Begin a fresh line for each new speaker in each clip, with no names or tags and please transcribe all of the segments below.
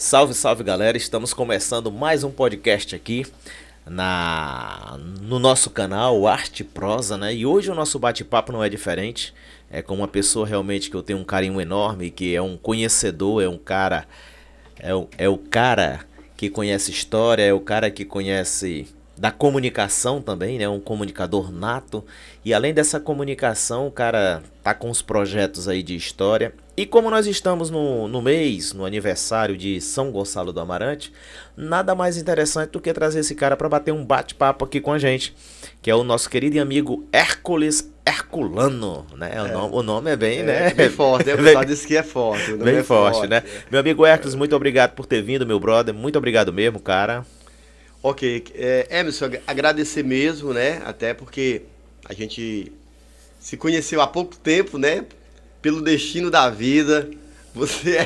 Salve, salve galera, estamos começando mais um podcast aqui no nosso canal Arte e Prosa, né? E hoje o nosso bate-papo não é diferente, é com uma pessoa realmente que eu tenho um carinho enorme, que é um conhecedor, é o cara que conhece história, é o cara que conhece da comunicação também, né? Um comunicador nato. E além dessa comunicação, o cara tá com os projetos aí de história. E como nós estamos no aniversário de São Gonçalo do Amarante, nada mais interessante do que trazer esse cara para bater um bate-papo aqui com a gente, que é o nosso querido e amigo Hércules Herculano, né? O nome é bem, né?
Bem forte, né? O pessoal disse que é forte.
Bem é forte, né? Meu amigo Hércules, muito obrigado por ter vindo, meu brother. Muito obrigado mesmo, cara.
Ok, Emerson, agradecer mesmo, né? Até porque a gente se conheceu há pouco tempo, né? Pelo destino da vida. Você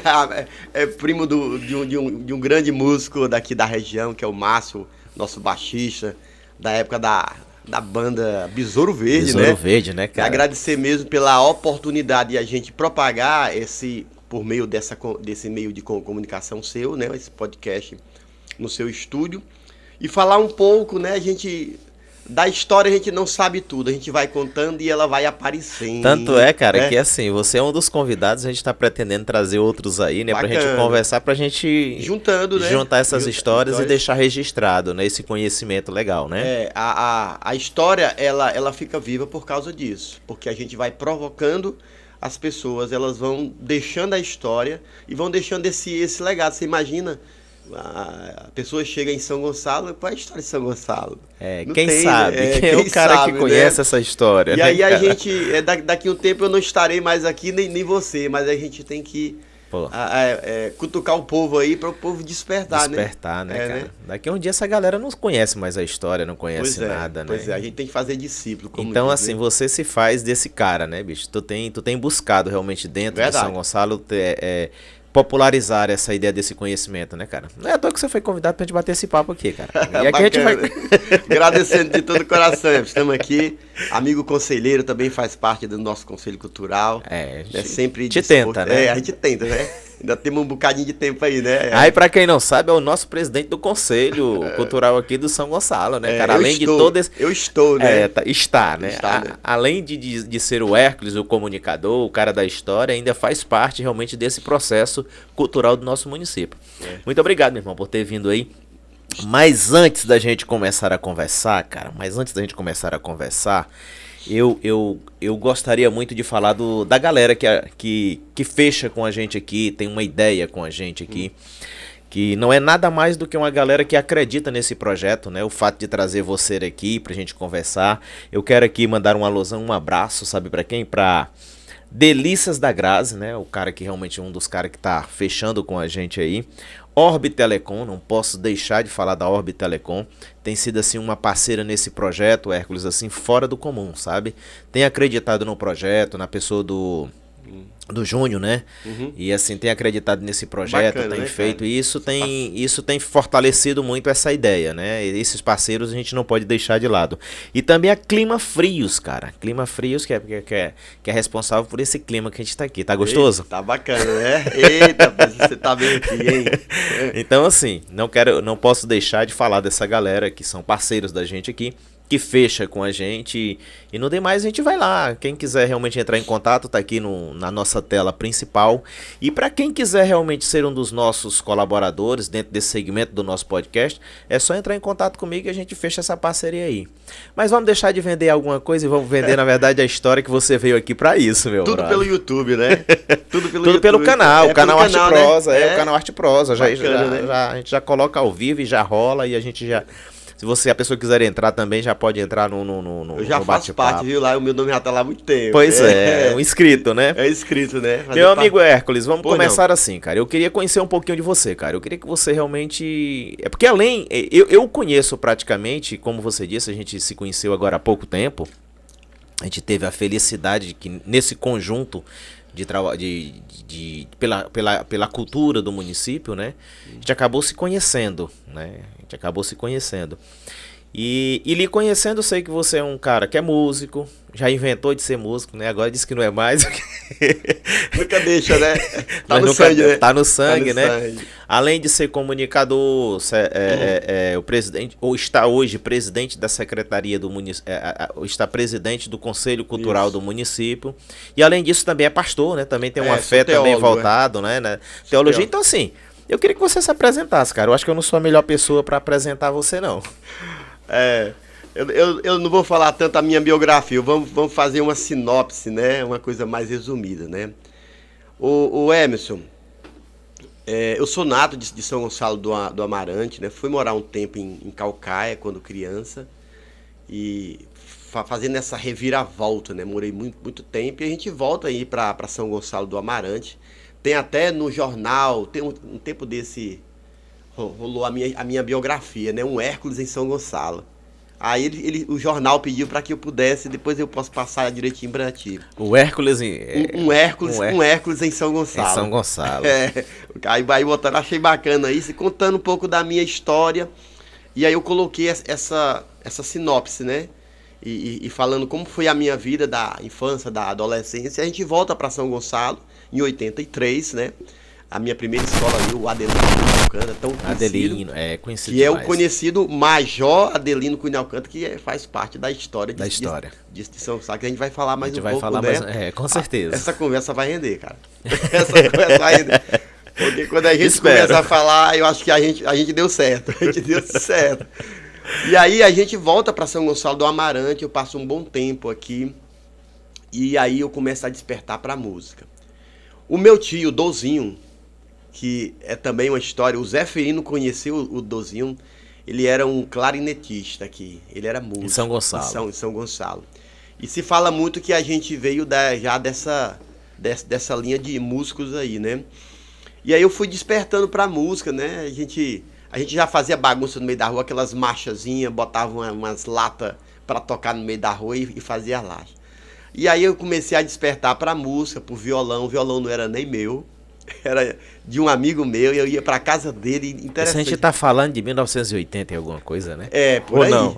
é primo de um grande músico daqui da região, que é o Márcio, nosso baixista, da época da banda Besouro Verde, né?
Besouro Verde, né, cara?
Agradecer mesmo pela oportunidade de a gente propagar por meio desse meio de comunicação seu, né? Esse podcast no seu estúdio. E falar um pouco, né, da história a gente não sabe tudo, a gente vai contando e ela vai aparecendo.
Tanto é, cara, que assim, você é um dos convidados, a gente tá pretendendo trazer outros aí, né,
Bacana.
Pra gente conversar, pra gente
juntando, né?
Juntar essas histórias e deixar registrado, né, esse conhecimento legal, né?
A história, ela fica viva por causa disso, porque a gente vai provocando as pessoas, elas vão deixando a história e vão deixando esse legado. Você imagina... A pessoa chega em São Gonçalo, qual é a história de São Gonçalo?
Quem sabe? Quem é o cara que conhece, né, essa história?
E aí a gente, daqui a um tempo eu não estarei mais aqui, nem você, mas a gente tem que cutucar o povo aí para o povo despertar,
né, cara? Né? Daqui a um dia essa galera não conhece mais a história, não conhece nada, né?
Pois é, a gente tem que fazer discípulo.
Então, assim, você se faz desse cara, né, bicho? Tu tem buscado realmente dentro de São Gonçalo popularizar essa ideia desse conhecimento, né, cara? Não é à toa que você foi convidado pra gente bater esse papo aqui, cara. E aqui a gente vai...
Agradecendo de todo o coração, estamos aqui. Amigo conselheiro também faz parte do nosso conselho cultural.
A gente
sempre
tenta, né?
A gente tenta, né? Ainda temos um bocadinho de tempo aí, né?
Aí, pra quem não sabe, é o nosso presidente do Conselho Cultural aqui do São Gonçalo, né, cara? Além de todo esse...
Eu estou, né?
Está, né? Além de ser o Hércules, o comunicador, o cara da história, ainda faz parte realmente desse processo cultural do nosso município. Muito obrigado, meu irmão, por ter vindo aí. Mas antes da gente começar a conversar, cara, eu gostaria muito de falar da galera que fecha com a gente aqui, tem uma ideia com a gente aqui, que não é nada mais do que uma galera que acredita nesse projeto, né? O fato de trazer você aqui pra gente conversar. Eu quero aqui mandar um alusão, um abraço, sabe pra quem? Pra Delícias da Grazi, né? O cara que realmente é um dos caras que tá fechando com a gente aí. Orbe Telecom, não posso deixar de falar da Orbe Telecom, tem sido assim uma parceira nesse projeto, Hércules, assim, fora do comum, sabe? Tem acreditado no projeto, na pessoa do Júnior, né? E assim, tem acreditado nesse projeto, bacana, tem feito, e isso tem fortalecido muito essa ideia, né? Esses parceiros a gente não pode deixar de lado. E também a Clima Frios, cara. Clima Frios que é responsável por esse clima que a gente tá aqui. Tá gostoso?
Eita, tá bacana, né? Eita, você tá bem aqui, hein?
Então, assim, não posso deixar de falar dessa galera que são parceiros da gente aqui, que fecha com a gente, e no demais a gente vai lá. Quem quiser realmente entrar em contato, tá aqui na nossa tela principal. E para quem quiser realmente ser um dos nossos colaboradores dentro desse segmento do nosso podcast, é só entrar em contato comigo e a gente fecha essa parceria aí. Mas vamos deixar de vender alguma coisa e vamos vender, na verdade, a história que você veio aqui para isso, meu
Tudo
brother.
Pelo YouTube, né?
Tudo pelo canal, o canal Arte Prosa,
né?
O canal Arte Prosa.
Bacana, né?
A gente já coloca ao vivo e já rola, e a gente já... Se a pessoa quiser entrar também, já pode entrar no
Eu já faço parte, viu? Lá o meu nome já tá lá há muito tempo.
Pois um inscrito, né?
É inscrito, né?
Meu amigo Hércules, vamos começar assim, cara. Eu queria conhecer um pouquinho de você, cara. Eu queria que você realmente... É porque além... Eu conheço praticamente, como você disse, a gente se conheceu agora há pouco tempo. A gente teve a felicidade de que nesse conjunto pela cultura do município, né? A gente acabou se conhecendo, né? E lhe conhecendo, eu sei que você é um cara que é músico, já inventou de ser músico, né? Agora disse que não é mais.
Nunca deixa, né? Tá
Mas
no
nunca-
sangue, né?
Tá no sangue,
Tá no
né?
sangue.
Além de ser comunicador, o presidente, ou está hoje presidente da Secretaria do Município, está presidente do Conselho Cultural
Isso.
do município. E além disso também é pastor, né? Também tem uma
É,
fé
sou
também
teólogo,
voltado, né? Teologia.
teólogo.
Então, assim, eu queria que você se apresentasse, cara. Eu acho que eu não sou a melhor pessoa para apresentar você, não.
É, eu não vou falar tanto a minha biografia, vamos fazer uma sinopse, né? Uma coisa mais resumida, né? O Emerson, eu sou nato de São Gonçalo do Amarante, né? Fui morar um tempo em Caucaia quando criança e fazendo essa reviravolta, né? Morei muito tempo e a gente volta aí para São Gonçalo do Amarante. Tem até no jornal, tem um tempo desse rolou a minha biografia, né? Um Hércules em São Gonçalo. Aí o jornal pediu para que eu pudesse, depois eu posso passar direitinho para ti.
O Hércules
Um Hércules em São Gonçalo.
em São Gonçalo.
Aí botaram, achei bacana isso, contando um pouco da minha história. E aí eu coloquei essa sinopse, né? E falando como foi a minha vida da infância, da adolescência. A gente volta para São Gonçalo em 83, né? A minha primeira escola ali, o Adelino Cunha Alcântara, tão conhecido.
Adelino, conhecido
Que é o
demais.
conhecido Major Adelino Cunha Alcântara, que faz parte da história
Da história.
de São Gonçalo, que a gente vai falar mais
A gente
um
vai
pouco,
falar
né?
mais, com certeza.
Essa conversa vai render, cara. Essa conversa vai render. Porque quando a gente
Espero.
começa a falar, eu acho que a gente deu certo. A gente deu certo. E aí a gente volta para São Gonçalo do Amarante, eu passo um bom tempo aqui. E aí eu começo a despertar para a música. O meu tio, Dozinho, que é também uma história, o Zé Ferino conheceu o Dozinho, ele era um clarinetista aqui, ele era músico.
Em São Gonçalo.
Em São Gonçalo. E se fala muito que a gente veio já dessa linha de músicos aí, né? E aí eu fui despertando pra música, né? A gente já fazia bagunça no meio da rua, aquelas marchazinhas, botava umas latas pra tocar no meio da rua e fazia laje. E aí eu comecei a despertar pra música, pro violão. O violão não era nem meu, era de um amigo meu, e eu ia pra casa dele,
Isso a
interessante.
gente tá falando de 1980 e alguma coisa, né?
Por
Ou
aí.
não?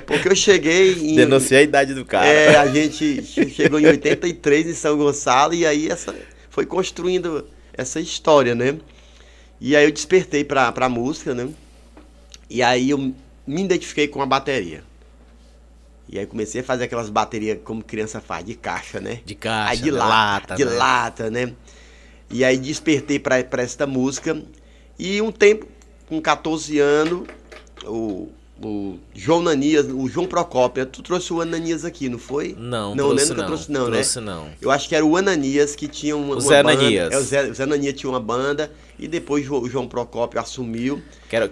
Porque eu cheguei em...
Denunciei a idade do cara.
A gente chegou em 83 em São Gonçalo e aí foi construindo essa história, né? E aí eu despertei pra música, né? E aí eu me identifiquei com a bateria. E aí comecei a fazer aquelas baterias como criança faz, de caixa, né?
De caixa,
aí de
lata,
de
né?
lata, né? E aí despertei pra esta música. E um tempo, com 14 anos, o João Ananias, o João Procópio, tu trouxe o Ananias aqui, não foi?
Não,
né?
trouxe
Nunca
não.
trouxe não,
Trouxe
né?
não.
Eu acho que era o Ananias que tinha uma
Zé
banda.
Ananias.
O Zé Ananias tinha uma banda e depois o João Procópio assumiu.
Quero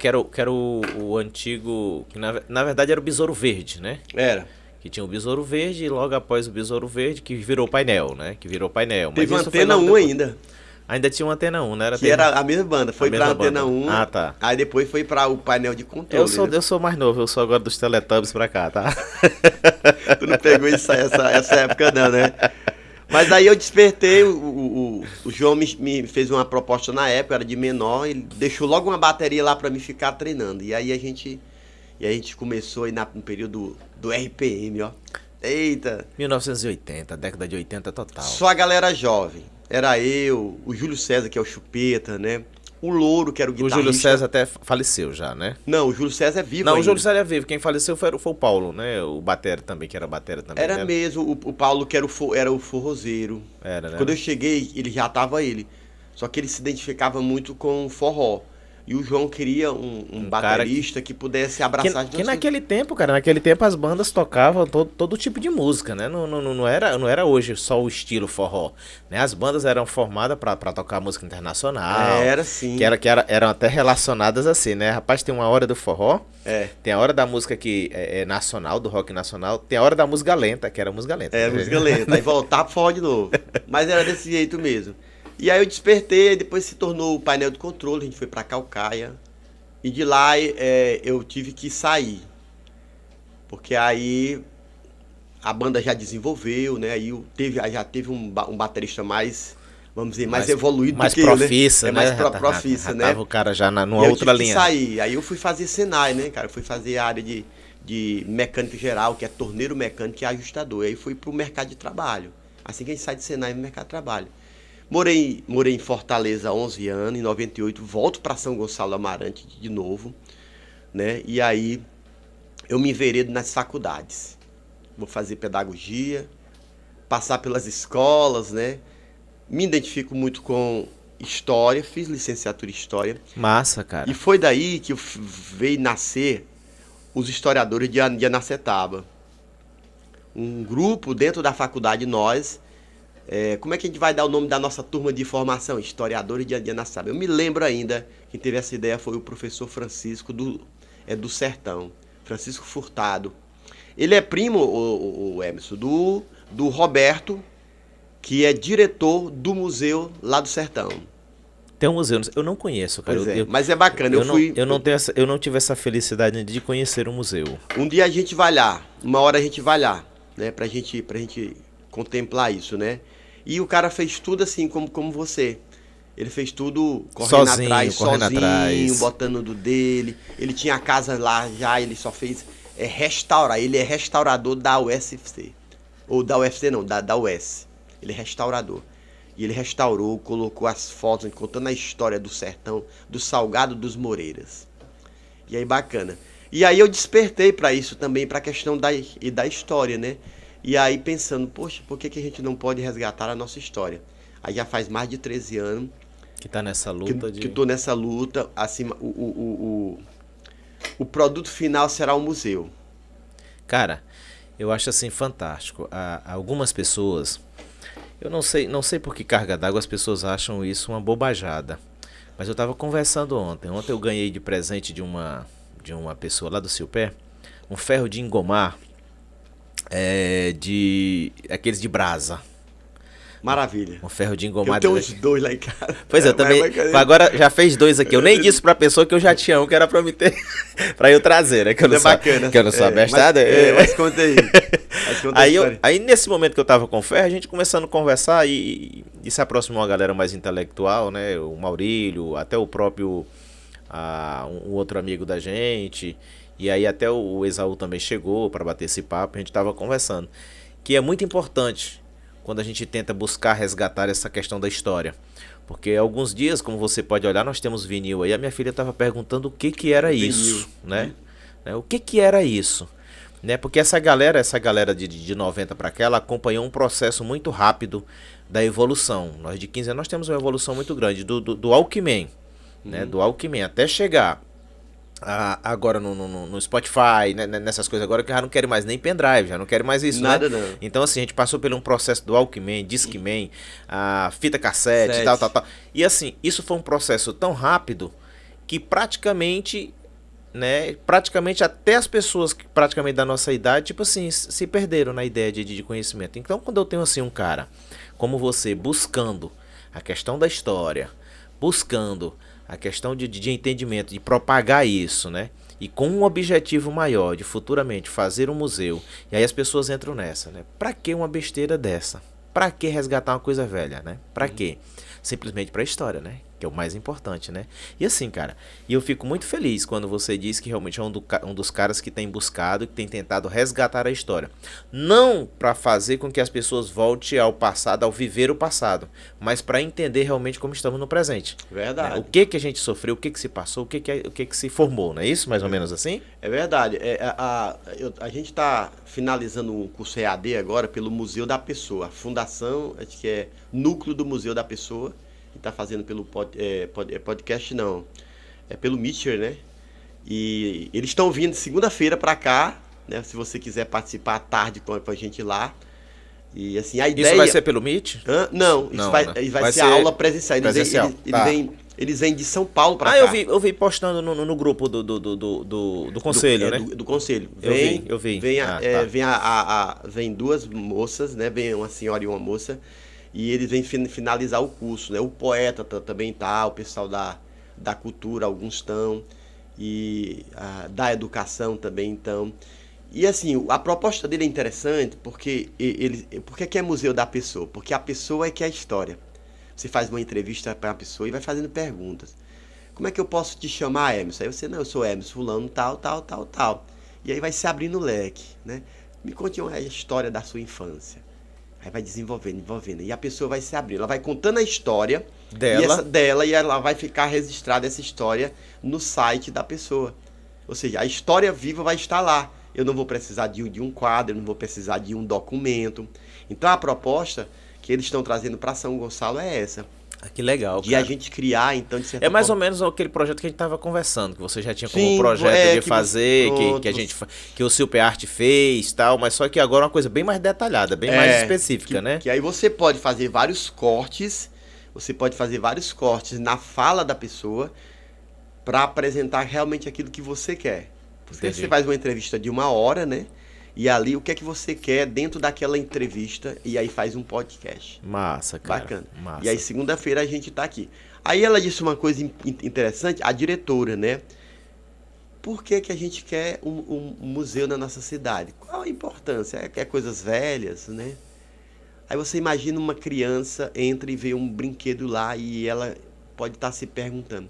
o antigo, que na verdade era o Besouro Verde, né?
Era.
Que tinha o Besouro Verde e logo após o Besouro Verde que virou painel, né? Que virou painel. Mas
Teve uma
isso foi
Antena
logo
1
depois.
ainda,
Ainda tinha uma Antena 1, né?
que era a mesma banda. Foi
A mesma
pra Antena
banda.
1,
Ah, tá.
aí depois foi pra o painel de controle.
Eu sou mais novo, eu sou agora dos Teletubbies pra cá, tá?
Tu não pegou essa época não, né? Mas aí eu despertei, o João me fez uma proposta na época, era de menor, ele deixou logo uma bateria lá pra mim ficar treinando. E aí a gente começou aí no período do RPM, ó. Eita!
1980, década de 80 total.
Só a galera jovem. Era eu, o Júlio César, que é o Chupeta, né? O Louro, que era o
O
guitarrista.
Júlio César até faleceu já, né?
Não, o Júlio César é vivo
Não,
ainda.
o Júlio César é vivo. Quem faleceu foi o Paulo, né? O batera também, que era batera também.
Era
né?
mesmo, o Paulo que era o forrozeiro.
Era, né?
Quando eu cheguei, ele já tava ele. Só que ele se identificava muito com o forró. E o João queria um
cara
baterista que pudesse abraçar as
Que
duas
naquele tempo, cara, as bandas tocavam todo tipo de música, né? Não era hoje só o estilo forró, né? As bandas eram formadas pra tocar música internacional.
Era sim.
Eram até relacionadas assim, né? Rapaz, tem uma hora do forró,
É.
tem a hora da música que é nacional, do rock nacional, tem a hora da música lenta, que era música lenta.
É, música lenta. Aí voltar pro forró de novo. Mas era desse jeito mesmo. E aí eu despertei, depois se tornou o painel de controle, a gente foi pra Caucaia. E de lá eu tive que sair. Porque aí a banda já desenvolveu, né? Aí já teve um baterista mais vamos dizer, mais evoluído
mais
do que eu, né?
profissa,
É mais
né?
profissa, né?
Tava o cara já numa
E eu
outra
tive que
linha.
sair. Aí eu fui fazer Senai, né, cara? Eu fui fazer a área de mecânica geral, que é torneiro mecânico e ajustador. E aí fui pro mercado de trabalho. Assim que a gente sai de Senai no mercado de trabalho. Morei em Fortaleza há 11 anos, em 98 volto para São Gonçalo do Amarante de novo, né? E aí eu me enveredo nas faculdades. Vou fazer pedagogia, passar pelas escolas, né? Me identifico muito com história, fiz licenciatura em história.
Massa, cara.
E foi daí que veio nascer os historiadores de Anacetaba. Um grupo dentro da faculdade, nós. Como é que a gente vai dar o nome da nossa turma de formação? Historiadores de Anacetaba. Eu me lembro ainda, quem teve essa ideia foi o professor Francisco do Sertão, Francisco Furtado. Ele é primo, o Emerson, do Roberto, que é diretor do museu lá do Sertão.
Tem um museu, eu não conheço, cara.
Pois mas é bacana.
Eu não tive essa felicidade de conhecer o museu.
Um dia a gente vai lá, uma hora a gente vai lá, né, pra gente contemplar isso, né? E o cara fez tudo assim como você. Ele fez tudo correndo sozinho, botando do dele. Ele tinha a casa lá já, ele só fez restaurar. Ele é restaurador da UFC. Ou da UFC não, da US. Ele é restaurador. E ele restaurou, colocou as fotos, contando a história do sertão, do Salgado dos Moreiras. E aí bacana. E aí eu despertei para isso também, para a questão da história, né? E aí pensando, poxa, por que a gente não pode resgatar a nossa história? Aí já faz mais de 13 anos.
Que tá nessa luta.
Que tô nessa luta. Assim, o produto final será um museu.
Cara, eu acho assim fantástico. Algumas pessoas, eu não sei por que carga d'água as pessoas acham isso uma bobajada. Mas eu estava conversando ontem. Ontem eu ganhei de presente de uma pessoa lá do Silpé um ferro de engomar, aqueles de brasa.
Maravilha.
Um ferro de engomar.
Eu tenho uns 2 lá em casa.
Pois eu também. Agora já fez 2 aqui. Eu nem disse pra pessoa que eu já tinha um, que era pra me ter. Pra eu trazer, né? Que eu não
bacana.
Que eu não sou abestado.
Mas conta aí.
Aí nesse momento que eu tava com o ferro, a gente começando a conversar e se aproximou uma galera mais intelectual, né? O Maurílio, até o próprio. Um outro amigo da gente. E aí até o Esaú também chegou para bater esse papo. A gente tava conversando. Que é muito importante quando a gente tenta buscar resgatar essa questão da história. Porque alguns dias, como você pode olhar, nós temos vinil aí. A minha filha estava perguntando o que era isso, né? O que era isso? Né? Porque essa galera de 90 para cá, ela acompanhou um processo muito rápido da evolução. Nós de 15 anos nós temos uma evolução muito grande do Walkman, né? Do Walkman até chegar agora no Spotify, né, nessas coisas agora que eu já não quero mais nem pendrive, já não quero mais isso,
nada,
né?
Não.
Então assim, a gente passou por um processo do Walkman, Discman, a fita cassete, tal. E assim, isso foi um processo tão rápido que praticamente até as pessoas que praticamente da nossa idade, tipo assim, se perderam na ideia de conhecimento. Então quando eu tenho assim um cara como você buscando a questão da história, buscando a questão de entendimento, de propagar isso, né? E com um objetivo maior, de futuramente fazer um museu. E aí as pessoas entram nessa, né? Pra que uma besteira dessa? Pra que resgatar uma coisa velha, né? Pra quê? Simplesmente pra história, né? Que é o mais importante, né? E assim, cara, e eu fico muito feliz quando você diz que realmente é um dos caras que tem buscado, que tem tentado resgatar a história. Não para fazer com que as pessoas voltem ao passado, ao viver o passado, mas para entender realmente como estamos no presente.
Verdade.
Né? O que a gente sofreu, o que se passou, o que se formou, não é isso? Mais ou menos assim?
É verdade. A gente está finalizando um curso EAD agora pelo Museu da Pessoa. A fundação, acho que é Núcleo do Museu da Pessoa. Está fazendo pelo podcast, não. É pelo Mitcher, né? E eles estão vindo segunda-feira para cá, né? Se você quiser participar à tarde com a gente lá. E assim, a ideia...
Isso vai ser pelo Meet?
Não, isso vai ser aula presencial. Eles vêm de São Paulo para cá.
Eu vi postando no grupo do conselho, né?
Do conselho.
Eu vi.
Vem 2 moças, né? Vem uma senhora e uma moça. E eles vêm finalizar o curso, né? O poeta também tá, o pessoal da cultura, alguns estão, e da educação também estão. E assim, a proposta dele é interessante porque que é Museu da Pessoa? Porque a pessoa é que é a história. Você faz uma entrevista para uma pessoa e vai fazendo perguntas. Como é que eu posso te chamar, Emerson? Aí você, não, eu sou Emerson, fulano, tal, tal, tal, tal. E aí vai se abrindo o leque, né? Me conte a história da sua infância. Aí vai desenvolvendo, envolvendo. E a pessoa vai se abrindo. Ela vai contando a história dela e ela vai ficar registrada essa história no site da pessoa. Ou seja, a história viva vai estar lá. Eu não vou precisar de um quadro, eu não vou precisar de um documento. Então a proposta que eles estão trazendo para São Gonçalo é essa.
Que legal,
de a gente criar, então, de certa
É mais
forma...
ou menos aquele projeto que a gente estava conversando, que você já tinha como projeto de fazer, que o Silpearte fez e tal, mas só que agora é uma coisa bem mais detalhada, bem mais específica, né?
Que aí você pode fazer vários cortes, na fala da pessoa para apresentar realmente aquilo que você quer. Porque você faz uma entrevista de 1 hora, né? E ali, o que é que você quer dentro daquela entrevista, e aí faz um podcast.
Massa, cara.
Bacana.
Massa.
E aí, segunda-feira, a gente tá aqui. Aí ela disse uma coisa interessante, a diretora, né? Por que que a gente quer um museu na nossa cidade? Qual a importância? É coisas velhas, né? Aí você imagina uma criança entra e vê um brinquedo lá e ela pode estar se perguntando: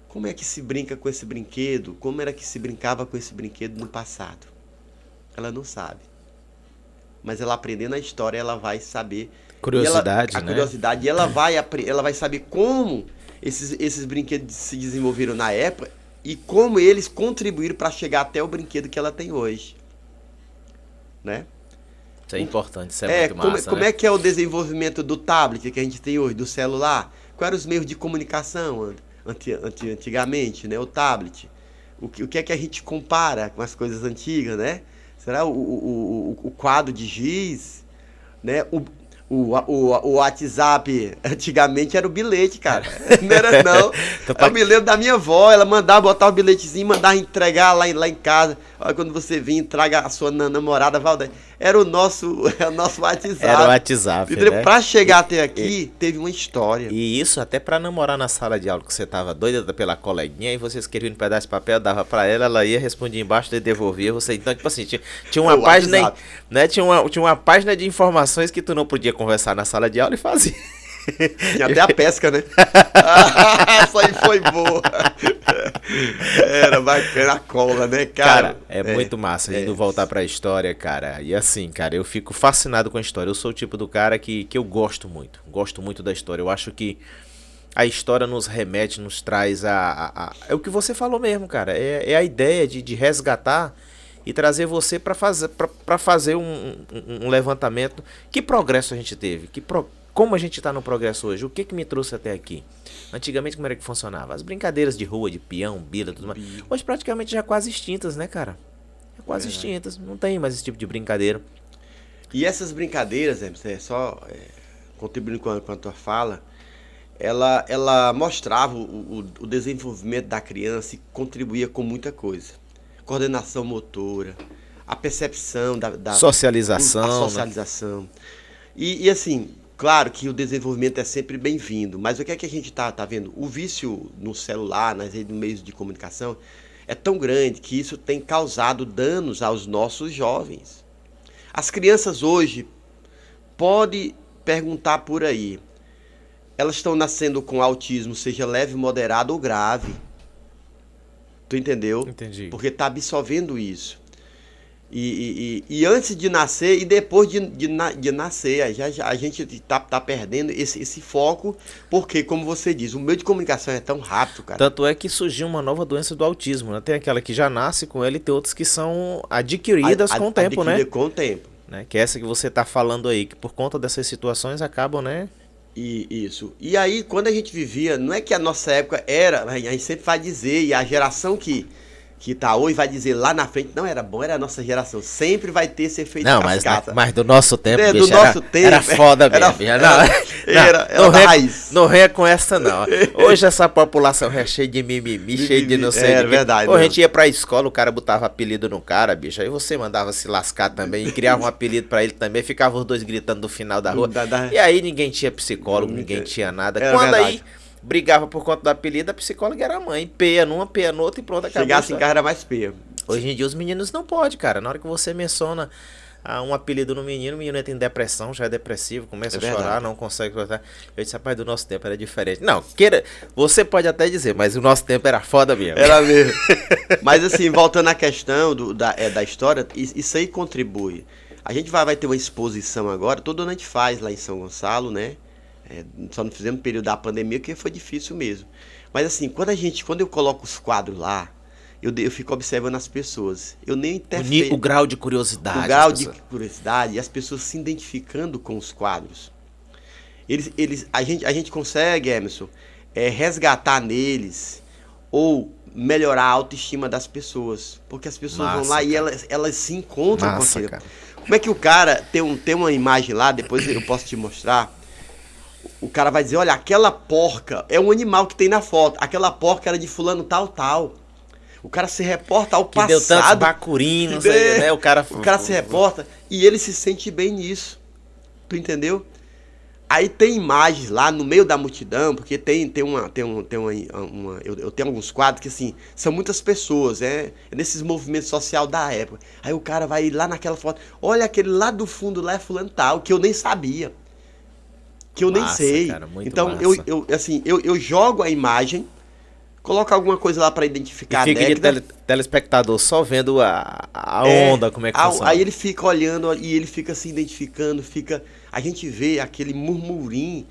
como é que se brinca com esse brinquedo? Como era que se brincava com esse brinquedo no passado? Ela não sabe. Mas ela aprendendo a história, ela vai saber.
Curiosidade,
né? A curiosidade. E ela vai saber como esses brinquedos se desenvolveram na época e como eles contribuíram para chegar até o brinquedo que ela tem hoje. Né?
Isso é importante, isso é muito massa.
Como é que é o desenvolvimento do tablet que a gente tem hoje, do celular? Quais eram os meios de comunicação antigamente, né? O tablet. O que é que a gente compara com as coisas antigas, né? Será o quadro de giz, né? O WhatsApp antigamente era o bilhete, cara. Não era não. Eu me lembro da minha avó, ela mandava botar o bilhetezinho, mandava entregar lá em casa. Olha, quando você vinha, entrega a sua namorada, Valdir. Era o nosso WhatsApp.
Era o WhatsApp, né?
Pra chegar até aqui, teve uma história.
E isso até pra namorar na sala de aula, que você tava doida pela coleguinha, e você escrevia um pedaço de papel, dava pra ela ia, respondia embaixo, e devolvia. Você, então, tipo assim, tinha uma página, né? Tinha uma página de informações que tu não podia conversar na sala de aula e fazia.
Tinha até a pesca, né? Essa aí foi boa. Era bacana a cola, né, cara?
Cara, muito massa indo voltar pra história, cara. E assim, cara, eu fico fascinado com a história. Eu sou o tipo do cara que eu gosto muito da história. Eu acho que a história nos remete, nos traz é o que você falou mesmo, cara. É a ideia de resgatar e trazer você para fazer um levantamento. Que progresso a gente teve? Como a gente está no progresso hoje? O que me trouxe até aqui? Antigamente, como era que funcionava? As brincadeiras de rua, de peão, bila, tudo mais. Hoje praticamente já quase extintas, né, cara? Quase extintas. Não tem mais esse tipo de brincadeira.
E essas brincadeiras, contribuindo com a tua fala, ela mostrava o desenvolvimento da criança e contribuía com muita coisa. Coordenação motora, a percepção da
socialização.
A socialização. Né? E assim, claro que o desenvolvimento é sempre bem-vindo, mas o que é que a gente tá vendo? O vício no celular, nos meios de comunicação, é tão grande que isso tem causado danos aos nossos jovens. As crianças hoje, pode perguntar por aí, elas estão nascendo com autismo, seja leve, moderado ou grave. Tu entendeu?
Entendi.
Porque tá absorvendo isso. E antes de nascer e depois de nascer, a gente tá perdendo esse foco, porque, como você diz, o meio de comunicação é tão rápido, cara.
Tanto é que surgiu uma nova doença do autismo, né? Tem aquela que já nasce com ela e tem outras que são adquiridas com o tempo, né?
Com o tempo.
Né? Que é essa que você tá falando aí, que por conta dessas situações acabam, né?
Isso. E aí, quando a gente vivia, não é que a nossa época era, a gente sempre vai dizer, e a geração que tá hoje vai dizer lá na frente, não era bom, era a nossa geração. Sempre vai ter esse efeito cascata.
Mas do nosso tempo,
bicho,
era foda mesmo.
Era raiz.
Não venha com essa, não. Hoje essa população é cheia de mimimi, cheia de não sei
de quê.
Verdade. Pô, a gente ia pra escola, o cara botava apelido no cara, bicho. Aí você mandava se lascar também e criava um apelido pra ele também. Ficavam os dois gritando no final da rua. E aí ninguém tinha psicólogo, ninguém tinha nada. Quando aí brigava por conta do apelido, a psicóloga era a mãe. Peia numa, peia noutra e pronto, acabou.
Chegasse em casa era mais peia.
Hoje em dia os meninos não podem, cara. Na hora que você menciona um apelido no menino, o menino entra em depressão, já é depressivo, começa a chorar, não consegue voltar. Eu disse, rapaz, do nosso tempo era diferente. Não, você pode até dizer, mas o nosso tempo era foda mesmo.
Era mesmo. Mas assim, voltando à questão da história, isso aí contribui. A gente vai ter uma exposição agora, todo ano a gente faz lá em São Gonçalo, né? Só não fizemos no período da pandemia, porque foi difícil mesmo. Mas assim, quando eu coloco os quadros lá, eu fico observando as pessoas. Eu nem
o grau de curiosidade.
O grau de curiosidade e as pessoas se identificando com os quadros. A gente consegue, Emerson, resgatar neles ou melhorar a autoestima das pessoas. Porque as pessoas vão lá, cara, e elas se encontram com aquilo. Cara. Como é que o cara tem uma imagem lá, depois eu posso te mostrar. O cara vai dizer, olha, aquela porca é um animal que tem na foto. Aquela porca era de fulano tal. O cara se reporta ao passado.
Deu tantos bacurinos, né? O cara
se reporta e ele se sente bem nisso. Tu entendeu? Aí tem imagens lá no meio da multidão, porque eu tenho alguns quadros que assim, são muitas pessoas, nesses movimentos sociais da época. Aí o cara vai lá naquela foto, olha aquele lá do fundo lá é fulano tal, que eu nem sabia. Que eu nem sei. Cara, então eu jogo a imagem, coloco alguma coisa lá para identificar
e fica a década. De telespectador só vendo a onda, como é que funciona.
Aí ele fica olhando e ele fica se identificando, a gente vê aquele murmurim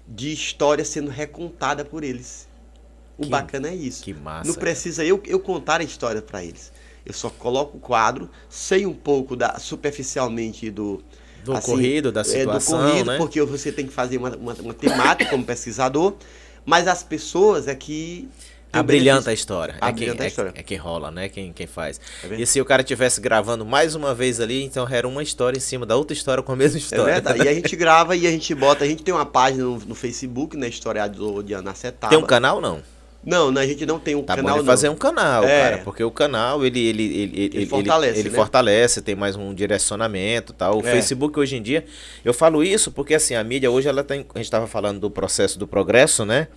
de história sendo recontada por eles. O bacana é isso.
Que massa.
Não precisa eu contar a história para eles. Eu só coloco o quadro, sei um pouco superficialmente do
ocorrido, da situação,
do ocorrido,
né?
Porque você tem que fazer uma temática como pesquisador, mas as pessoas é que
abrilhanta a história.
É
quem rola, né? Quem faz. E se o cara estivesse gravando mais uma vez ali, então era uma história em cima da outra história com a mesma história.
É verdade. E a gente grava e a gente bota. A gente tem uma página no Facebook, né? Historiador de Anacetaba.
Tem um canal, não?
Não, a gente não tem um canal,
não. Tá bom fazer um canal, cara, porque o canal, ele fortalece, tem mais um direcionamento e tal. O Facebook, hoje em dia, eu falo isso porque, assim, a mídia hoje, a gente estava falando do processo do progresso, né?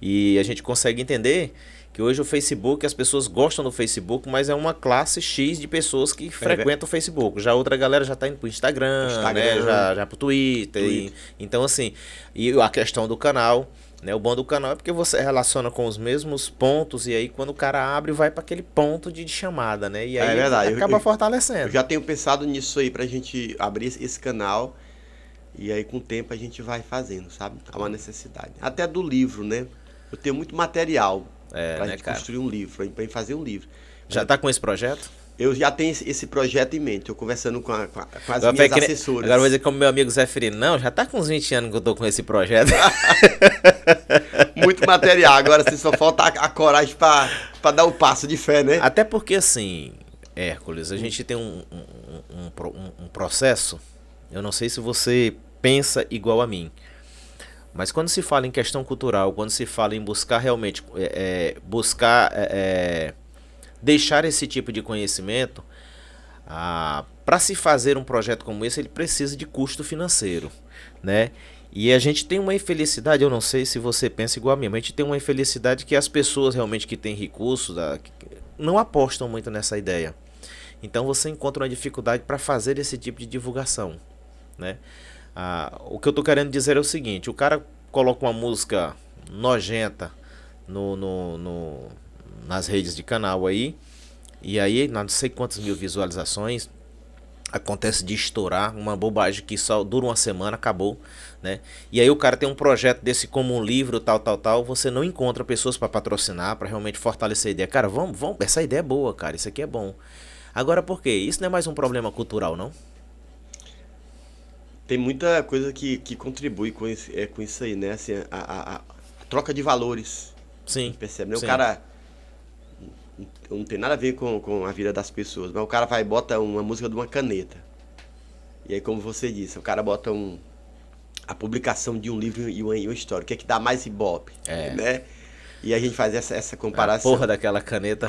E a gente consegue entender que hoje o Facebook, as pessoas gostam do Facebook, mas é uma classe X de pessoas que frequentam o Facebook. Já outra galera já tá indo pro Instagram, né? Já pro Twitter. Então, assim, e a questão do canal, né? O bom do canal é porque você relaciona com os mesmos pontos e aí quando o cara abre, vai para aquele ponto de chamada, né? E aí acaba fortalecendo.
Eu já tenho pensado nisso aí pra gente abrir esse canal e aí com o tempo a gente vai fazendo, sabe? Há uma necessidade. Até do livro, né? Eu tenho muito material pra gente construir um livro, pra fazer um livro.
Já tá com esse projeto?
Eu já tenho esse projeto em mente, eu conversando com as minhas assessoras.
Agora eu vou dizer como meu amigo Zé Firino, não, já tá com uns 20 anos que eu tô com esse projeto.
Muito material, agora assim, só falta a coragem pra dar o passo de fé, né?
Até porque assim, Hércules, a gente tem um processo, eu não sei se você pensa igual a mim, mas quando se fala em questão cultural, quando se fala em buscar realmente, deixar esse tipo de conhecimento, para se fazer um projeto como esse, ele precisa de custo financeiro, né? E a gente tem uma infelicidade, eu não sei se você pensa igual a mim, mas a gente tem uma infelicidade que as pessoas realmente que têm recursos não apostam muito nessa ideia. Então você encontra uma dificuldade para fazer esse tipo de divulgação, né? O que eu tô querendo dizer é o seguinte, o cara coloca uma música nojenta nas redes de canal aí, e aí não sei quantas mil visualizações, acontece de estourar, uma bobagem que só dura uma semana, acabou, né? E aí o cara tem um projeto desse como um livro, tal, você não encontra pessoas para patrocinar, para realmente fortalecer a ideia. Cara, vamos, essa ideia é boa, cara, isso aqui é bom. Agora por quê? Isso não é mais um problema cultural, não?
Tem muita coisa que contribui com isso aí, né? Assim, a troca de valores.
Sim.
Percebe, né?
Sim.
O cara não tem nada a ver com a vida das pessoas, mas o cara vai e bota uma música de uma caneta. E aí, como você disse, o cara bota a publicação de um livro e uma história. O que é que dá mais ibope? Né? E a gente faz essa comparação.
A porra daquela caneta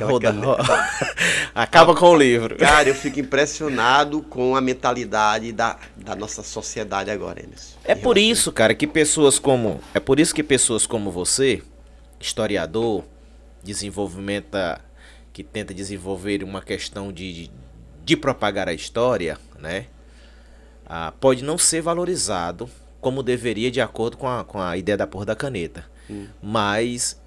acaba com o livro.
Cara, eu fico impressionado com a mentalidade da nossa sociedade agora, Emerson.
É por isso, cara, que pessoas como você, historiador, que tenta desenvolver uma questão de propagar a história, né? pode não ser valorizado como deveria de acordo com a ideia da porra da caneta. Mas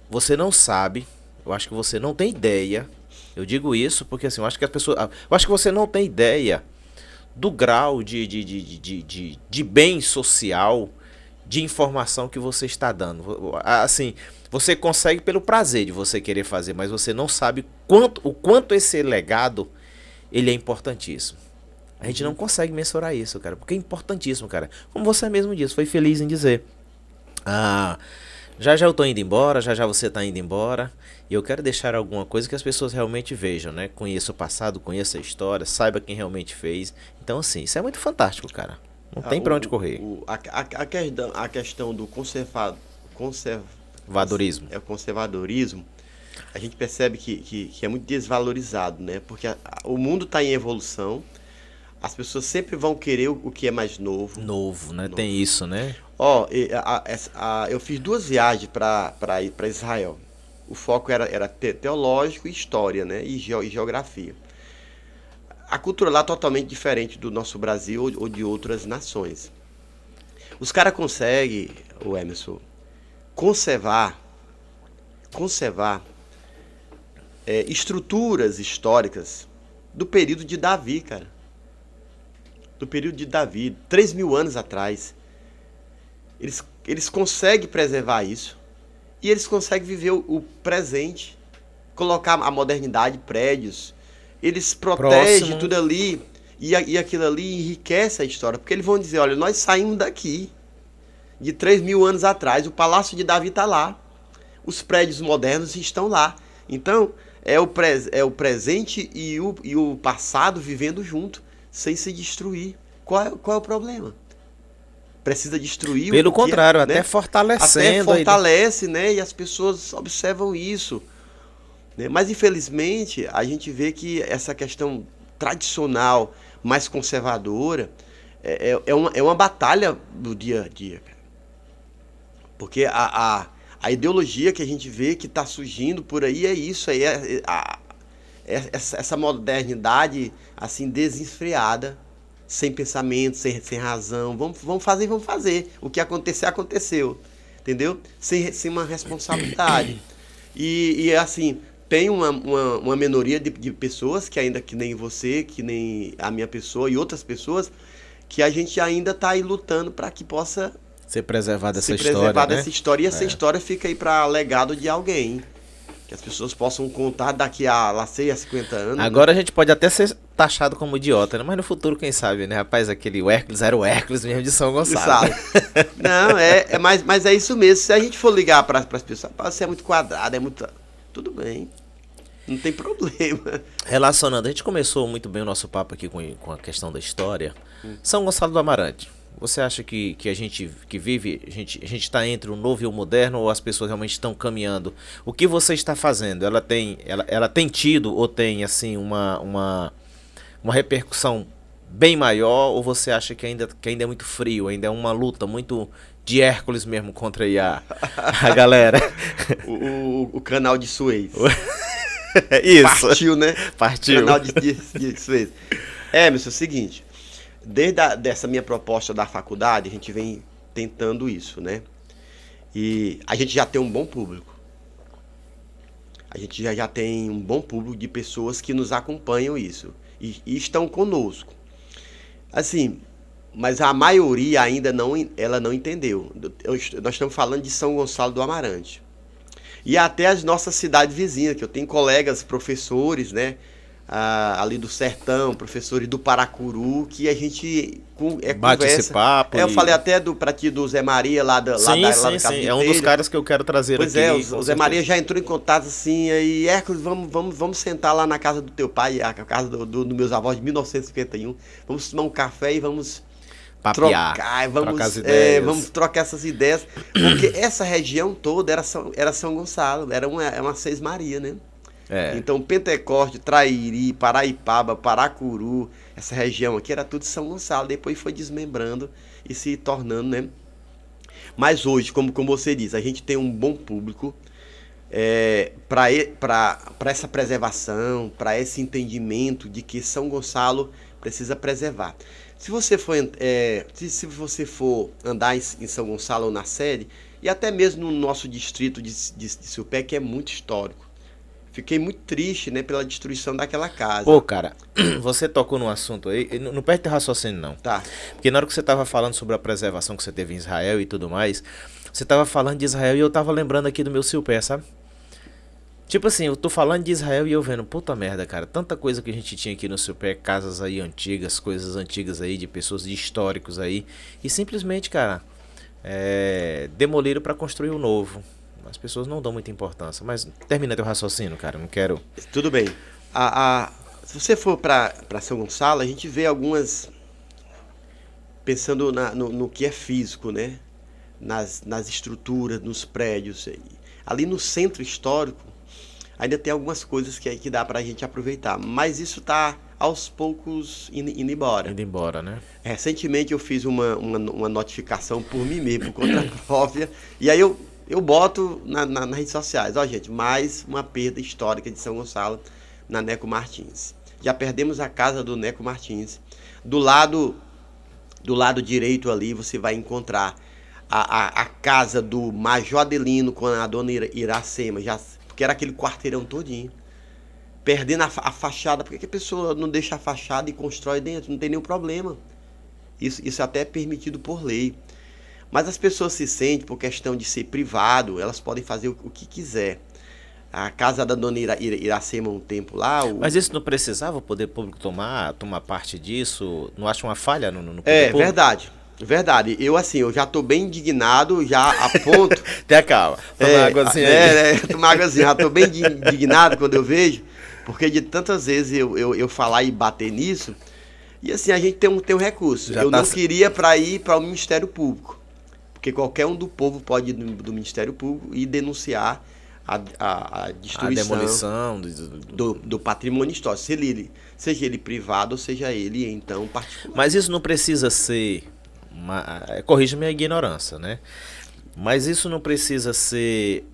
você não sabe, eu acho que você não tem ideia. Eu digo isso porque assim, eu acho que as pessoas. Eu acho que você não tem ideia do grau de bem social, de informação que você está dando. Assim, você consegue pelo prazer de você querer fazer, mas você não sabe o quanto esse legado ele é importantíssimo. A gente não consegue mensurar isso, cara, porque é importantíssimo, cara. Como você mesmo disse, foi feliz em dizer. Já eu tô indo embora, já você tá indo embora. E eu quero deixar alguma coisa que as pessoas realmente vejam, né? Conheça o passado, conheça a história, saiba quem realmente fez. Então, assim, isso é muito fantástico, cara. Não tem pra onde correr.
A questão do
Vadorismo.
O conservadorismo, a gente percebe que é muito desvalorizado, né? Porque o mundo está em evolução, as pessoas sempre vão querer o que é mais novo.
Novo, né? Tem isso, né?
Eu fiz 2 viagens para ir para Israel. O foco era teológico e história, né? E geografia. A cultura lá é totalmente diferente do nosso Brasil ou de outras nações. Os caras conseguem, o Emerson, conservar estruturas históricas do período de Davi, cara. Do período de Davi, 3.000 anos atrás. Eles conseguem preservar isso e eles conseguem viver o presente, colocar a modernidade, prédios. Eles protegem tudo ali e aquilo ali enriquece a história, porque eles vão dizer, olha, nós saímos daqui de 3.000 anos atrás, o Palácio de Davi está lá, os prédios modernos estão lá. Então, é o presente e o passado vivendo junto, sem se destruir. Qual é o problema? Precisa destruir
Pelo contrário, até fortalecendo.
Até fortalece, né? E as pessoas observam isso. Né? Mas, infelizmente, a gente vê que essa questão tradicional, mais conservadora, é uma batalha do dia a dia. Porque a ideologia que a gente vê que está surgindo por aí é isso, essa modernidade assim desenfreada, sem pensamento, sem razão. Vamos fazer. O que acontecer, aconteceu. Entendeu? Sem uma responsabilidade. E assim, tem uma minoria de pessoas que ainda, que nem você, que nem a minha pessoa e outras pessoas, que a gente ainda está aí lutando para que possa
ser preservada essa
história. E essa história fica aí para legado de alguém. Que as pessoas possam contar daqui a 50 anos.
Agora, né? A gente pode até ser taxado como idiota, né? Mas no futuro, quem sabe, né? Rapaz, o Hércules era o Hércules mesmo de São Gonçalo.
Não, mas é isso mesmo. Se a gente for ligar para as pessoas, você é muito quadrado, é muito... Tudo bem. Não tem problema.
Relacionando, a gente começou muito bem o nosso papo aqui com a questão da história. São Gonçalo do Amarante. Você acha que a gente que vive, a gente está entre o novo e o moderno, ou as pessoas realmente estão caminhando? O que você está fazendo? Ela tem tido ou tem assim uma repercussão bem maior, ou você acha que ainda é muito frio, ainda é uma luta muito de Hércules mesmo contra a galera?
o canal de Suez.
Isso.
Partiu, né?
Partiu.
O canal de Suez. Emerson, é o seguinte... Dessa minha proposta da faculdade, a gente vem tentando isso, né? E a gente já tem um bom público. A gente já tem um bom público de pessoas que nos acompanham isso. E estão conosco. Assim, mas a maioria ainda não entendeu. Nós estamos falando de São Gonçalo do Amarante. E até as nossas cidades vizinhas, que eu tenho colegas, professores, né? Ali do Sertão, professores do Paracuru, que a gente
bate
conversa.
Esse papo.
Eu falei até pra ti do Zé Maria lá da casa
de é um dos caras que eu quero trazer
aqui. Pois o Zé Maria já entrou em contato assim, aí Hércules, vamos sentar lá na casa do teu pai, a casa dos meus avós de 1951, vamos tomar um café e vamos
papear,
trocar,
vamos
trocar essas ideias, porque essa região toda era São Gonçalo, era uma Seis Maria, né? Então, Pentecoste, Trairi, Paraipaba, Paracuru, essa região aqui era tudo São Gonçalo. Depois foi desmembrando e se tornando, né? Mas hoje, como você diz, a gente tem um bom público para essa preservação, para esse entendimento de que São Gonçalo precisa preservar. Se você for, se você for andar em São Gonçalo ou na sede, e até mesmo no nosso distrito de Silpé, que é muito histórico, fiquei muito triste, né, pela destruição daquela casa.
Pô, cara, você tocou num assunto aí, não perde teu raciocínio não.
Tá.
Porque na hora que você tava falando sobre a preservação que você teve em Israel e tudo mais, você tava falando de Israel e eu tava lembrando aqui do meu Silpé, sabe? Tipo assim, eu tô falando de Israel e eu vendo, puta merda, cara, tanta coisa que a gente tinha aqui no Silpé, casas aí antigas, coisas antigas aí, de pessoas de históricos aí, e simplesmente, cara, demoliram pra construir o novo. As pessoas não dão muita importância, mas termina teu raciocínio, cara, não quero...
Tudo bem. Se você for para São Gonçalo, a gente vê algumas... Pensando no que é físico, né? Nas estruturas, nos prédios. Ali no centro histórico, ainda tem algumas coisas que dá pra gente aproveitar. Mas isso tá aos poucos indo embora.
Indo embora, né?
Recentemente eu fiz uma notificação por mim mesmo, por conta própria. E aí eu boto nas redes sociais. Ó, gente, mais uma perda histórica de São Gonçalo na Neco Martins. Já perdemos a casa do Neco Martins. Do lado direito ali você vai encontrar a casa do Major Adelino com a dona Iracema, porque era aquele quarteirão todinho. Perdendo a fachada, por que a pessoa não deixa a fachada e constrói dentro? Não tem nenhum problema. Isso até é permitido por lei. Mas as pessoas se sentem, por questão de ser privado, elas podem fazer o que quiser. A casa da dona Iracema um tempo lá...
Mas isso não precisava o poder público tomar parte disso? Não acha uma falha no poder público?
Verdade. Eu já tô bem indignado, já a ponto...
Tenha calma. Toma águazinha aí.
Tomar águazinha. Já tô bem indignado quando eu vejo, porque de tantas vezes eu falar e bater nisso, e assim, a gente tem um recurso. Eu não queria ir para o Ministério Público, porque qualquer um do povo pode ir do Ministério Público e denunciar a destruição,
a demolição
do patrimônio histórico, seja ele privado ou seja ele, então, particular.
Mas isso não precisa ser... corrija minha ignorância, né? Mas isso não precisa ser...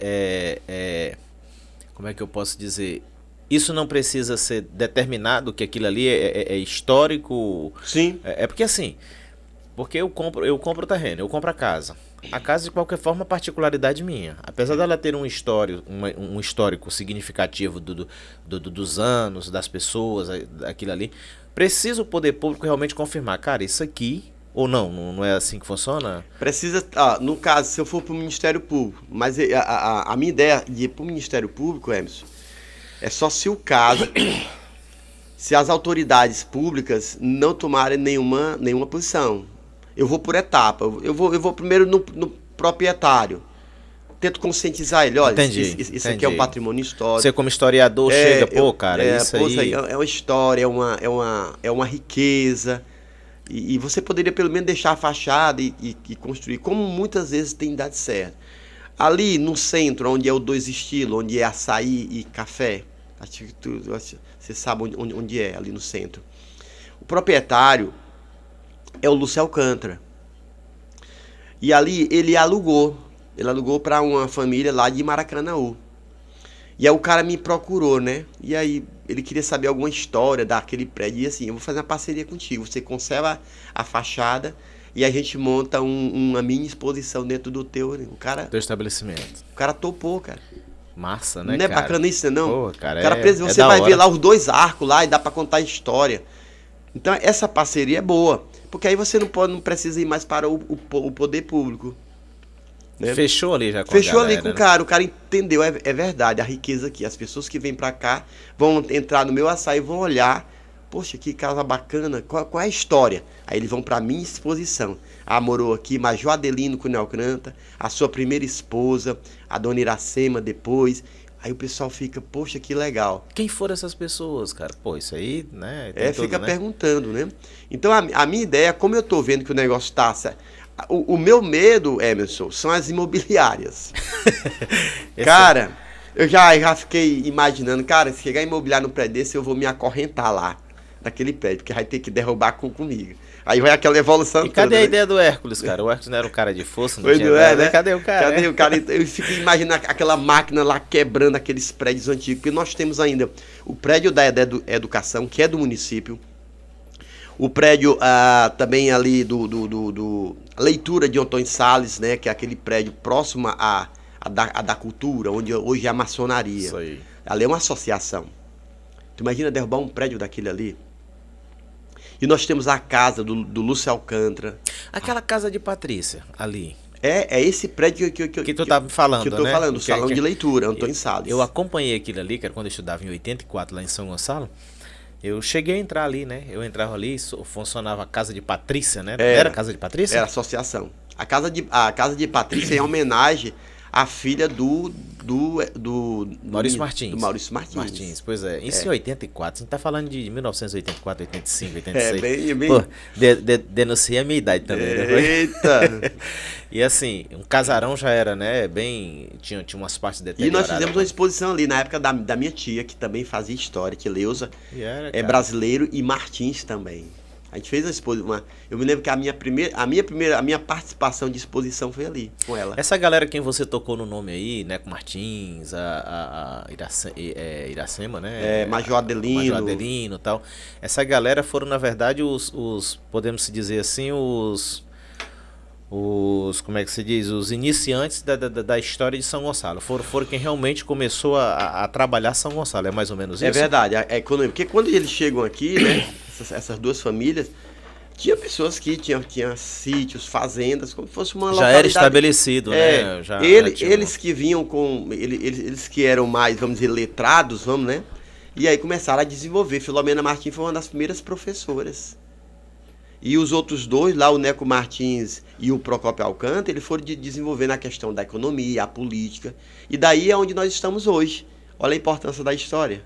como é que eu posso dizer? Isso não precisa ser determinado que aquilo ali é histórico?
Sim.
Porque assim... Porque eu compro o terreno, eu compro a casa. A casa, de qualquer forma, é particularidade minha. Apesar dela ter um histórico significativo dos anos, das pessoas, aquilo ali, precisa o poder público realmente confirmar, cara, isso aqui, ou não é assim que funciona?
Precisa, no caso, se eu for para o Ministério Público, mas a minha ideia de ir para o Ministério Público, Emerson, é só se o caso... se as autoridades públicas não tomarem nenhuma posição. Eu vou por etapa. Eu vou primeiro no proprietário. Tento conscientizar ele. Olha, isso aqui é um patrimônio histórico.
Você como historiador chega, cara, isso aí...
É uma história, é uma riqueza. E você poderia pelo menos deixar a fachada e construir, como muitas vezes tem dado certo. Ali no centro, onde é o Dois Estilos, onde é açaí e café, acho que você sabe onde é, ali no centro. O proprietário é o Lúcio Alcântara. E ali ele alugou para uma família lá de Maracanaú. E aí o cara me procurou, né? E aí ele queria saber alguma história daquele prédio. E assim, eu vou fazer uma parceria contigo. Você conserva a fachada e a gente monta uma mini exposição dentro do teu
estabelecimento.
O cara topou, cara.
Massa, né,
não
cara?
É bacana isso, não?
Pô, cara,
você vai ver lá os 2 arcos lá e dá pra contar a história. Então essa parceria é boa, porque aí você não precisa ir mais para o poder público. Né?
Fechou ali já com
Fechou
a galera,
ali com o cara entendeu, é verdade, a riqueza aqui. As pessoas que vêm pra cá vão entrar no meu açaí e vão olhar, poxa, que casa bacana, qual é a história? Aí eles vão pra minha exposição. Morou aqui Major Adelino Cunha Alcântara, a sua primeira esposa, a dona Iracema depois. Aí o pessoal fica, poxa, que legal.
Quem foram essas pessoas, cara? Pô, isso aí, né?
Fica perguntando, né? Então a minha ideia, como eu tô vendo que o negócio tá... O meu medo, Emerson, são as imobiliárias. Cara, eu já fiquei imaginando, cara, se chegar a imobiliar no prédio desse, eu vou me acorrentar lá, naquele prédio, porque vai ter que derrubar comigo. Aí vai aquela evolução.
E cadê a ideia do Hércules, cara? O Hércules não era um cara de força, não tinha
nada, né?
Cadê o cara?
Cadê o cara? Eu fico imaginando aquela máquina lá quebrando aqueles prédios antigos, porque nós temos ainda o prédio da educação, que é do município, O prédio também ali do Leitura de Antônio Salles, né? Que é aquele prédio próximo à da cultura, onde hoje é a maçonaria.
Isso aí.
Ali é uma associação. Tu imagina derrubar um prédio daquele ali? E nós temos a casa do Lúcio Alcântara.
Aquela casa de Patrícia, ali.
É esse prédio
Que tu tá me falando,
que eu tô
né?
falando, o salão de leitura, Antônio Salles.
Eu acompanhei aquilo ali, que era quando eu estudava em 84, lá em São Gonçalo. Eu cheguei a entrar ali, né? Eu entrava ali, funcionava a casa de Patrícia, né? Era a casa de Patrícia?
Era associação. A casa de Patrícia é em homenagem à filha do
Maurício Martins.
Do Maurício Martins.
Pois é. Isso em 84. A gente tá falando de 1984, 85, 86.
É bem...
Pô, denunciei a minha idade também, né?
Eita!
E assim, um casarão já era, né? Bem. Tinha umas partes
E
deterioradas.
nós fizemos uma exposição ali na época da minha tia, que também fazia história, que Leusa
era,
é brasileiro, e Martins também. A gente fez uma exposição. Eu me lembro que a minha participação de exposição foi ali, com ela.
Essa galera quem você tocou no nome aí, né? Com Martins, Iracema, né?
Major Adelino.
Major Adelino e tal. Essa galera foram, na verdade, os podemos dizer assim, os como é que se diz? Os iniciantes da história de São Gonçalo. Foram quem realmente começou a trabalhar São Gonçalo. É mais ou menos isso?
É verdade. Porque quando eles chegam aqui, né? Essas duas famílias, tinha pessoas que tinham sítios, fazendas, como se fosse uma localidade.
Já era estabelecido, né?
Eles que vinham com... Eles que eram mais, vamos dizer, letrados, né? E aí começaram a desenvolver. Filomena Martins foi uma das primeiras professoras. E os outros dois, lá o Neco Martins e o Procópio Alcântara, eles foram desenvolvendo a questão da economia, a política. E daí é onde nós estamos hoje. Olha a importância da história.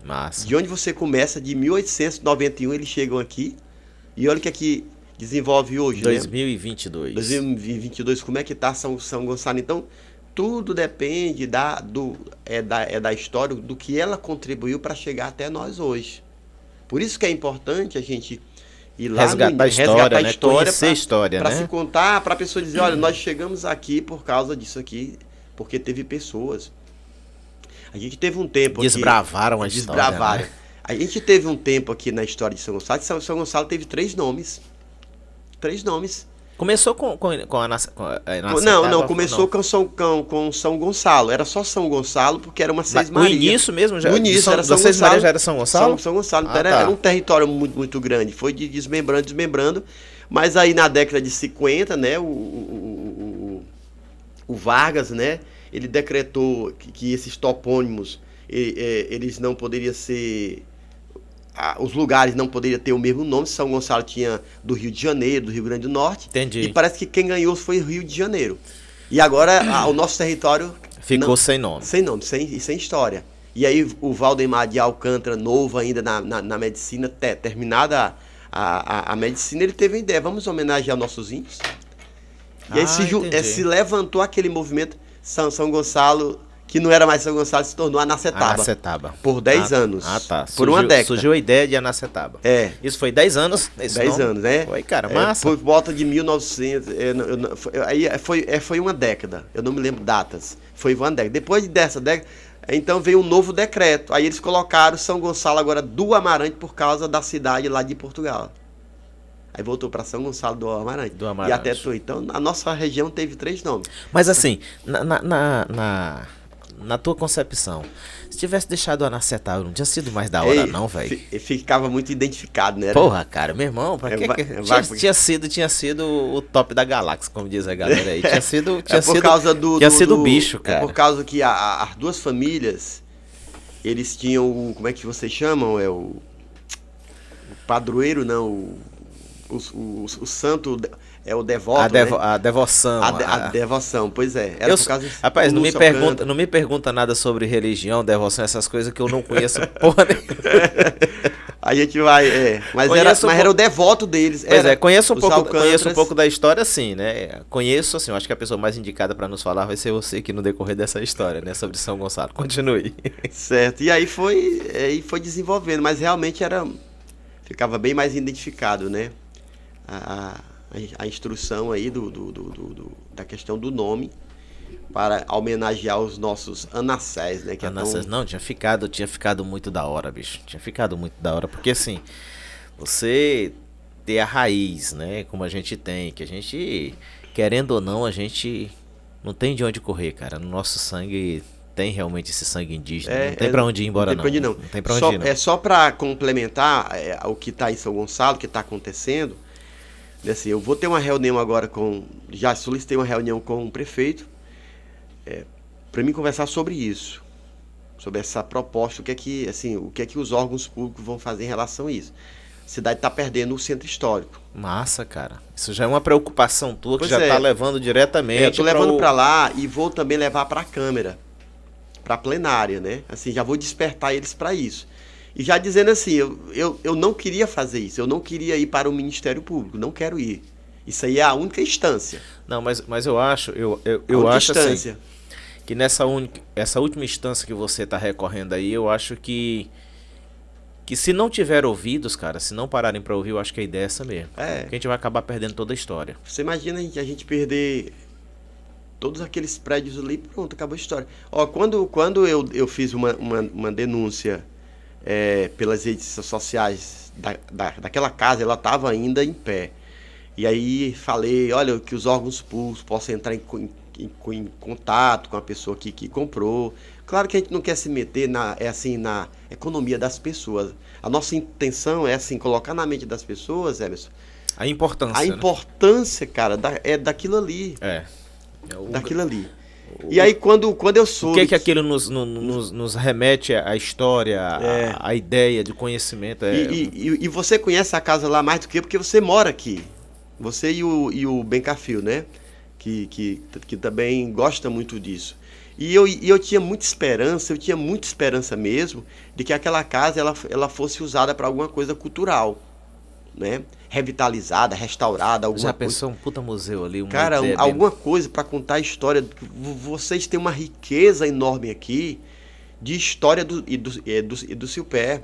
Massa.
De onde você começa, de 1891 eles chegam aqui. E olha o que aqui desenvolve hoje,
2022.
2022, como é que está São Gonçalo? Então, tudo depende da história, do que ela contribuiu para chegar até nós hoje. Por isso que é importante a gente ir lá
resgatar a história, né? Conhecer a história,
para
né?
se contar, para a pessoa dizer, olha, nós chegamos aqui por causa disso aqui, porque teve pessoas. A gente teve um tempo
desbravaram
aqui,
a história, né?
A gente teve um tempo aqui na história de São Gonçalo, São Gonçalo teve 3 nomes. 3 nomes.
Começou com a
Não, começou com São Gonçalo. Era só São Gonçalo, porque era uma Seis Marias.
No início mesmo?
No início era São
Seis
Gonçalo.
Marias já era São Gonçalo?
São Gonçalo. Então era um território muito, muito grande. Foi desmembrando. Mas aí na década de 50, né, o Vargas, né, ele decretou que esses topônimos, eles não poderiam ser... Os lugares não poderiam ter o mesmo nome. São Gonçalo tinha do Rio de Janeiro, do Rio Grande do Norte.
Entendi.
E parece que quem ganhou foi o Rio de Janeiro. E agora o nosso território...
Ficou sem nome.
Sem nome, sem história. E aí o Valdemar de Alcântara, novo ainda na medicina, terminada a medicina, ele teve a ideia, vamos homenagear nossos índios. E aí se levantou aquele movimento São Gonçalo... que não era mais São Gonçalo, se tornou Anacetaba. Por 10 anos.
Tá.
Por uma década.
Surgiu a ideia de Anacetaba.
Isso
foi 10 anos?
10 anos, né?
Foi, cara, massa.
Por volta de 1900. Foi uma década. Eu não me lembro datas. Foi uma década. Depois dessa década, então veio um novo decreto. Aí eles colocaram São Gonçalo agora do Amarante por causa da cidade lá de Portugal. Aí voltou para São Gonçalo do Amarante. E até então, a nossa região teve 3 nomes.
Mas assim, na tua concepção, se tivesse deixado o Anacetaba, não tinha sido mais da hora, não, velho?
Ficava muito identificado, né?
Porra, cara, meu irmão, pra que tinha sido o top da galáxia, como diz a galera aí. Tinha sido o bicho, cara.
É por causa que as duas famílias, eles tinham como é que vocês chamam? O padroeiro, não, o santo... É o devoto,
a devoção.
A devoção, pois é. Era por causa
rapaz, não me pergunta nada sobre religião, devoção, essas coisas que eu não conheço porra nenhuma.
A gente vai, mas era o devoto deles.
Pois conheço um pouco da história, sim, né? Conheço, assim, eu acho que a pessoa mais indicada para nos falar vai ser você aqui no decorrer dessa história, né? Sobre São Gonçalo. Continue.
Certo, e aí foi desenvolvendo, mas realmente ficava bem mais identificado, né? A instrução aí da questão do nome para homenagear os nossos Anacés, né?
Anacés, não, tinha ficado muito da hora, bicho. Tinha ficado muito da hora, porque assim, Você ter a raiz, né? Como a gente tem, que a gente, querendo ou não, a gente não tem de onde correr, cara. No nosso sangue tem realmente esse sangue indígena. Não tem pra onde ir embora, não.
Não tem pra onde
Não tem pra onde ir, não.
É só para complementar o que está em São Gonçalo, o que está acontecendo. Assim, eu vou ter uma reunião agora já solicitei uma reunião com o prefeito para mim conversar sobre isso, sobre essa proposta, o que é que os órgãos públicos vão fazer em relação a isso. A cidade está perdendo o centro histórico.
Massa, cara. Isso já é uma preocupação tua que
Pois
já tá levando diretamente.
Eu tô levando para lá e vou também levar para a Câmara, para a plenária, né? Assim, já vou despertar eles para isso. E já dizendo assim, eu não queria fazer isso, eu não queria ir para o Ministério Público, não quero ir. Isso aí é a única instância.
Não, mas eu acho, eu acho assim, que essa última instância que você está recorrendo aí, eu acho que se não tiver ouvidos, cara, se não pararem para ouvir, eu acho que a ideia é essa mesmo. Porque a gente vai acabar perdendo toda a história.
Você imagina a gente perder todos aqueles prédios ali, pronto, acabou a história. Ó, quando eu fiz uma denúncia pelas redes sociais daquela casa, ela estava ainda em pé. E aí falei, olha, que os órgãos públicos possam entrar em contato com a pessoa que comprou. Claro que a gente não quer se meter na economia das pessoas. A nossa intenção é assim, colocar na mente das pessoas, Emerson,
a importância.
A importância, né? Cara, daquilo ali. Daquilo ali. E aí quando eu soube...
O que aquilo nos remete à história, à ideia de conhecimento.
E você conhece a casa lá mais do que porque você mora aqui. Você e o Bencafio, né? Que também gosta muito disso. E eu tinha muita esperança mesmo de que aquela casa ela fosse usada para alguma coisa cultural, né? Revitalizada, restaurada, alguma coisa.
Já pensou um puta museu ali?
Cara, alguma coisa para contar a história. Vocês têm uma riqueza enorme aqui de história do Silpé.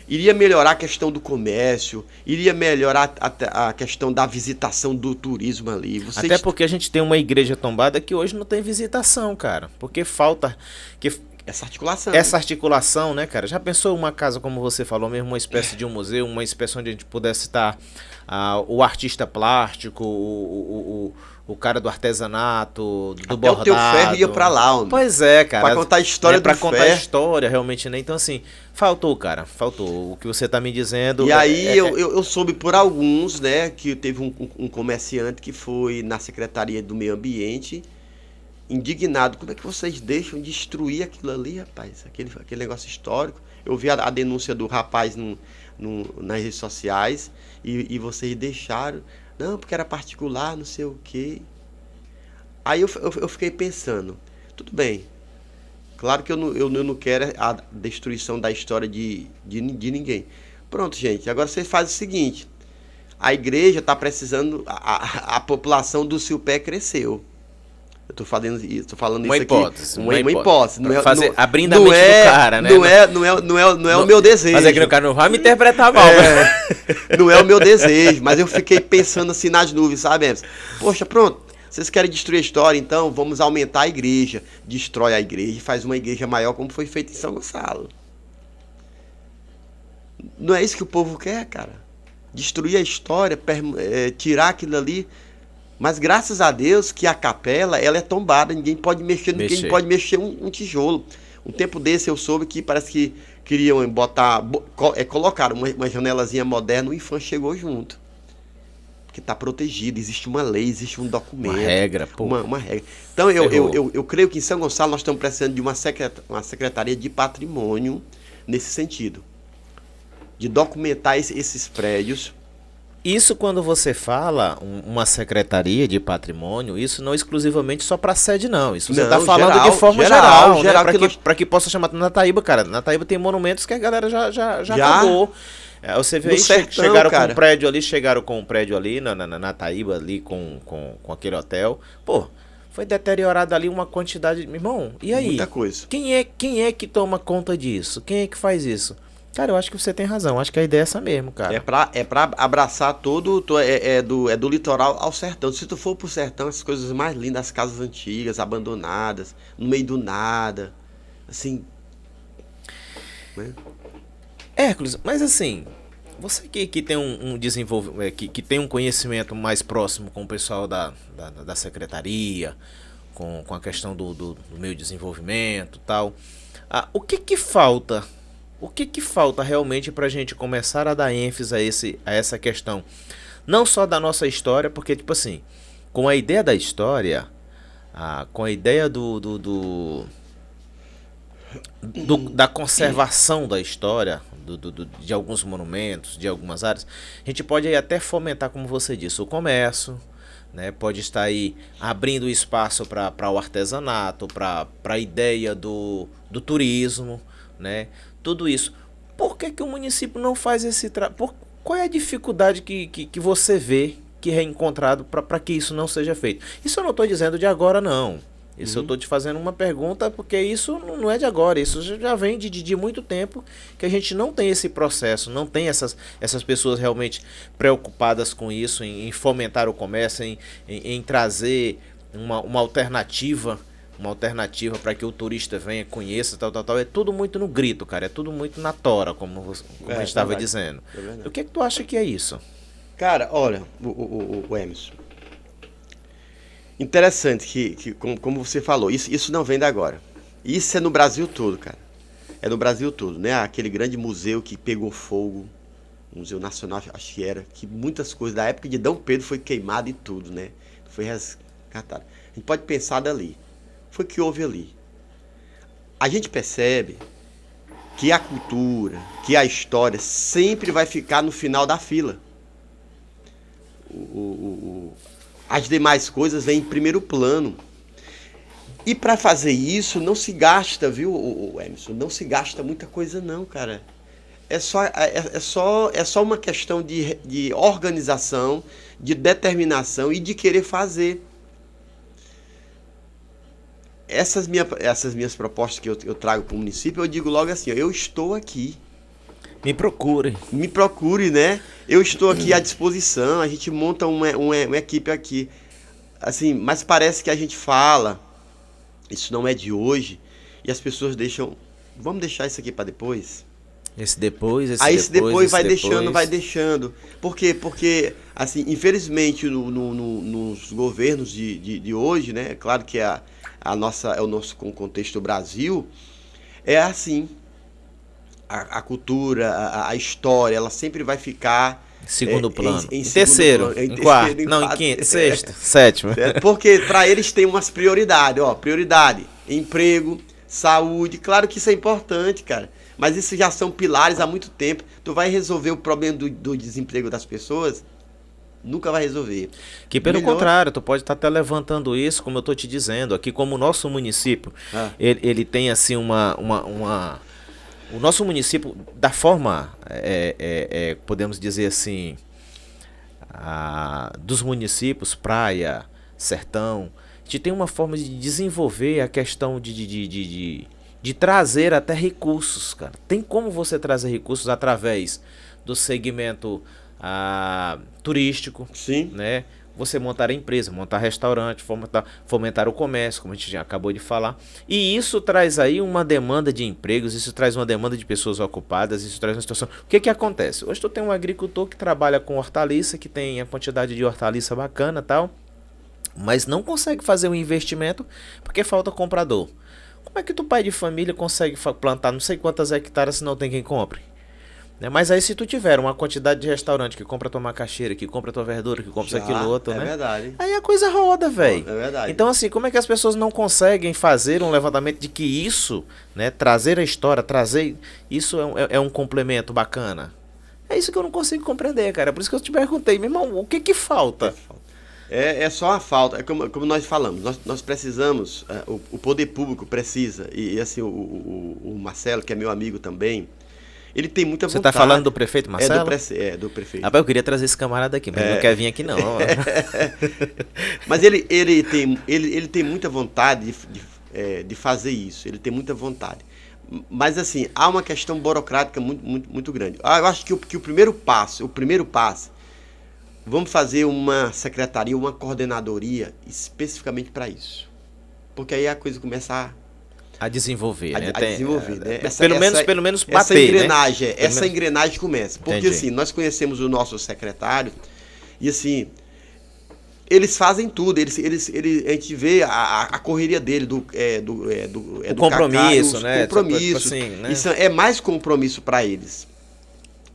Iria melhorar a questão do comércio, iria melhorar a questão da visitação do turismo ali.
Até porque a gente tem uma igreja tombada que hoje não tem visitação, cara. Porque falta...
Essa articulação.
Essa articulação, né, cara? Já pensou uma casa, como você falou mesmo, uma espécie de um museu, uma espécie onde a gente pudesse estar o artista plástico, o cara do artesanato, do bordado.
O teu ferro ia pra lá, homem.
Pois é, cara.
Pra contar a história do ferro.
Pra contar a história, realmente, né? Então, assim, faltou, cara. Faltou. O que você tá me dizendo...
E aí eu soube por alguns, né, que teve um comerciante que foi na Secretaria do Meio Ambiente... indignado, como é que vocês deixam destruir aquilo ali, rapaz? Aquele negócio histórico. Eu vi a denúncia do rapaz nas redes sociais e vocês deixaram. Não, porque era particular, não sei o quê. Aí eu fiquei pensando, tudo bem. Claro que eu não quero a destruição da história de ninguém. Pronto, gente. Agora vocês fazem o seguinte. A igreja está precisando, a população do Silpé cresceu. Eu tô falando isso
hipótese,
aqui. Uma hipótese.
Abrindo a mente do cara, né?
Não é o meu desejo.
Mas é que o cara não vai me interpretar mal, né?
Não é o meu desejo, mas eu fiquei pensando assim nas nuvens, sabe, Emerson? Poxa, pronto. Vocês querem destruir a história, então vamos aumentar a igreja. Destrói a igreja e faz uma igreja maior, como foi feito em São Gonçalo. Não é isso que o povo quer, cara. Destruir a história, tirar aquilo ali. Mas graças a Deus que a capela ela é tombada, ninguém pode mexer um tijolo. Um tempo desse eu soube que parece que queriam colocar uma janelazinha moderna, o IFAM chegou junto. Porque está protegido, existe uma lei, existe um documento.
Uma regra, pô.
Uma regra. Então eu creio que em São Gonçalo nós estamos precisando de uma secretaria de patrimônio nesse sentido. De documentar esses prédios.
Isso quando você fala uma secretaria de patrimônio, isso não exclusivamente só para sede, não. Isso você está falando geral, de forma geral, né? Para que possa chamar Nataíba, cara. Nataíba tem monumentos que a galera já acabou. Você vê aí, chegaram com um prédio ali na Nataíba, ali com aquele hotel. Pô, foi deteriorado ali uma quantidade... Meu irmão, e aí?
Muita coisa.
Quem é que toma conta disso? Quem é que faz isso? Cara, eu acho que você tem razão. Acho que a ideia é essa mesmo, cara.
É pra abraçar todo... do litoral ao sertão. Se tu for pro sertão, as coisas mais lindas, as casas antigas, abandonadas, no meio do nada. Assim... Né?
Hércules, mas assim... Você que tem um desenvolvimento, que tem um conhecimento mais próximo com o pessoal da secretaria, com a questão do meio de desenvolvimento e tal, o que falta? O que falta realmente para a gente começar a dar ênfase a essa questão? Não só da nossa história, porque, tipo assim, com a ideia da história, com a ideia da conservação da história, de alguns monumentos, de algumas áreas, a gente pode aí até fomentar, como você disse, o comércio, né? Pode estar aí abrindo espaço para o artesanato, para a ideia do turismo, né? Tudo isso. Por que o município não faz esse trabalho? Qual é a dificuldade que você vê que é encontrado para que isso não seja feito? Isso eu não estou dizendo de agora, não. Isso eu estou te fazendo uma pergunta porque isso não é de agora, isso já vem de muito tempo que a gente não tem esse processo, não tem essas pessoas realmente preocupadas com isso, em fomentar o comércio, em trazer uma alternativa para que o turista venha, conheça, tal. É tudo muito no grito, cara, é tudo muito na tora, como a gente estava dizendo. O que tu acha que é isso?
Cara, olha, o Emerson, interessante que como você falou, isso não vem de agora. Isso é no Brasil todo, cara. É no Brasil todo, né? Aquele grande museu que pegou fogo, Museu Nacional, acho que era, que muitas coisas da época de Dom Pedro foi queimado e tudo, né? Foi resgatado. A gente pode pensar dali. Foi o que houve ali. A gente percebe que a cultura, que a história sempre vai ficar no final da fila. As demais coisas vêm em primeiro plano. E para fazer isso não se gasta, viu, Emerson? Não se gasta muita coisa não, cara. É só uma questão de organização, de determinação e de querer fazer. Essas minhas propostas que eu trago para o município, eu digo logo assim, eu estou aqui.
Me procure.
Me procure, né? Eu estou aqui à disposição, a gente monta uma equipe aqui. Assim, mas parece que a gente fala, isso não é de hoje, e as pessoas deixam, vamos deixar isso aqui para depois?
Esse depois
vai deixando. Por quê? Porque, assim, infelizmente, nos governos de hoje, né? Claro que é o nosso contexto Brasil, é assim. A cultura, a história, ela sempre vai ficar
segundo plano.
Em
terceiro, em quarto, em quinto, sexto, sétimo.
Porque para eles tem umas prioridades, prioridade, emprego, saúde, claro que isso é importante, cara, mas isso já são pilares há muito tempo. Tu vai resolver o problema do desemprego das pessoas? Nunca vai resolver.
Que pelo contrário, tu pode estar até levantando isso, como eu estou te dizendo, aqui como o nosso município, ele tem assim o nosso município, da forma, podemos dizer assim, dos municípios, praia, sertão, a gente tem uma forma de desenvolver a questão de trazer até recursos, cara. Tem como você trazer recursos através do segmento turístico,
sim,
né? Você montar a empresa, montar restaurante, fomentar o comércio, como a gente já acabou de falar. E isso traz aí uma demanda de empregos, isso traz uma demanda de pessoas ocupadas, isso traz uma situação... O que acontece? Hoje tu tem um agricultor que trabalha com hortaliça, que tem a quantidade de hortaliça bacana e tal, mas não consegue fazer um investimento porque falta comprador. Como é que tu, pai de família, consegue plantar não sei quantas hectares se não tem quem compre? Mas aí se tu tiver uma quantidade de restaurante que compra tua macaxeira, que compra tua verdura, que compra isso, aquilo, outro, né?
É verdade.
Aí a coisa roda, velho.
É verdade.
Então assim, como é que as pessoas não conseguem fazer um levantamento de que isso, né, trazer a história, trazer isso é um complemento bacana? É isso que eu não consigo compreender, cara. Por isso que eu te perguntei, meu irmão, o que falta?
É só a falta, como nós falamos, nós precisamos, o poder público precisa, e assim, o Marcelo, que é meu amigo também, ele tem muita vontade.
Você tá falando do prefeito Marcelo?
Do prefeito.
Rapaz, eu queria trazer esse camarada aqui, mas ele não quer vir aqui não.
Mas ele tem muita vontade de fazer isso, ele tem muita vontade. Mas assim, há uma questão burocrática muito grande. Eu acho que o primeiro passo, vamos fazer uma secretaria, uma coordenadoria especificamente para isso. Porque aí a coisa começa
a desenvolver, né?
A desenvolver, né?
Pelo menos bater,
essa engrenagem começa. Porque
Entendi.
assim, nós conhecemos o nosso secretário e assim, eles fazem tudo, a gente vê a correria dele, do
compromisso,
Cacá,
né?
Compromisso,
Assim, né?
isso é mais compromisso para eles.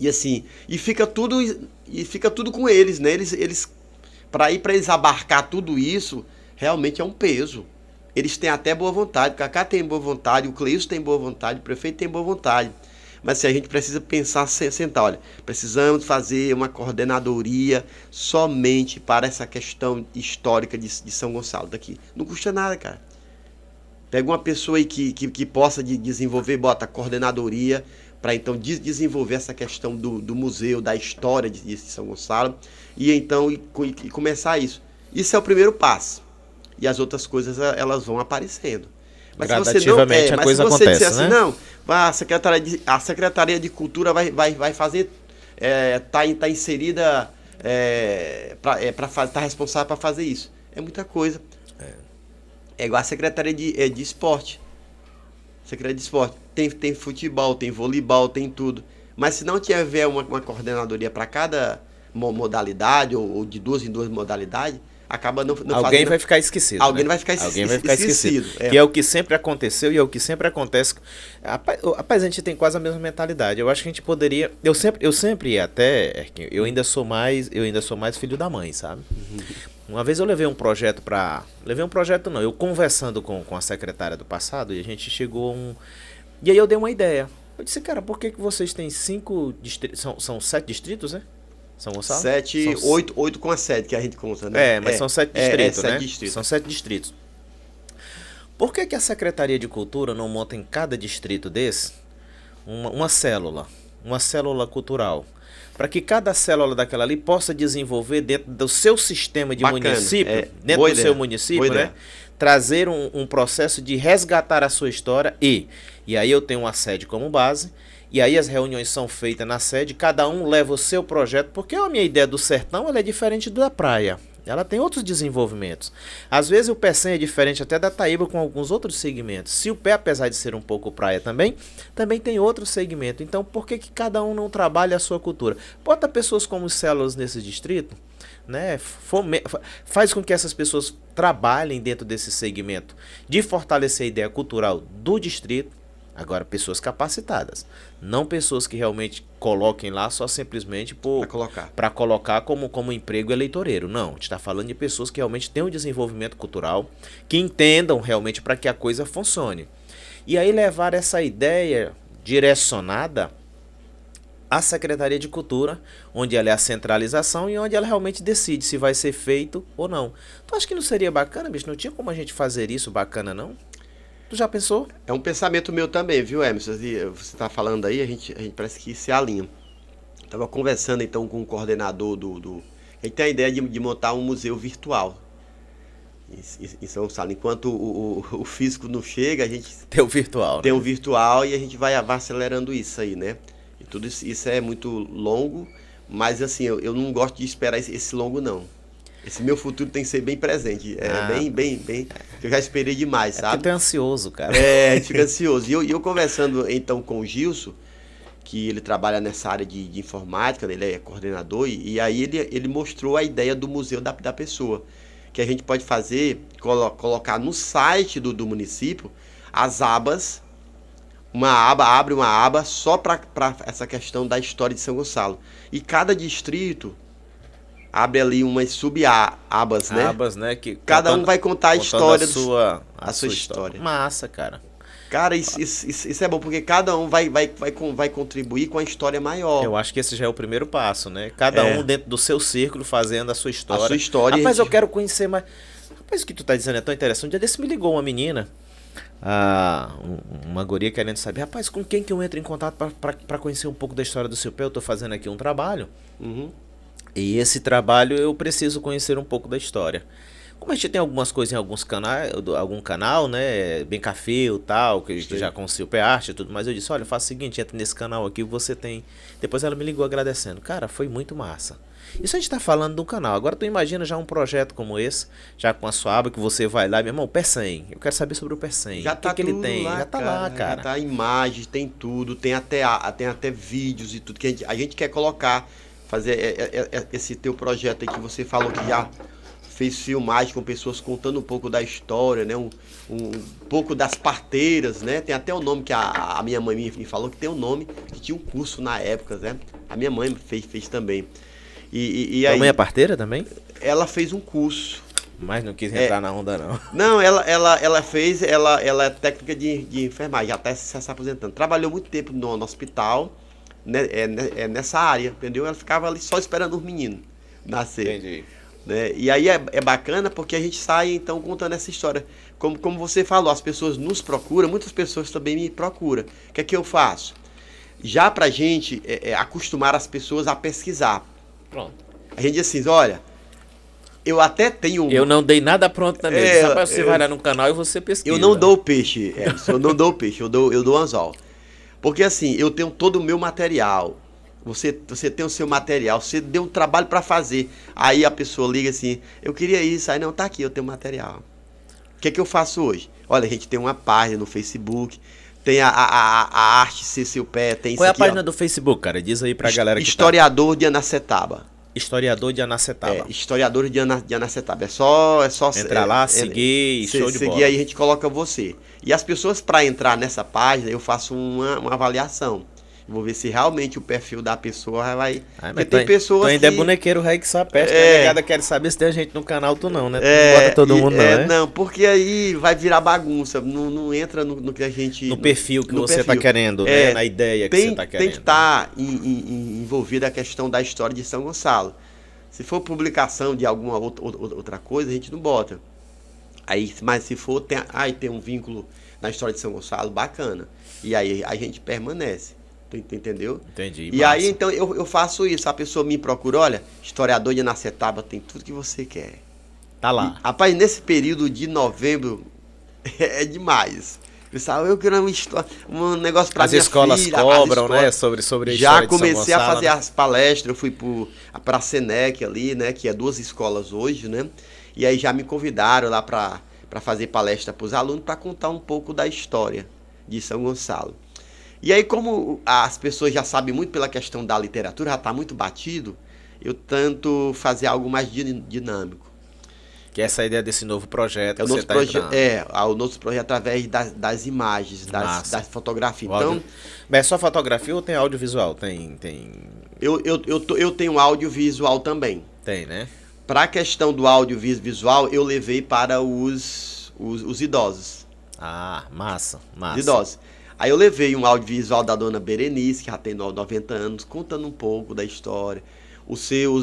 E assim, e fica tudo com eles, né? Eles para eles abarcar tudo isso, realmente é um peso. Eles têm até boa vontade, o Cacá tem boa vontade, o Cleilson tem boa vontade, o prefeito tem boa vontade. Mas se a gente precisa pensar, sentar, olha, precisamos fazer uma coordenadoria somente para essa questão histórica de São Gonçalo daqui. Não custa nada, cara. Pega uma pessoa aí que possa desenvolver, bota coordenadoria para então desenvolver essa questão do museu, da história de São Gonçalo e então e começar isso. Isso é o primeiro passo. E as outras coisas elas vão aparecendo. Mas se você não,
a coisa acontece,
disser assim,
né?
não, a Secretaria de Cultura vai fazer, tá inserida, tá responsável para fazer isso. É muita coisa. É igual a Secretaria de Esporte. Secretaria de Esporte. Tem futebol, tem voleibol, tem tudo. Mas se não tiver uma coordenadoria para cada modalidade, ou de duas em duas modalidades, acaba não fazendo.
Alguém vai ficar esquecido.
Alguém
né?
vai ficar
Alguém vai ficar esquecido.
É.
Que é o que sempre aconteceu e é o que sempre acontece. Rapaz, a gente tem quase a mesma mentalidade. Eu acho que a gente poderia. Eu sempre até. Eu ainda sou mais filho da mãe, sabe? Uma vez eu levei um projeto para. Levei um projeto não, eu conversando com a secretária do passado e a gente chegou a um. E aí eu dei uma ideia. Eu disse, cara, por que vocês têm 5 distritos. São 7 distritos, né? São Gonçalo?
8 com a 7 que a gente conta, né?
Mas são 7 distritos, né?
7 distritos.
São 7 distritos. Por que a Secretaria de Cultura não monta em cada distrito desse uma célula cultural? Para que cada célula daquela ali possa desenvolver dentro do seu sistema de município, dentro do seu município, né? Trazer um processo de resgatar a sua história e aí eu tenho uma sede como base. E aí as reuniões são feitas na sede, cada um leva o seu projeto, porque a minha ideia do sertão ela é diferente da praia. Ela tem outros desenvolvimentos. Às vezes o Pecém é diferente até da Taíba com alguns outros segmentos. Se o Pé, apesar de ser um pouco praia também tem outro segmento. Então por que cada um não trabalha a sua cultura? Bota pessoas como células nesse distrito, né? Faz com que essas pessoas trabalhem dentro desse segmento de fortalecer a ideia cultural do distrito. Agora, pessoas capacitadas, não pessoas que realmente coloquem lá só simplesmente para colocar como emprego eleitoreiro. Não, a gente está falando de pessoas que realmente têm um desenvolvimento cultural, que entendam realmente para que a coisa funcione. E aí levar essa ideia direcionada à Secretaria de Cultura, onde ela é a centralização e onde ela realmente decide se vai ser feito ou não. Tu acha que não seria bacana, bicho? Não tinha como a gente fazer isso bacana, não? Tu já pensou?
É um pensamento meu também, viu, Emerson? Você está falando aí, a gente parece que se alinha. Estava conversando então com o coordenador a gente tem a ideia de montar um museu virtual em São Gonçalo. Enquanto o físico não chega, a gente
tem o virtual.
Tem o virtual e a gente vai acelerando isso aí, né? E tudo isso é muito longo, mas assim, eu não gosto de esperar esse longo, não. Esse meu futuro tem que ser bem presente. Bem. Eu já esperei demais, sabe?
Porque tu é ansioso, cara.
A gente fica ansioso. E eu conversando então com o Gilson, que ele trabalha nessa área de informática, ele é coordenador, e aí ele mostrou a ideia do Museu da Pessoa, que a gente pode fazer, colocar no site do município as abas, abre uma aba só para essa questão da história de São Gonçalo. E cada distrito abre ali umas sub-abas, né?
Abas, né? Que
cada um vai contar a história
a sua história. Massa, cara.
Cara, isso é bom, porque cada um vai contribuir com a história maior.
Eu acho que esse já é o primeiro passo, né? Cada um dentro do seu círculo fazendo a sua história.
A sua história.
Rapaz, eu quero conhecer mais. Rapaz, o que tu tá dizendo é tão interessante. Um dia desse me ligou uma menina, uma guria querendo saber, rapaz, com quem que eu entro em contato para conhecer um pouco da história do seu pé? Eu tô fazendo aqui um trabalho.
Uhum.
E esse trabalho eu preciso conhecer um pouco da história. Como a gente tem algumas coisas em algum canal, né? Bem Café e tal, que já com o Silpe Arte e tudo mais. Eu disse, olha, faça o seguinte, entra nesse canal aqui, você tem. Depois ela me ligou agradecendo. Cara, foi muito massa. Isso a gente tá falando do canal. Agora tu imagina já um projeto como esse, já com a sua aba, que você vai lá, meu irmão, o PECEM. Eu quero saber sobre o PECEM.
Já tá
que ele
tudo
tem?
lá,
Já tá lá, cara.
Já tá imagens, tem tudo, tem até vídeos e tudo que a gente quer colocar, fazer esse teu projeto aí que você falou que já fez filmagem com pessoas contando um pouco da história, né? Um pouco das parteiras, né? Tem até o nome que a minha mãe me falou que tem um nome, que tinha um curso na época, né? A minha mãe fez também. E
Tua
aí,
mãe é parteira também?
ela fez um curso.
Mas não quis entrar na onda, não.
Não, ela fez, ela é técnica de enfermagem, já está se aposentando. Trabalhou muito tempo no hospital, né, nessa área, entendeu? Ela ficava ali só esperando os meninos nascer.
Entendi.
Né? E aí é bacana porque a gente sai então contando essa história. Como você falou, as pessoas nos procuram, muitas pessoas também me procuram. O que é que eu faço? Já pra gente acostumar as pessoas a pesquisar.
Pronto.
A gente diz assim, olha, eu até tenho...
Eu não dei nada pronto também. Rapaz, você vai lá no canal e você pesquisa.
Eu não dou o peixe, Edson, eu não dou o peixe, eu dou anzol. Porque assim, eu tenho todo o meu material. Você tem o seu material, você deu um trabalho para fazer. Aí a pessoa liga assim, eu queria isso. Aí não, tá aqui, eu tenho material. O que é que eu faço hoje? Olha, a gente tem uma página no Facebook, tem a arte ser seu pé, tem
Qual é
isso
a
aqui,
página
ó,
do Facebook, cara? Diz aí pra galera que
Historiador de Anacetaba.
Historiador de Anacetaba.
Historiador de Anacetaba. É só
Entrar lá, seguir, show de bola.
Seguir aí a gente coloca você. E as pessoas para entrar nessa página, eu faço uma avaliação. Vou ver se realmente o perfil da pessoa vai...
Mas
tem pessoas
tu ainda
que...
é bonequeiro rei que só peste. A negada quer saber se tem gente no canal, tu não, né? Tu não bota todo mundo, não, né?
Não, porque aí vai virar bagunça. Não entra no que a gente...
No perfil que você tá querendo, né? Na ideia que você tá querendo.
Tem que estar envolvida a questão da história de São Gonçalo. Se for publicação de alguma outra coisa, a gente não bota. Mas se for, tem um vínculo na história de São Gonçalo, bacana. E aí a gente permanece. Tu entendeu?
Entendi.
E aí, então, eu faço isso. A pessoa me procura, olha, historiador de Anacetaba tem tudo que você quer.
Tá lá.
E, rapaz, nesse período de novembro, é demais. Pessoal, eu quero um negócio para minha
escolas
filha.
cobram, né? Sobre a
já
história
comecei
de São Gonçalo,
a fazer
né?
as palestras, eu fui para a Senec ali, né? Que é 2 escolas hoje, né? E aí já me convidaram lá para fazer palestra para os alunos para contar um pouco da história de São Gonçalo. E aí, como as pessoas já sabem muito pela questão da literatura, já está muito batido, eu tento fazer algo mais dinâmico.
Que é essa ideia desse novo projeto
O
que você está entrando.
o nosso projeto através das imagens, das fotografias. Então,
é só fotografia ou tem audiovisual? Tem...
eu tenho audiovisual também.
Tem, né?
Para a questão do audiovisual, eu levei para os idosos.
Ah, massa.
Os idosos. Aí eu levei um audiovisual da dona Berenice, que já tem 90 anos, contando um pouco da história. O seu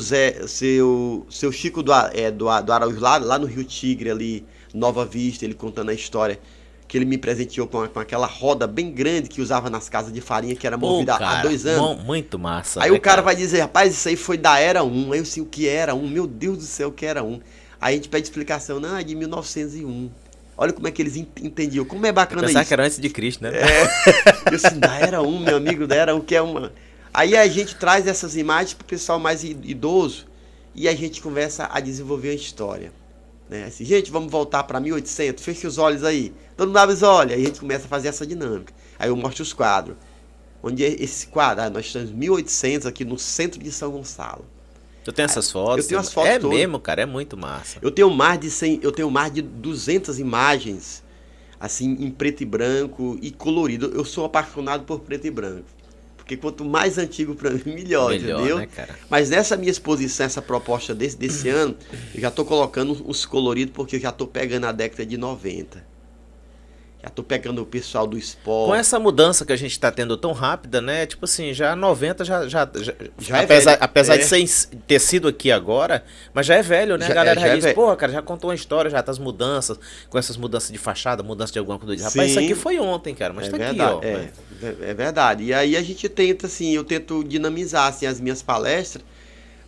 Chico do Araújo, lá no Rio Tigre, ali, Nova Vista, ele contando a história, que ele me presenteou com aquela roda bem grande que usava nas casas de farinha, que era movida há 2 anos.
Muito massa.
Aí o cara vai dizer, rapaz, isso aí foi da Era 1. Aí eu sei o que era 1, meu Deus do céu, o que era 1. Aí a gente pede explicação, não, é de 1901. Olha como é que eles entendiam, como é bacana isso.
Pensar que era antes de Cristo, né?
Eu assim, da Era 1, meu amigo, da Era 1, que é uma... Aí a gente traz essas imagens para o pessoal mais idoso e a gente começa a desenvolver a história. Né? Assim, gente, vamos voltar para 1800, fecha os olhos aí. Todo mundo abre os olhos, aí a gente começa a fazer essa dinâmica. Aí eu mostro os quadros. Onde é esse quadro? Nós estamos em 1800 aqui no centro de São Gonçalo.
Tu tem essas fotos?
Eu tenho as fotos todas.
Mesmo, cara, é muito massa.
Eu tenho mais de 200 imagens, assim, em preto e branco e colorido. Eu sou apaixonado por preto e branco. Porque quanto mais antigo para mim, melhor, entendeu?
Né, cara?
Mas nessa minha exposição, essa proposta desse ano, eu já estou colocando os coloridos porque eu já estou pegando a década de 90. Já tô pegando o pessoal do esporte.
Com essa mudança que a gente tá tendo tão rápida, né? Tipo assim, já 90 já apesar de ter sido aqui agora, mas já é velho, né? A galera já diz, pô, cara, já contou uma história, já tá as mudanças, com essas mudanças de fachada, mudança de alguma coisa. Rapaz, isso aqui foi ontem, cara, mas tá
verdade,
aqui, ó.
É verdade. E aí a gente tenta, assim, eu tento dinamizar, assim, as minhas palestras,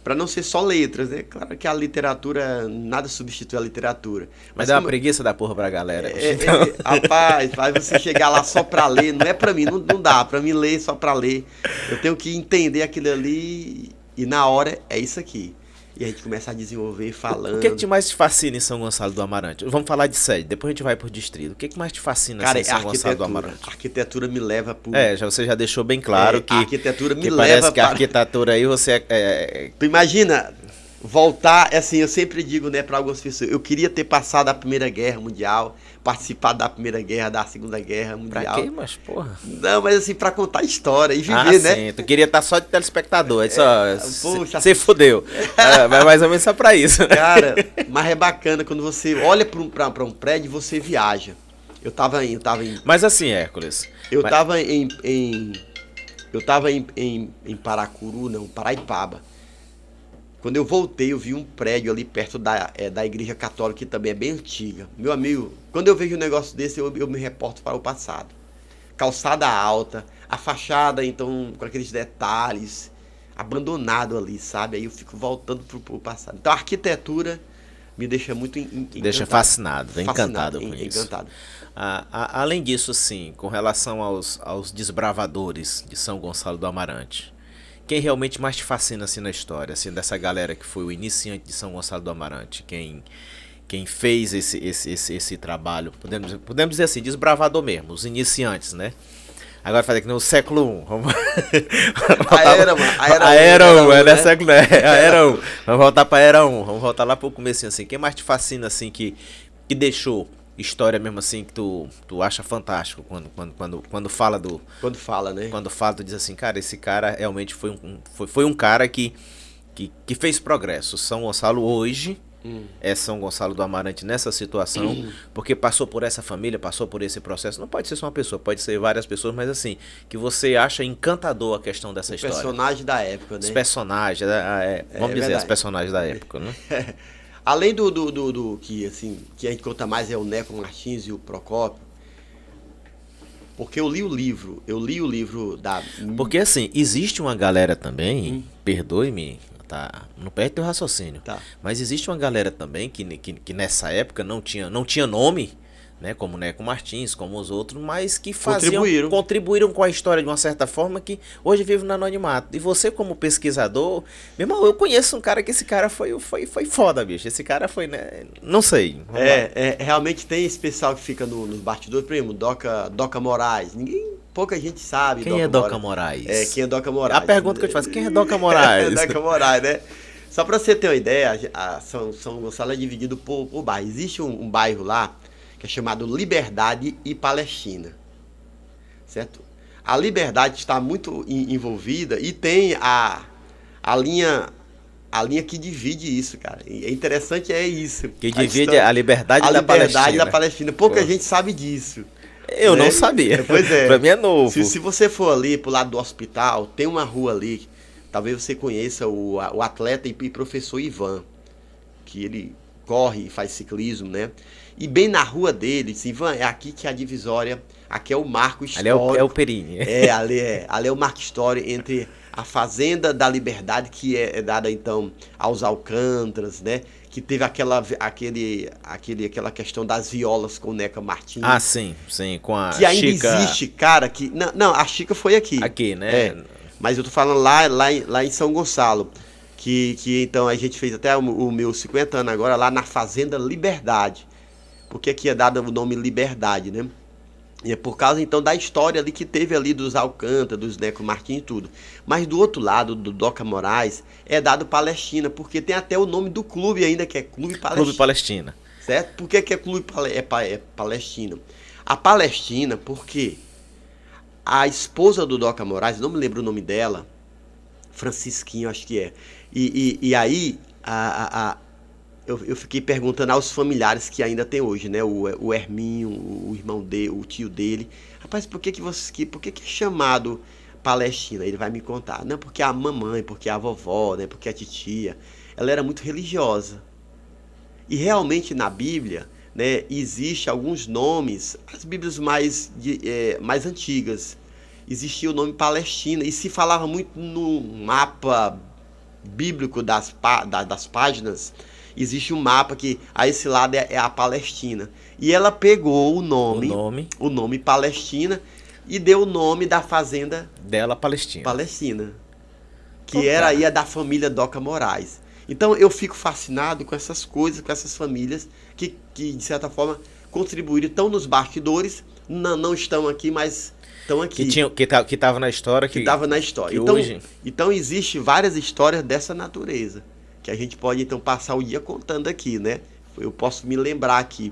para não ser só letras, né? Claro que a literatura, nada substitui a literatura.
Mas dá uma preguiça da porra pra galera.
Rapaz, você chegar lá só pra ler, não é pra mim, não dá. Pra mim ler só pra ler. Eu tenho que entender aquilo ali E na hora é isso aqui. E a gente começa a desenvolver falando.
O que que mais te fascina em São Gonçalo do Amarante? Vamos falar de sede, depois a gente vai por distrito. O que que mais te fascina
Cara,
assim, em São Gonçalo do Amarante?
A arquitetura me leva por...
Você já deixou bem claro que...
A arquitetura me
que
leva
parece que a arquitetura aí você...
Tu imagina voltar, assim, eu sempre digo, né, para algumas pessoas, eu queria ter passado a Primeira Guerra Mundial, participado da Primeira Guerra, da Segunda Guerra Mundial.
Pra quê, mas porra?
Não, mas assim, pra contar a história e viver, né?
Sim, tu queria estar só de telespectador,
Poxa,
você fudeu. Vai mais ou menos só pra isso, né?
Cara, mas é bacana quando você olha pra um prédio e você viaja. Eu tava em...
Mas assim, Hércules...
Eu tava em Paracuru, não, Paraipaba. Quando eu voltei, eu vi um prédio ali perto da igreja católica, que também é bem antiga. Meu amigo, quando eu vejo um negócio desse, eu me reporto para o passado. Calçada alta, a fachada, então, com aqueles detalhes, abandonado ali, sabe? Aí eu fico voltando pro passado. Então, a arquitetura me deixa muito encantado.
Deixa fascinado, encantado com isso.
Encantado.
Além disso, sim, com relação aos desbravadores de São Gonçalo do Amarante, quem realmente mais te fascina assim na história, assim, dessa galera que foi o iniciante de São Gonçalo do Amarante, quem fez esse trabalho, podemos dizer assim, desbravador mesmo, os iniciantes, né? Agora fazer que no século I. A Era 1, né? Século a Era 1. Vamos voltar pra Era 1, vamos voltar lá pro comecinho assim. Quem mais te fascina assim que deixou história mesmo assim que tu acha fantástico quando fala do...
Quando fala, né?
Quando fala, tu diz assim, cara, esse cara realmente foi um cara que fez progresso. São Gonçalo hoje é São Gonçalo do Amarante nessa situação, porque passou por essa família, passou por esse processo. Não pode ser só uma pessoa, pode ser várias pessoas, mas assim, que você acha encantador a questão dessa história. Os
personagens da época, né?
Os personagens, vamos dizer, os personagens da época, né?
Além do que, assim, que a gente conta mais é o Neco Martins e o Procópio, porque eu li o livro da...
Porque assim, existe uma galera também, perdoe-me, tá, não perde teu raciocínio,
tá,
mas existe uma galera também que nessa época não tinha nome, né, como Neco Martins, como os outros, mas que contribuíram com a história de uma certa forma, que hoje vive no anonimato. E você, como pesquisador, meu irmão, eu conheço um cara que esse cara foi foda, bicho. Esse cara foi, né? Não sei.
Realmente tem esse pessoal que fica nos bastidores, por exemplo, Doca Moraes. Pouca gente sabe.
Quem é Doca Moraes?
Quem é Doca Moraes?
A pergunta que eu te faço, quem é Doca Moraes?
Doca Moraes, né? Só pra você ter uma ideia, São Gonçalo é dividido por bairro. Existe um bairro lá que é chamado Liberdade e Palestina, certo? A Liberdade está muito envolvida e tem a linha que divide isso, cara. É interessante, é isso.
Que divide a liberdade da Palestina.
A liberdade da Palestina. Pouca gente sabe disso.
Eu não sabia.
Pois é.
Pra mim é novo.
Se você for ali pro lado do hospital, tem uma rua ali, talvez você conheça o atleta e professor Ivan, que ele corre e faz ciclismo, né? E bem na rua dele, disse, Ivan, é aqui que é a divisória, aqui é o marco histórico.
Ali é o Perini.
Ali é o marco histórico entre a Fazenda da Liberdade, que é dada então aos Alcântaras, né? Que teve aquela questão das violas com o Neca Martins.
Ah, sim, com a
que ainda
Chica...
existe, cara, que... Não, a Chica foi aqui.
Aqui, né?
Mas eu tô falando lá em São Gonçalo. Que então a gente fez até o meu 50 anos agora lá na Fazenda Liberdade. Porque aqui é dado o nome Liberdade, né? E é por causa então da história ali que teve ali dos Alcântara, dos Neco Martins e tudo. Mas do outro lado, do Doca Moraes, é dado Palestina, porque tem até o nome do clube ainda, que é Clube Palestina.
Clube Palestina.
Certo? Por que é Clube Palestina? A Palestina, porque a esposa do Doca Moraes, não me lembro o nome dela, Francisquinho, acho que é. E aí, eu fiquei perguntando aos familiares que ainda tem hoje, né? O Herminho, o irmão dele, o tio dele. Rapaz, por que é chamado Palestina? Ele vai me contar. Não, porque a mamãe, porque a vovó, né? Porque a titia, ela era muito religiosa. E realmente na Bíblia, né? Existe alguns nomes, as Bíblias mais antigas, existia o nome Palestina. E se falava muito no mapa bíblico das páginas, existe um mapa que a esse lado é a Palestina. E ela pegou o nome Palestina e deu o nome da fazenda
dela, Palestina.
que era aí a da família Doca Moraes. Então eu fico fascinado com essas coisas, com essas famílias que de certa forma contribuíram, estão nos bastidores, não estão aqui, mas estão aqui.
Que tava na história.
Que estava na história. Então existe várias histórias dessa natureza, que a gente pode então passar o dia contando aqui, né? Eu posso me lembrar aqui.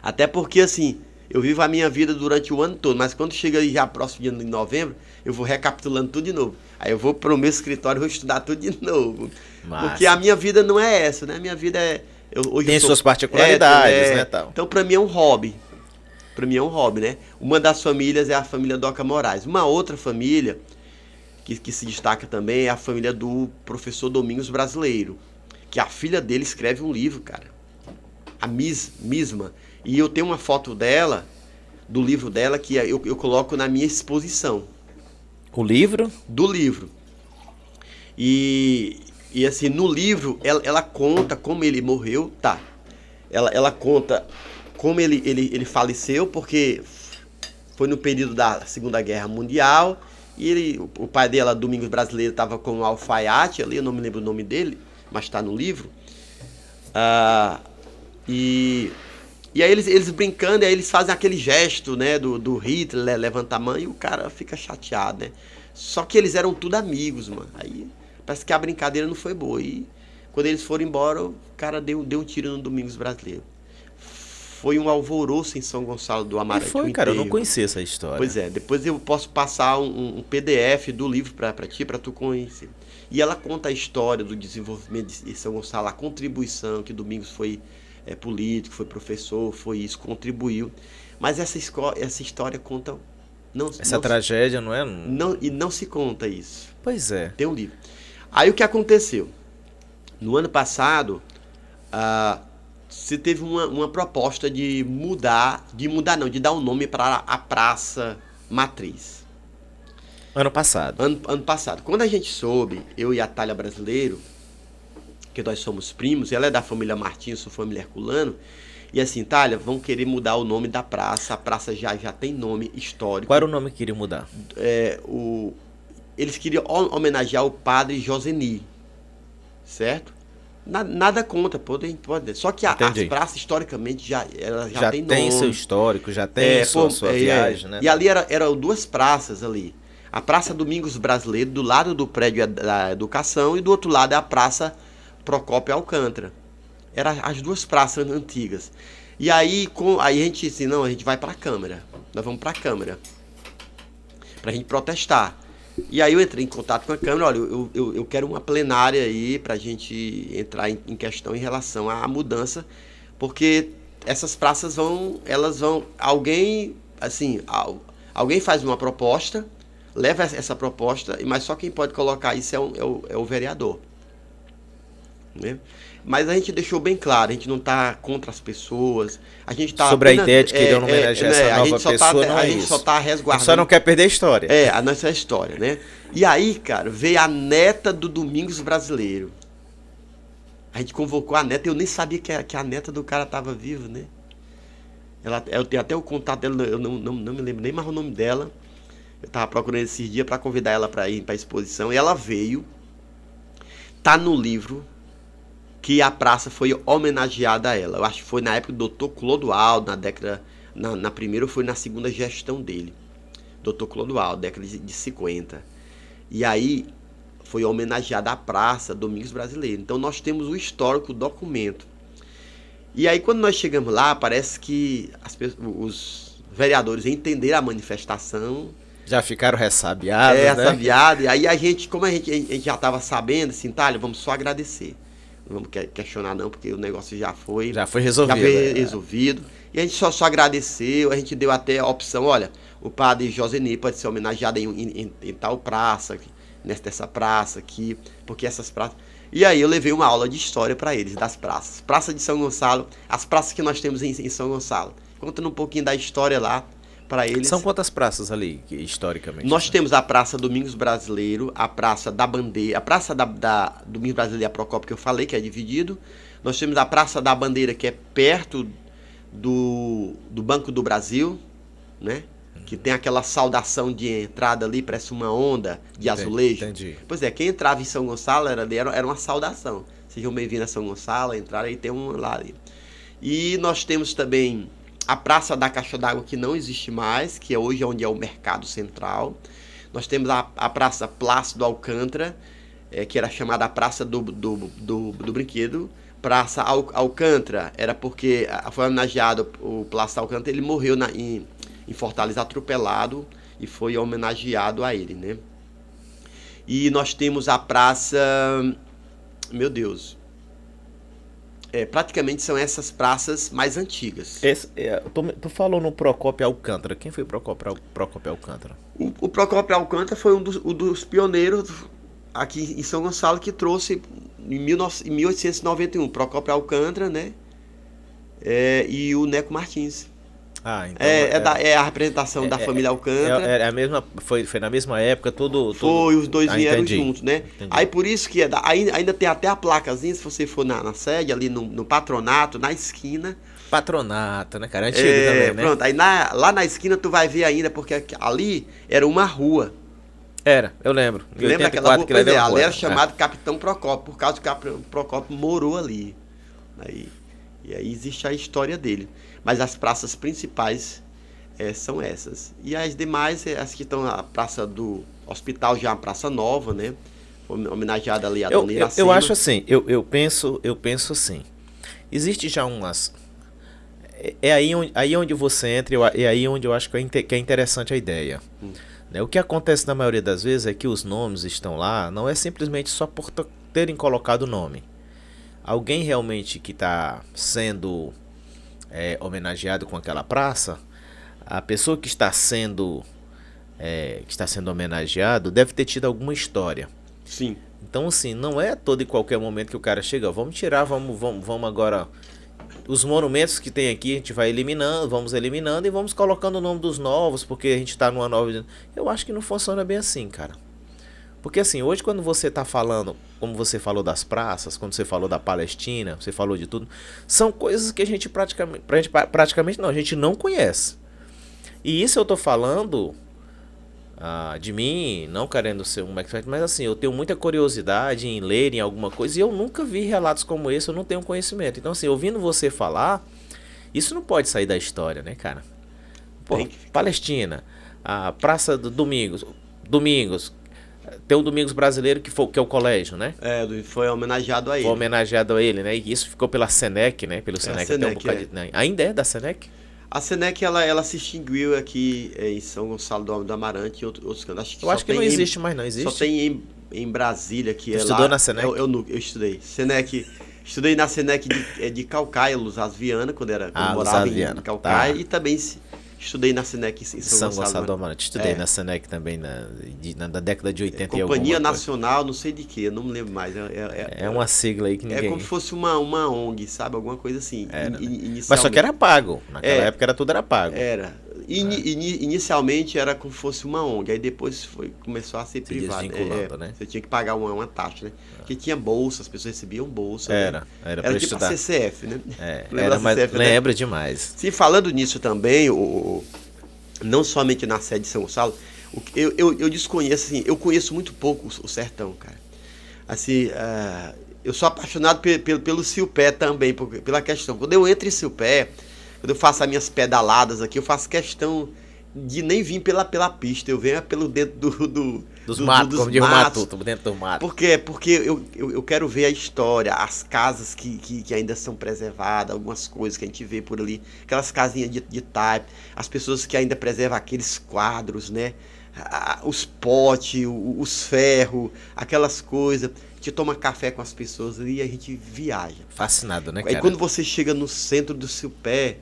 Até porque assim, eu vivo a minha vida durante o ano todo, mas quando chega já próximo dia de novembro, eu vou recapitulando tudo de novo. Aí eu vou pro meu escritório e vou estudar tudo de novo. Massa. Porque a minha vida não é essa, né? A minha vida é...
Tem suas particularidades, né? Tal.
Então, pra mim é um hobby. Pra mim é um hobby, né? Uma das famílias é a família Doca Moraes. Uma outra família que se destaca também é a família do professor Domingos Brasileiro. Que a filha dele escreve um livro, cara. A Misma. E eu tenho uma foto dela, do livro dela, que eu coloco na minha exposição.
O livro?
Do livro. E assim, no livro, ela conta como ele morreu, tá? Ela conta como ele faleceu, porque foi no período da Segunda Guerra Mundial, e o pai dela, Domingos Brasileiro, estava com um alfaiate ali, eu não me lembro o nome dele, mas está no livro. E aí eles brincando, aí eles fazem aquele gesto, né, do Hitler, levanta a mão, e o cara fica chateado, né? Só que eles eram tudo amigos, mano. Aí parece que a brincadeira não foi boa. E quando eles foram embora, o cara deu um tiro no Domingos Brasileiro. Foi um alvoroço em São Gonçalo do Amarante.
Foi, cara, eu não conhecia essa história.
Pois é, depois eu posso passar um PDF do livro pra tu conhecer. E ela conta a história do desenvolvimento de São Gonçalo, a contribuição que Domingos foi político, foi professor, foi isso, contribuiu. Mas essa história conta...
Essa tragédia, não é?
E não se conta isso.
Pois é.
Tem um livro. Aí o que aconteceu? No ano passado, se teve uma proposta de dar um nome para a Praça Matriz.
Ano passado.
Ano passado. Quando a gente soube, eu e a Thalia Brasileiro, que nós somos primos, ela é da família Martins, sou família Herculano, e assim, Thalia, vão querer mudar o nome da praça, a praça já tem nome histórico.
Qual era o nome que queriam mudar?
Eles queriam homenagear o padre Joseni, certo? Nada contra, pode. Só que as praças, historicamente, já tem nome. Já tem
seu histórico, já tem sua viagem, né?
E ali eram duas praças ali. A Praça Domingos Brasileiro, do lado do prédio da Educação, e do outro lado é a Praça Procópio Alcântara. Eram as duas praças antigas. E aí a gente disse, não, a gente vai para a Câmara. Nós vamos para a Câmara. Para a gente protestar. E aí eu entrei em contato com a Câmara, olha, eu quero uma plenária aí para a gente entrar em questão em relação à mudança, porque essas praças alguém faz uma proposta, leva essa proposta, mas só quem pode colocar isso é o vereador. Né? Mas a gente deixou bem claro, a gente não está contra as pessoas, a gente está...
Sobre apenas, a ideia de querer homenagear essa nova pessoa, não é isso.
A gente só está resguardando... A gente
só não quer perder a história.
A nossa história, né? E aí, cara, veio a neta do Domingos Brasileiro. A gente convocou a neta, eu nem sabia que a neta do cara estava viva, né? Eu tenho até o contato dela, eu não me lembro nem mais o nome dela. Eu estava procurando esses dias para convidar ela para ir para a exposição, e ela veio. Tá no livro que a praça foi homenageada a ela. Eu acho que foi na época do Dr. Clodoaldo, na década... Na primeira ou foi na segunda gestão dele. Dr. Clodoaldo, década de 50. E aí foi homenageada a Praça Domingos Brasileiro. Então nós temos o histórico, o documento. E aí quando nós chegamos lá, parece que os vereadores entenderam a manifestação.
Já ficaram ressabiados, né?
Ressabiados. E aí a gente já estava sabendo, assim, Thalia, vamos só agradecer. Não vamos questionar não, porque o negócio já foi resolvido. Já foi resolvido. E a gente só agradeceu, a gente deu até a opção, olha, o padre Joseni pode ser homenageado em tal praça, nessa praça aqui, porque essas praças... E aí eu levei uma aula de história para eles, das praças. Praça de São Gonçalo, as praças que nós temos em São Gonçalo. Contando um pouquinho da história lá para eles.
São quantas praças ali, historicamente?
Nós temos a Praça Domingos Brasileiro, a Praça da Bandeira, a Praça da Domingos Brasileiro e a Procópio, que eu falei, que é dividido. Nós temos a Praça da Bandeira, que é perto do Banco do Brasil, né? que tem aquela saudação de entrada ali, parece uma onda de azulejo.
Entendi.
Pois é, quem entrava em São Gonçalo era uma saudação. Sejam bem-vindos a São Gonçalo, entrar aí tem um lá ali. E nós temos também a Praça da Caixa d'Água, que não existe mais, que hoje é onde é o Mercado Central. Nós temos a Praça Plácido Alcântara, que era chamada a Praça do Brinquedo. Praça Alcântara era porque foi homenageado o Plácido Alcântara, ele morreu em Fortaleza atropelado e foi homenageado a ele, né? E nós temos a Praça... Meu Deus... praticamente são essas praças mais antigas.
Tu falou no Procópio Alcântara. Quem foi Procópio Alcântara?
O Procópio Alcântara foi um dos pioneiros aqui em São Gonçalo que trouxe em 1891 Procópio Alcântara, né? E o Neco Martins.
Então
é a representação da família Alcântara.
É a mesma, foi na mesma época,
Foi, os dois vieram
entendi,
juntos, né?
Entendi.
Aí por isso que ainda tem até a placazinha, se você for na sede, ali no patronato, na esquina.
Patronato, né, cara? Antigo também, né?
Pronto, aí lá na esquina tu vai ver ainda, porque ali era uma rua.
Eu lembro.
Lembra aquela rua? Pois ali era chamado Capitão Procópio, por causa que o Capitão Procópio morou ali. E aí existe a história dele. Mas as praças principais são essas. E as demais, as que estão na Praça do Hospital, já é uma praça nova, né? Homenageada ali a Dona Iracema.
Eu acho assim, eu penso assim. Existe já umas... aí onde você entra, é aí onde eu acho que é interessante a ideia. O que acontece na maioria das vezes é que os nomes estão lá, não é simplesmente só por terem colocado o nome. Alguém realmente que está sendo homenageado com aquela praça, a pessoa que está sendo homenageado deve ter tido alguma história.
Sim.
Então, assim, não é todo e qualquer momento que o cara chega, vamos tirar, vamos agora... Os monumentos que tem aqui, a gente vai vamos eliminando e vamos colocando o nome dos novos, porque a gente está numa nova... Eu acho que não funciona bem assim, cara. Porque assim, hoje quando você está falando, como você falou das praças, quando você falou da Palestina, você falou de tudo, são coisas que a gente praticamente não, a gente não conhece. E isso eu tô falando de mim, não querendo ser um expert, mas assim, eu tenho muita curiosidade em ler em alguma coisa e eu nunca vi relatos como esse, eu não tenho conhecimento. Então assim, ouvindo você falar, isso não pode sair da história, né, cara? Pô, Palestina, a Praça do Domingos, tem o Domingos Brasileiro, que é o colégio, né?
Foi homenageado a ele.
Foi homenageado a ele, né? E isso ficou pela Senec, né? Pelo Senec, até um bocado de... Ainda é da Senec?
A Senec, ela se extinguiu aqui em São Gonçalo do Amarante e outros cantos.
Eu acho que não existe mais, não existe?
Só tem em Brasília, que
Você estudou na Senec?
Eu estudei. Senec, estudei na Senec de Calcaia, Luzaz Viana, quando morava em Calcaia, e também estudei na Senec em São Gonçalo do Amarante.
Estudei na Senec também na década de 80 e
Companhia Nacional, não sei de que, eu não me lembro mais.
É uma sigla aí que ninguém...
É como se fosse uma ONG, sabe? Alguma coisa assim.
Mas só que era pago. Naquela época tudo era pago.
Era. Inicialmente era como se fosse uma ONG, aí depois começou a ser privado.
Né?
Você tinha que pagar uma taxa, né? Porque tinha bolsa, as pessoas recebiam bolsa.
Era pra
tipo
estudar.
A CCF, né?
Lembra demais.
Sim, falando nisso também, não somente na sede de São Gonçalo, eu desconheço, assim, eu conheço muito pouco o sertão, cara. Assim, eu sou apaixonado pelo Silpé também, pela questão. Quando eu entro em Silpé, quando eu faço as minhas pedaladas aqui, eu faço questão de nem vir pela pista, eu venho pelo dentro
dos matos, como diz o Matuto, dentro do mato.
Por quê? Porque eu quero ver a história, as casas que ainda são preservadas, algumas coisas que a gente vê por ali, aquelas casinhas de taipa, as pessoas que ainda preservam aqueles quadros, né? Os potes, os ferros, aquelas coisas. A gente toma café com as pessoas ali e a gente viaja.
Fascinado, né, cara?
Aí quando você chega no centro do Silpé,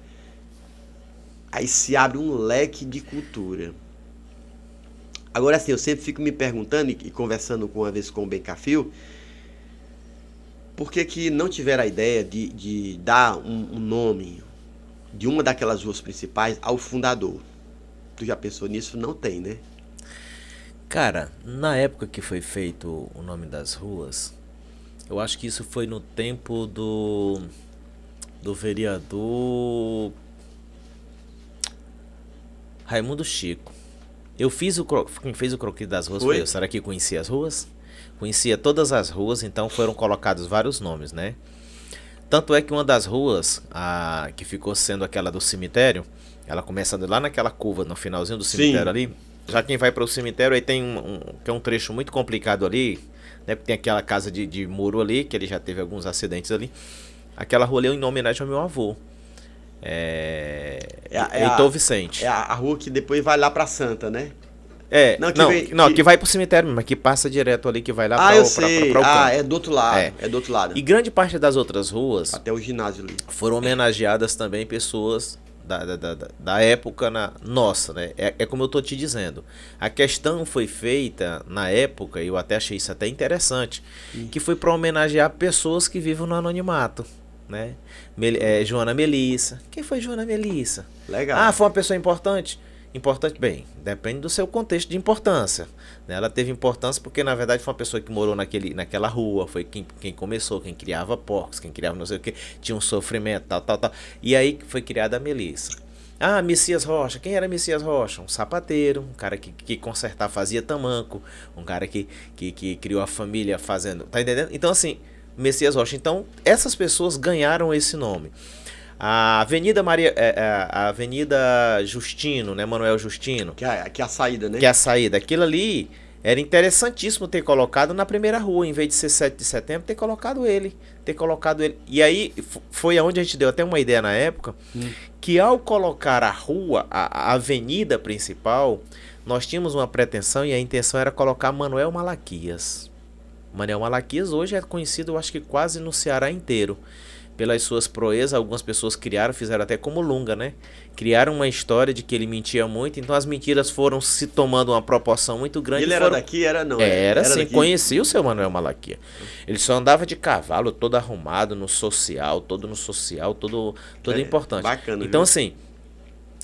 aí se abre um leque de cultura. Agora assim, eu sempre fico me perguntando e conversando uma vez com o Ben Cafil, por que não tiveram a ideia de dar um nome de uma daquelas ruas principais ao fundador? Tu já pensou nisso? Não tem, né?
Cara, na época que foi feito o nome das ruas, eu acho que isso foi no tempo do vereador... Raimundo Chico. Quem fez o croquis das ruas
Foi?
foi eu. Será que conhecia as ruas? Conhecia todas as ruas, então foram colocados vários nomes, né? Tanto é que uma das ruas, que ficou sendo aquela do cemitério, ela começa lá naquela curva, no finalzinho do cemitério. Sim. Ali. Já quem vai para o cemitério, aí tem que é um trecho muito complicado ali, né? Porque tem aquela casa de muro ali, que ele já teve alguns acidentes ali. Aquela rua ali é em homenagem ao meu avô. Heitor Vicente.
É a rua que depois vai lá pra Santa, né?
Que vai pro cemitério mesmo, que passa direto ali, que vai lá
pra o campo. É do outro lado. É do outro lado.
E grande parte das outras ruas,
até o ginásio ali,
foram homenageadas também pessoas da época nossa, né? É como eu tô te dizendo. A questão foi feita na época, e eu até achei isso até interessante, que foi para homenagear pessoas que vivem no anonimato, né? Joana Melissa. Quem foi Joana Melissa?
Legal.
Foi uma pessoa importante. Importante, bem, depende do seu contexto de importância, né? Ela teve importância porque, na verdade, foi uma pessoa que morou naquela rua, foi quem começou, quem criava porcos, quem criava não sei o que, tinha um sofrimento, tal. E aí foi criada a Melissa. Messias Rocha. Quem era Messias Rocha? Um sapateiro, um cara que consertava, fazia tamanco, um cara que criou a família fazendo, tá entendendo? Então, assim, Messias Rocha. Então, essas pessoas ganharam esse nome. A Avenida a Avenida Justino, né, Manuel Justino.
Que é a saída, né?
Que é a saída. Aquilo ali era interessantíssimo ter colocado na primeira rua, em vez de ser 7 de setembro, ter colocado ele. E aí foi onde a gente deu até uma ideia na época, que ao colocar a rua, a avenida principal, nós tínhamos uma pretensão e a intenção era colocar Manuel Malaquias. Manuel Malaquias hoje é conhecido, eu acho que quase no Ceará inteiro, pelas suas proezas. Algumas pessoas fizeram até como Lunga, né? Criaram uma história de que ele mentia muito, então as mentiras foram se tomando uma proporção muito grande.
Ele era daqui? Era não?
Era sim, conhecia o seu Manuel Malaquia. Ele só andava de cavalo, todo arrumado, todo importante.
Bacana.
Então, assim,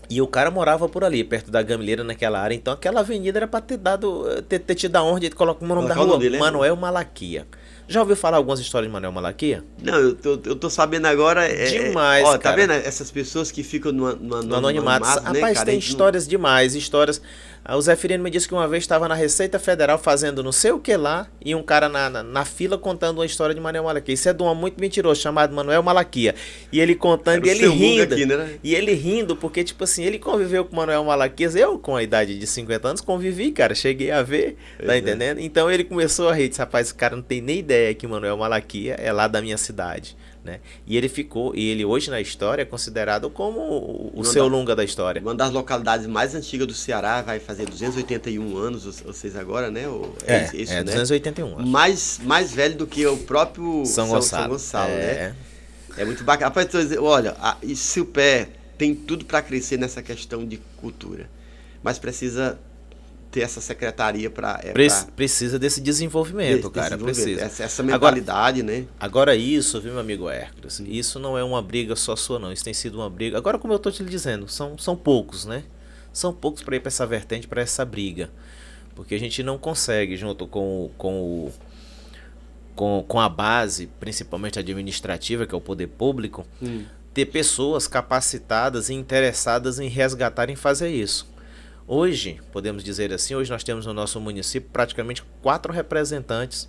e o cara morava por ali, perto da Gamileira, naquela área, então aquela avenida era pra ter tido a honra de colocar o nome da rua, Manuel Malaquia. Já ouviu falar algumas histórias de Manuel Malaquia?
Não, eu tô sabendo agora.
Demais, cara.
Tá vendo essas pessoas que ficam no anonimato,
né? Rapaz, tem histórias demais, histórias. O Zé Firino me disse que uma vez estava na Receita Federal fazendo não sei o que lá, e um cara na fila contando uma história de Manuel Malaquia. Isso é de um muito mentiroso, chamado Manuel Malaquia. E ele contando, e ele rindo. Aqui, né? E ele rindo, porque, tipo assim, ele conviveu com Manuel Malaquias. Eu, com a idade de 50 anos, convivi, cara. Cheguei a ver, tá entendendo? Então ele começou a rir, disse, rapaz, esse cara não tem nem ideia que Manuel Malaquia é lá da minha cidade, né? E ele hoje na história é considerado como o seu Lunga da história.
Uma das localidades mais antigas do Ceará, vai fazer 281 anos, vocês agora, né?
Isso, 281 anos.
Mais velho do que o próprio
São Gonçalo,
né? É muito bacana. Rapaz, olha, Silpé tem tudo para crescer nessa questão de cultura, mas precisa ter essa secretaria
precisa desse desenvolvimento, cara. Precisa.
Essa mentalidade, né?
Agora isso, viu, meu amigo Hércules? Isso não é uma briga só sua, não. Isso tem sido uma briga. Agora, como eu tô te dizendo, são poucos, né? São poucos para ir para essa vertente, para essa briga. Porque a gente não consegue, junto com a base, principalmente administrativa, que é o poder público, ter pessoas capacitadas e interessadas em resgatar e fazer isso. Hoje, podemos dizer assim, hoje nós temos no nosso município praticamente 4 representantes,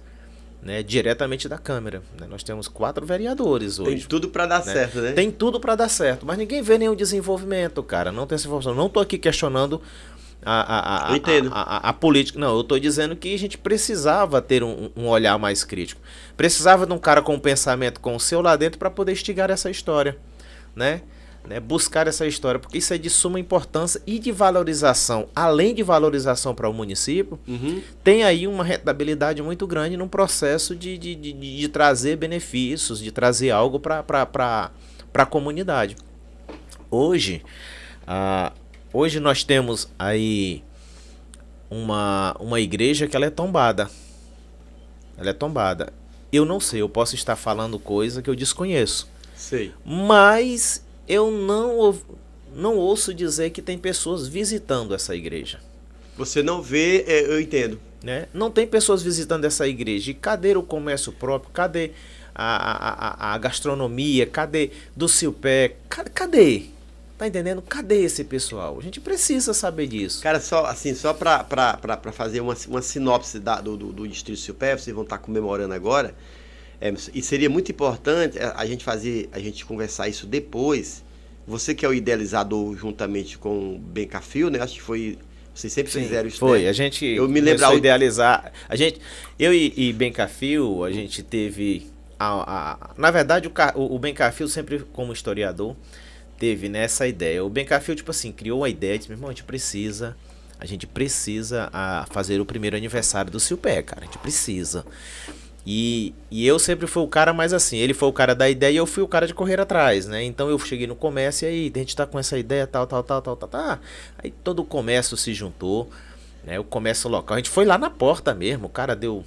né, diretamente da Câmara. Né? Nós temos 4 vereadores hoje.
Tem tudo para dar certo, né?
Tem tudo para dar certo, mas ninguém vê nenhum desenvolvimento, cara. Não tem essa informação. Não estou aqui questionando a política. Não, eu estou dizendo que a gente precisava ter um olhar mais crítico. Precisava de um cara com um pensamento como o seu lá dentro para poder instigar essa história, né? Buscar essa história, porque isso é de suma importância e de valorização, além de valorização para o município, tem aí uma rentabilidade muito grande no processo de trazer benefícios, de trazer algo para a comunidade. Hoje nós temos aí uma igreja que ela é tombada. Ela é tombada. Eu não sei, eu posso estar falando coisa que eu desconheço.
Sei.
Mas eu não ouço dizer que tem pessoas visitando essa igreja.
Você não vê, eu entendo.
Né? Não tem pessoas visitando essa igreja. E cadê o comércio próprio? Cadê a gastronomia? Cadê do Silpé? Cadê? Tá entendendo? Cadê esse pessoal? A gente precisa saber disso.
Cara, só assim, só para fazer uma sinopse do Distrito Silpé, vocês vão estar comemorando agora, e seria muito importante a gente conversar isso depois. Você que é o idealizador juntamente com o Bencafio, né? Acho que foi. Vocês sempre fizeram isso.
Foi,
né?
a gente
eu me lembro
começou a idealizar. Eu e Bencafio, a gente teve. Na verdade, o Bencafio sempre, como historiador, teve nessa ideia. O Bencafio, tipo assim, criou a ideia, disse, meu irmão, a gente precisa fazer o primeiro aniversário do Silpé, cara. A gente precisa. E eu sempre fui o cara mais assim, ele foi o cara da ideia e eu fui o cara de correr atrás, né? Então eu cheguei no comércio e aí, a gente tá com essa ideia, tal. Aí todo o comércio se juntou, né? O comércio local, a gente foi lá na porta mesmo, o cara deu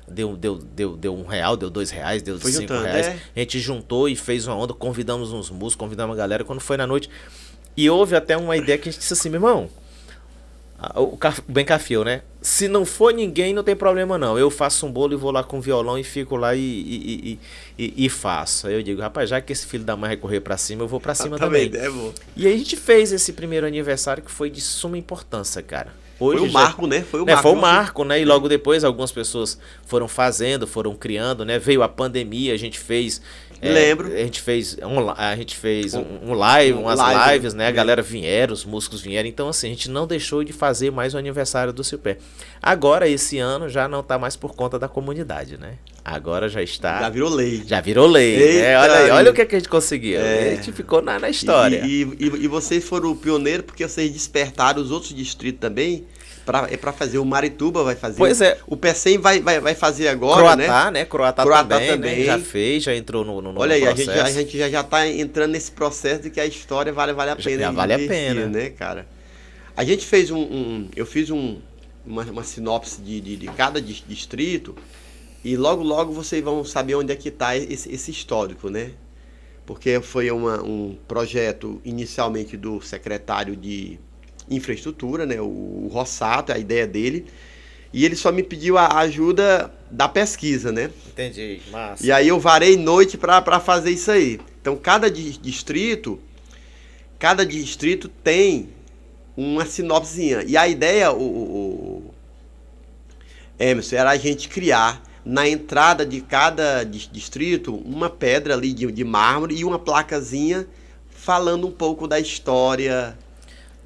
R$1, deu R$2, deu R$5. A gente juntou e fez uma onda, convidamos uns músicos, convidamos a galera, quando foi na noite. E houve até uma ideia que a gente disse assim, meu irmão, o Bencafio, né? Se não for ninguém, não tem problema não. Eu faço um bolo e vou lá com violão e fico lá e faço. Aí eu digo, rapaz, já que esse filho da mãe vai correr pra cima, eu vou pra cima também. E aí a gente fez esse primeiro aniversário que foi de suma importância, cara. Hoje
foi o marco, né?
Foi o marco, né? E logo depois algumas pessoas foram fazendo, foram criando, né? Veio a pandemia, a gente fez...
Lembro.
A gente fez um live, umas lives, né? A galera vieram, os músicos vieram. Então, assim, a gente não deixou de fazer mais o aniversário do Silpé. Agora, esse ano, já não tá mais por conta da comunidade, né? Agora já está...
Já virou lei.
Já virou lei. Né? Olha aí, olha o que a gente conseguiu. A gente ficou na história.
E vocês foram o pioneiro porque vocês despertaram os outros distritos também. Para fazer, o Marituba vai fazer.
Pois é.
O PECEM vai fazer agora, né?
Croatá também. Né? Já fez, já entrou no
Olha aí,
processo.
a gente já tá entrando nesse processo de que a história vale a pena.
Já vale a pena.
Né, cara? A gente fez eu fiz uma sinopse de cada distrito e logo vocês vão saber onde é que tá esse histórico, né? Porque foi um projeto inicialmente do secretário de infraestrutura, né, o Rossato, a ideia dele, e ele só me pediu a ajuda da pesquisa, né?
Entendi, massa.
E aí eu varei noite para fazer isso aí. Então cada distrito tem uma sinopsezinha. E a ideia, Emerson, era a gente criar na entrada de cada distrito uma pedra ali de mármore e uma placazinha falando um pouco da história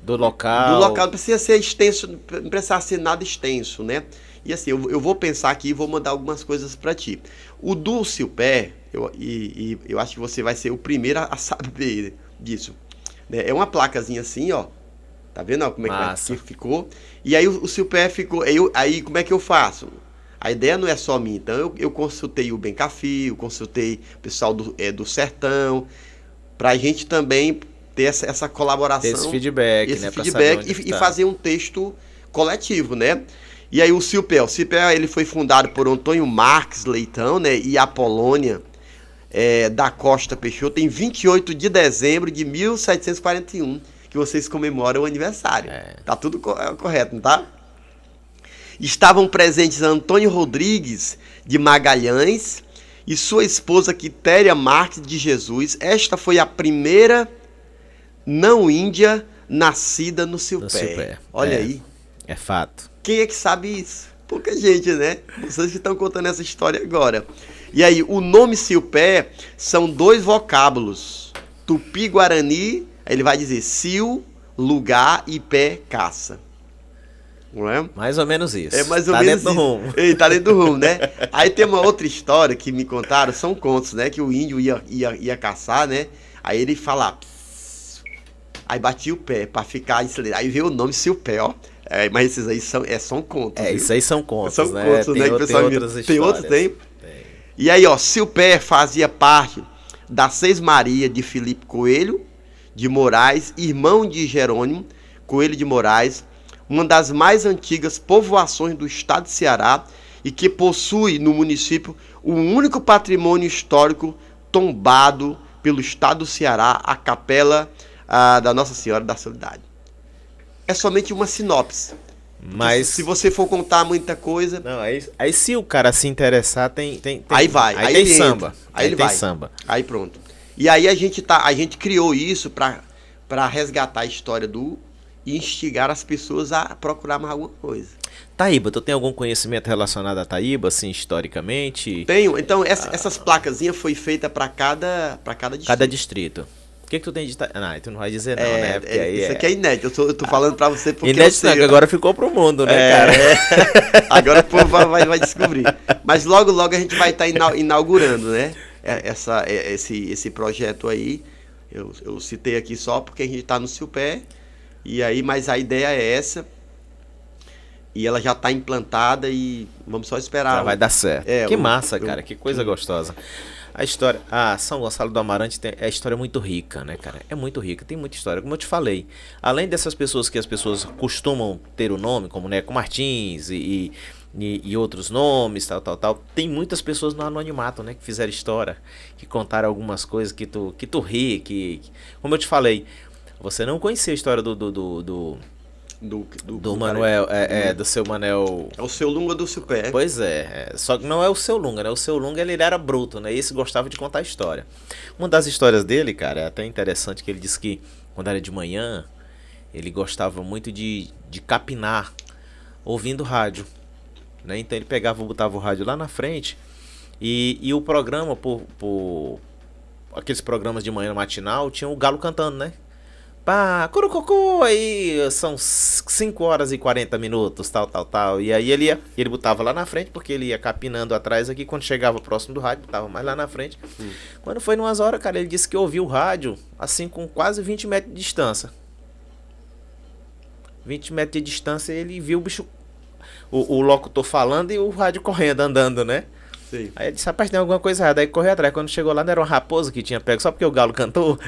do local.
Do local, não precisa ser extenso, não precisa ser nada extenso, né? E assim, eu vou pensar aqui e vou mandar algumas coisas para ti. O do Silpé, eu acho que você vai ser o primeiro a saber disso. Né? É uma placazinha assim, ó. Tá vendo ó, como é que ficou? E aí o Silpé ficou... Aí como é que eu faço? A ideia não é só minha. Então eu consultei o Bencafio, consultei o pessoal do Sertão, pra gente também... ter essa colaboração,
esse feedback,
esse
né,
feedback e fazer um texto coletivo, né? E aí o Silpé ele foi fundado por Antônio Marques Leitão, né, e Apolônia da Costa Peixoto em 28 de dezembro de 1741, que vocês comemoram o aniversário. Tá tudo correto, não tá? Estavam presentes Antônio Rodrigues de Magalhães e sua esposa Quitéria Marques de Jesus. Esta foi a primeira não índia nascida no Silpé. Olha aí.
É fato.
Quem é que sabe isso? Pouca gente, né? Vocês que estão contando essa história agora. E aí, o nome Silpé são dois vocábulos. Tupi-Guarani, aí ele vai dizer sil, lugar e pé, caça. Não é?
Mais ou menos isso.
É mais ou menos
dentro do rumo.
Tá dentro do rumo, né? Aí tem uma outra história que me contaram, são contos, né? Que o índio ia caçar, né? Aí ele fala... Aí batia o pé pra ficar acelerado. Aí veio o nome Silpé, ó. Mas esses aí são contos.
Isso aí são contos,
são
né?
Contos,
tem,
né?
Tem outras histórias.
Tem outro, tem? E aí, ó, Silpé fazia parte da Seis Maria de Filipe Coelho de Moraes, irmão de Jerônimo Coelho de Moraes, uma das mais antigas povoações do estado de Ceará e que possui no município o único patrimônio histórico tombado pelo estado do Ceará, a capela da Nossa Senhora da Soledade. É somente uma sinopse.
Mas
se você for contar muita coisa...
Não, aí se o cara se interessar, tem
aí vai.
Aí tem samba.
Aí ele
tem
vai.
Samba.
Aí pronto. E aí a gente criou isso para para resgatar a história e instigar as pessoas a procurar mais alguma coisa.
Taíba, tu tem algum conhecimento relacionado a Taíba, assim, historicamente?
Tenho. Então, essas placazinhas foi feita para cada distrito.
Cada distrito. O que tu tem de Taíba? Não, tu não vai dizer não, né? Porque aí
isso aqui é inédito. Eu tô falando para você porque
inédito não, que agora ficou pro mundo, né, cara?
Agora o povo vai descobrir. Mas logo, logo a gente vai estar inaugurando, né? Esse projeto aí. Eu citei aqui só porque a gente está no Silpé. E aí, mas a ideia é essa. E ela já está implantada e vamos só esperar.
Já vai dar certo. Que massa, cara. Que coisa gostosa. A história... São Gonçalo do Amarante é história muito rica, né, cara? É muito rica, tem muita história. Como eu te falei, além dessas pessoas que as pessoas costumam ter o nome, como Neco Martins e outros nomes, tal, tem muitas pessoas no anonimato, né, que fizeram história, que contaram algumas coisas que tu ri, como eu te falei, você não conhecia a história do Manuel, do seu Manel.
É o seu Lunga do Silpé.
Pois só que não é o seu Lunga, né? O seu Lunga ele era bruto, né? Esse gostava de contar história. Uma das histórias dele, cara, é até interessante que ele disse que quando era de manhã, ele gostava muito de capinar ouvindo rádio, né? Então ele botava o rádio lá na frente e o programa, por aqueles programas de manhã matinal, tinha o galo cantando, né? Pá, curucucu, aí são 5 horas e 40 minutos, tal. E aí ele botava lá na frente, porque ele ia capinando atrás aqui, quando chegava próximo do rádio, botava mais lá na frente. Quando foi numas horas, cara, ele disse que ouviu o rádio, assim, com quase 20 metros de distância. 20 metros de distância, ele viu o bicho, o locutor falando e o rádio correndo, andando, né?
Sim.
Aí ele disse, rapaz, tem alguma coisa errada. Aí correu atrás. Quando chegou lá, não era uma raposa que tinha pego, só porque o galo cantou.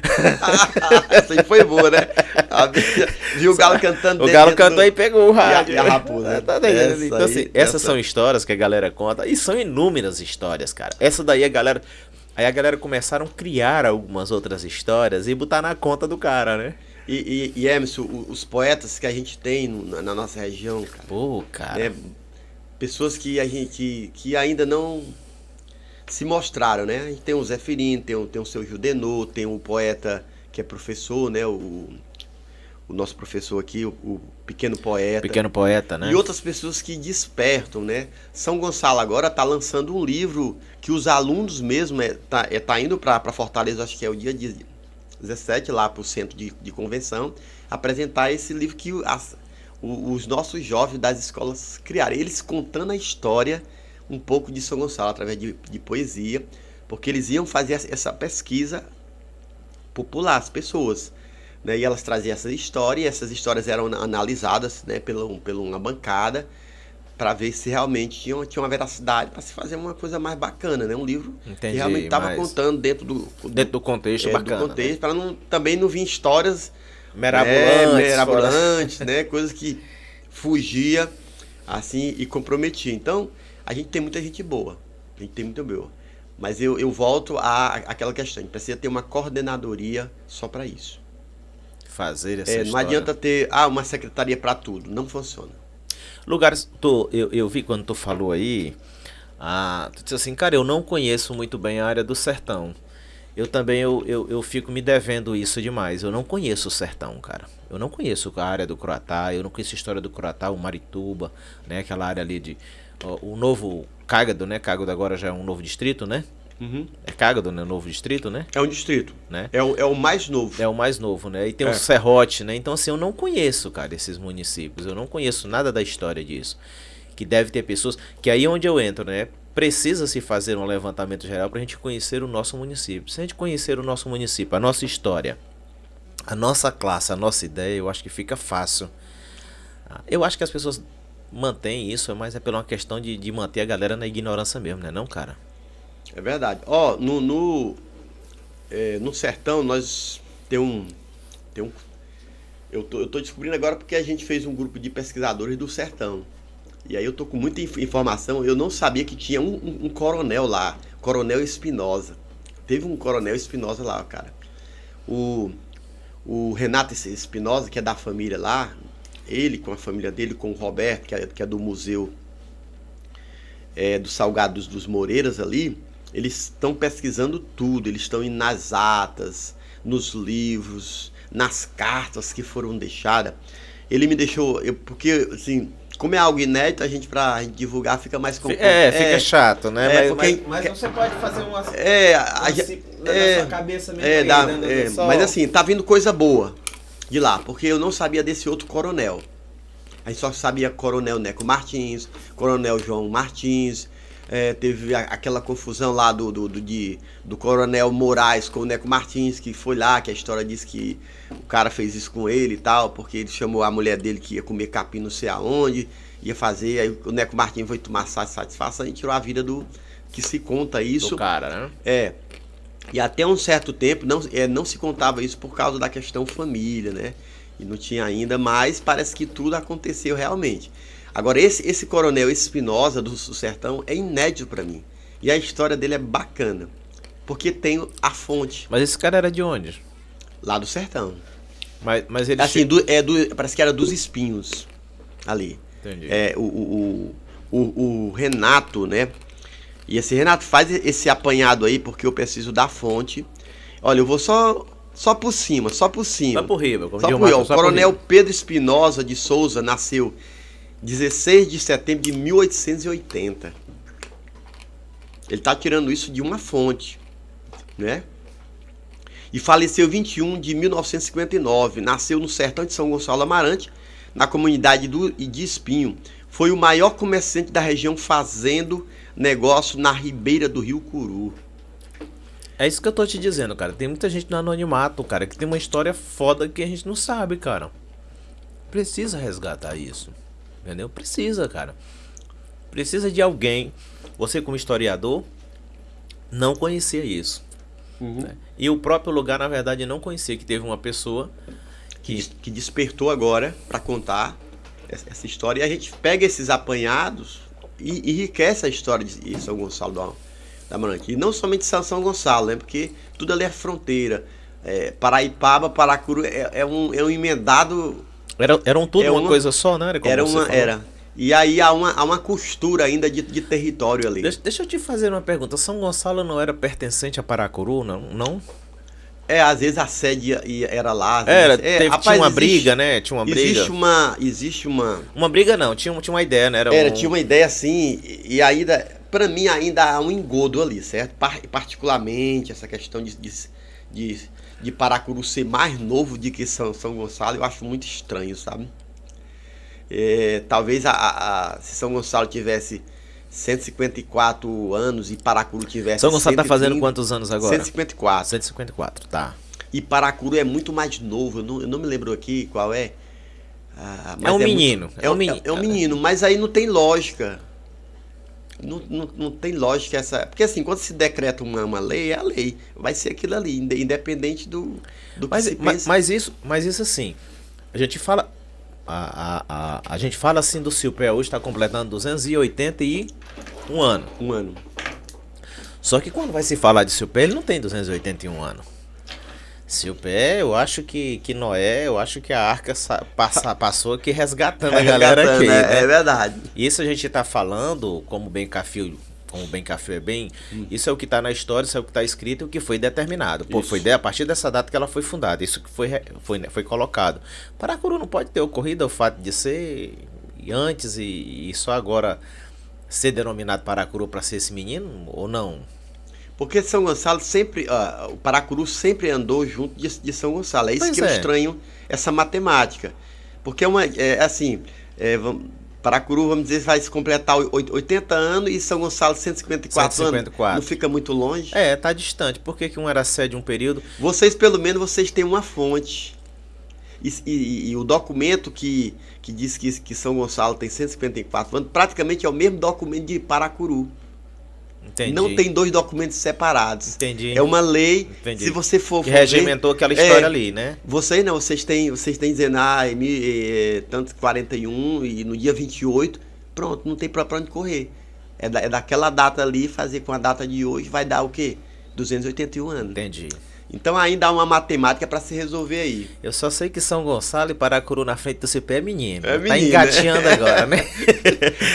Essa aí foi boa, né? Viu o galo cantando.
O galo cantou e pegou o rádio.
E a raposa.
Então, assim, essas são histórias que a galera conta. E são inúmeras histórias, cara. Essa daí a galera... Aí a galera começaram a criar algumas outras histórias e botar na conta do cara, né?
E Emerson, os poetas que a gente tem na nossa região, cara.
Pô, cara.
Pessoas que ainda não se mostraram, né? A gente tem o Zé Firino, tem o seu Judenô, tem o poeta que é professor, né? O nosso professor aqui, o Pequeno Poeta.
Pequeno Poeta, né?
E outras pessoas que despertam, né? São Gonçalo agora está lançando um livro que os alunos mesmo tá indo para Fortaleza, acho que é o dia 17, lá para o centro de convenção, apresentar esse livro que os nossos jovens das escolas criaram, eles contando a história um pouco de São Gonçalo através de poesia, porque eles iam fazer essa pesquisa popular, as pessoas, né? E elas traziam essa história, e essas histórias eram analisadas, né, pela uma bancada, para ver se realmente tinha uma veracidade, para se fazer uma coisa mais bacana, né? Um livro que realmente estava contando dentro do
contexto bacana,
do contexto,
né?
Para também não vir histórias
mirabolantes,
né? Coisas que fugia assim e comprometia. Então, a gente tem muita gente boa. A gente tem muita boa. Mas eu volto àquela questão. A gente precisa ter uma coordenadoria só para isso.
Fazer essa história.
Não adianta ter uma secretaria para tudo. Não funciona.
Lugares... Eu vi quando tu falou aí... tu disse assim, cara, eu não conheço muito bem a área do sertão. Eu também eu fico me devendo isso demais. Eu não conheço o sertão, cara. Eu não conheço a área do Croatá, eu não conheço a história do Croatá, o Marituba, né? Aquela área ali de... o novo Cágado, né? Cágado agora já é um novo distrito, né?
Uhum.
É Cágado, né? Novo distrito, né?
É um distrito,
né?
É o mais novo.
É o mais novo, né? E tem o Serrote, né? Então, assim, eu não conheço, cara, esses municípios. Eu não conheço nada da história disso. Que deve ter pessoas... Que aí é onde eu entro, né? Precisa-se fazer um levantamento geral para a gente conhecer o nosso município. Se a gente conhecer o nosso município, a nossa história, a nossa classe, a nossa ideia, eu acho que fica fácil. Eu acho que as pessoas mantêm isso, mas é pela uma questão de manter a galera na ignorância mesmo, né? Não, cara?
É verdade. No sertão, nós eu tô descobrindo agora porque a gente fez um grupo de pesquisadores do sertão. E aí eu tô com muita informação. Eu não sabia que tinha um coronel lá, Coronel Espinosa. Teve um Coronel Espinosa lá, cara. O Renato Espinosa, que é da família lá, ele com a família dele, com o Roberto, que é do museu dos Salgados dos Moreiras ali, eles estão pesquisando tudo. Eles estão indo nas atas, nos livros, nas cartas que foram deixadas. Ele me deixou, porque assim, como é algo inédito, pra gente divulgar fica mais
complexo. Fica chato, né? Mas você pode fazer uma
na sua cabeça mesmo. Mas assim, tá vindo coisa boa de lá, porque eu não sabia desse outro coronel. A gente só sabia Coronel Neco Martins, Coronel João Martins. Teve aquela confusão lá do Coronel Moraes com o Neco Martins, que foi lá, que a história diz que o cara fez isso com ele e tal, porque ele chamou a mulher dele que ia comer capim não sei aonde, ia fazer, aí o Neco Martins foi tomar satisfação e tirou a vida que se conta isso.
Do cara, né?
E até um certo tempo não se contava isso por causa da questão família, né? E não tinha ainda, mas parece que tudo aconteceu realmente. Agora, esse coronel Espinosa do Sertão é inédito pra mim. E a história dele é bacana, porque tem a fonte.
Mas esse cara era de onde?
Lá do Sertão.
Mas ele...
Assim, parece que era dos Espinhos, ali.
Entendi.
O Renato, né? E esse Renato faz esse apanhado aí, porque eu preciso da fonte. Olha, eu vou só por cima.
Só por riba.
O coronel Pedro Espinosa de Souza nasceu 16 de setembro de 1880. Ele está tirando isso de uma fonte, né? E faleceu 21 de 1959. Nasceu no sertão de São Gonçalo Amarante, na comunidade de Espinho. Foi o maior comerciante da região fazendo negócio na ribeira do Rio Curu.
É isso que eu tô te dizendo, cara. Tem muita gente no anonimato, cara, que tem uma história foda que a gente não sabe, cara. Precisa resgatar isso. Entendeu? Precisa, cara. Precisa de alguém. Você, como historiador, não conhecia isso. Né? E o próprio lugar, na verdade, não conhecia. Que teve uma pessoa
que despertou agora para contar essa história. E a gente pega esses apanhados e enriquece a história de São Gonçalo da Amarante. E não somente São Gonçalo, né? Porque tudo ali é fronteira. Paraipaba, Paracuru é um emendado.
Eram tudo uma coisa só, né?
Era. E aí há uma costura ainda de território ali.
Deixa eu te fazer uma pergunta. São Gonçalo não era pertencente a Paracuru, não?
Às vezes a sede era lá.
Tinha uma briga, né? Tinha uma briga.
Existe uma...
Uma briga não, tinha uma ideia, né?
Tinha uma ideia assim, e ainda, pra mim ainda há um engodo ali, certo? Particularmente essa questão de Paracuru ser mais novo do que São Gonçalo, eu acho muito estranho, sabe? Talvez se São Gonçalo tivesse 154 anos e Paracuru tivesse
São Gonçalo 130, tá fazendo quantos anos agora?
154.
154, tá.
E Paracuru é muito mais novo, eu não me lembro aqui qual é.
É um menino.
É um menino, mas aí não tem lógica. Não tem lógica essa... Porque assim, quando se decreta uma lei, é a lei. Vai ser aquilo ali, independente do que se pensa.
Mas isso assim, a gente fala... A gente fala assim do Silpé hoje, está completando 281 anos.
Um ano.
Só que quando vai se falar de Silpé, ele não tem 281 anos. Silpé, eu acho que Noé, eu acho que a arca passou aqui resgatando a galera aqui.
É verdade.
Isso a gente está falando, como bem Cafio é bem, isso é o que está na história, isso é o que está escrito e o que foi determinado. Foi a partir dessa data que ela foi fundada, isso que foi colocado. Paracuru não pode ter ocorrido o fato de ser antes e só agora ser denominado Paracuru para ser esse menino, ou não?
Porque São Gonçalo sempre, o Paracuru sempre andou junto de São Gonçalo. É isso que eu estranho, essa matemática. Porque Paracuru, vamos dizer, vai se completar 80 anos e São Gonçalo 154 anos. Não fica muito longe?
Tá distante. Por que um era sede um período?
Vocês, pelo menos, têm uma fonte. E o documento que diz que São Gonçalo tem 154 anos, praticamente é o mesmo documento de Paracuru.
Entendi.
Não tem dois documentos separados.
Entendi.
É uma lei.
Entendi.
Se você for
que regimentou aquela história ali, né?
Vocês têm dizendo, tanto 41 e no dia 28, pronto, não tem pra onde correr. É daquela data ali, fazer com a data de hoje, vai dar o quê? 281 anos.
Entendi.
Então ainda há uma matemática para se resolver aí.
Eu só sei que São Gonçalo e Paracuru na frente do Cipé é menino.
Tá
engateando agora, né?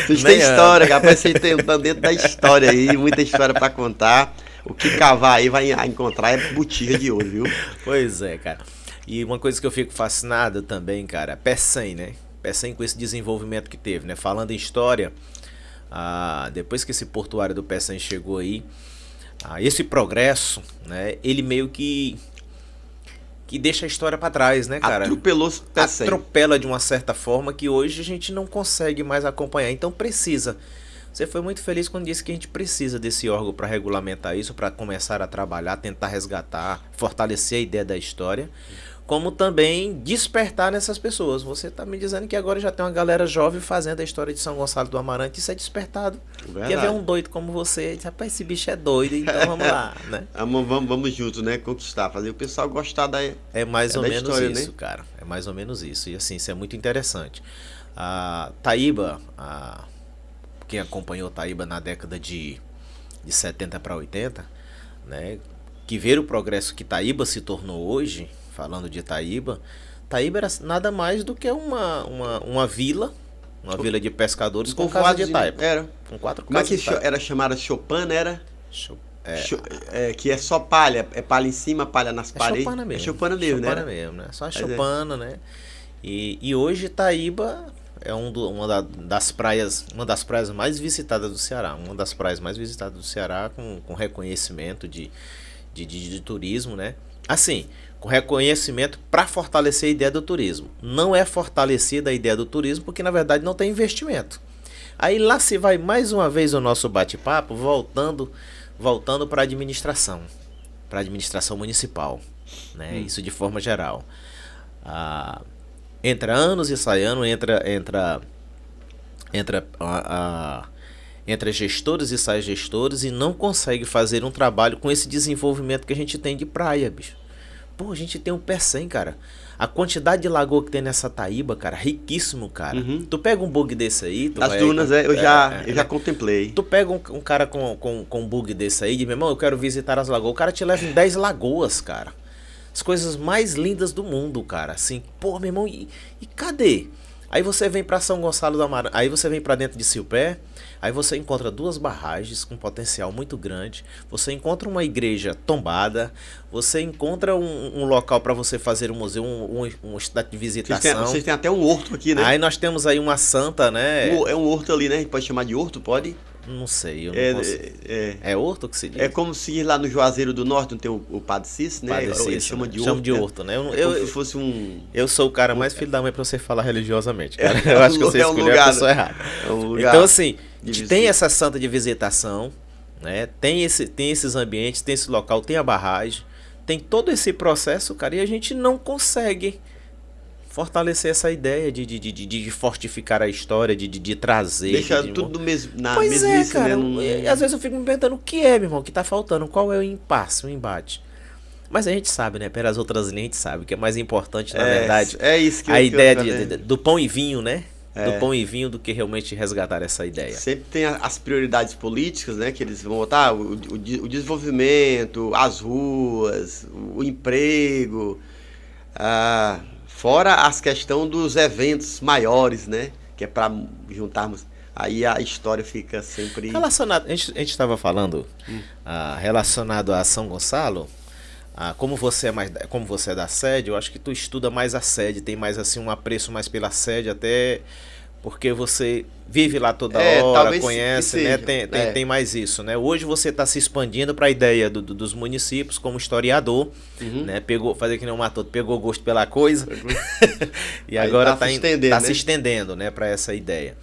Vocês têm história, rapaz. Vocês estão dentro da história aí, muita história para contar. O que cavar aí vai encontrar é botija de ouro, viu?
Pois é, cara. E uma coisa que eu fico fascinado também, cara, Pecém, né? Pecém com esse desenvolvimento que teve, né? Falando em história, depois que esse portuário do Pecém chegou aí, esse progresso, né? Ele meio que deixa a história para trás, né, cara?
Atropelou Pecém.
Atropela de uma certa forma que hoje a gente não consegue mais acompanhar. Então precisa. Você foi muito feliz quando disse que a gente precisa desse órgão para regulamentar isso, para começar a trabalhar, tentar resgatar, fortalecer a ideia da história, como também despertar nessas pessoas. Você está me dizendo que agora já tem uma galera jovem fazendo a história de São Gonçalo do Amarante, isso é despertado.
Verdade.
Quer ver um doido como você? Diz, rapaz, esse bicho é doido, então vamos lá, né?
Vamos juntos, né? Conquistar, fazer o pessoal gostar da
É mais ou menos
história,
isso,
né?
cara. É mais ou menos isso. E assim, isso é muito interessante. Taíba, quem acompanhou Taíba na década de 70 para 80, né? Que ver o progresso que Taíba se tornou hoje, falando de Taíba era nada mais do que uma vila de pescadores com casa de taipa.
Era.
Com 4
Como é
casas
que
de taipa.
era chamada Chopin, era? Que é só palha, é palha em cima, palha nas paredes.
Chopana mesmo.
É Chopana mesmo, né?
Chopana mesmo, né? Só a Chopana, né? E hoje Taíba é uma das praias mais visitadas do Ceará. Uma das praias mais visitadas do Ceará com reconhecimento de turismo, né? Assim, com reconhecimento para fortalecer a ideia do turismo. Não é fortalecida a ideia do turismo porque, na verdade, não tem investimento. Aí lá se vai mais uma vez o nosso bate-papo, voltando para a administração municipal, né? Isso de forma geral. Entra anos e sai ano, entra gestores e sai gestores e não consegue fazer um trabalho com esse desenvolvimento que a gente tem de praia, bicho. Pô, a gente tem um Pecém, cara. A quantidade de lagoa que tem nessa Taíba, cara, riquíssimo, cara. Tu pega um bug desse aí...
As dunas, eu já contemplei.
Tu pega um cara com um bug desse aí, de meu irmão, eu quero visitar as lagoas. O cara te leva em 10 lagoas, cara. As coisas mais lindas do mundo, cara. Assim, pô, meu irmão, e cadê? Aí você vem pra São Gonçalo do Amarante, aí você vem pra dentro de Silpé, aí você encontra 2 barragens com potencial muito grande, você encontra uma igreja tombada, você encontra um local para você fazer um museu, um estado de visitação.
Vocês têm até um horto aqui, né?
Aí nós temos aí uma santa, né?
É um horto ali, né? Pode chamar de horto, pode?
Não sei, eu não consigo. É horto que se diz?
É como se lá no Juazeiro do Norte não tem o Padre Cícero, né?
Eles
chamam de horto.
Chama de horto, né?
Como se fosse um...
Eu sou o cara mais filho da mãe pra você falar religiosamente, cara. Eu acho que você escolheu a pessoa errada. Então, assim, tem essa santa de visitação, né? Tem esses ambientes, tem esse local, tem a barragem, tem todo esse processo, cara, e a gente não consegue fortalecer essa ideia de fortificar a história, de trazer.
Deixar tudo na
pois
mesmice,
cara,
né?
Às vezes eu fico me perguntando o que é, meu irmão, que tá faltando, qual é o impasse, o embate. Mas a gente sabe, né? Pelas outras linhas a gente sabe que é mais importante, na verdade,
isso que
a ideia do pão e vinho, né? Do pão e vinho do que realmente resgatar essa ideia.
Sempre tem as prioridades políticas, né? Que eles vão botar o desenvolvimento, as ruas, o emprego, fora as questões dos eventos maiores, né? Que é para juntarmos. Aí a história fica sempre...
Relacionado, a gente estava falando, relacionado a São Gonçalo, como você é da sede, eu acho que tu estuda mais a sede, tem mais assim um apreço mais pela sede, até porque você vive lá toda hora, conhece, né? Tem mais isso, né? Hoje você está se expandindo para a ideia dos municípios como historiador, né? Fazer que nem o Matoto, pegou gosto pela coisa e agora está se estendendo, né? Para essa ideia.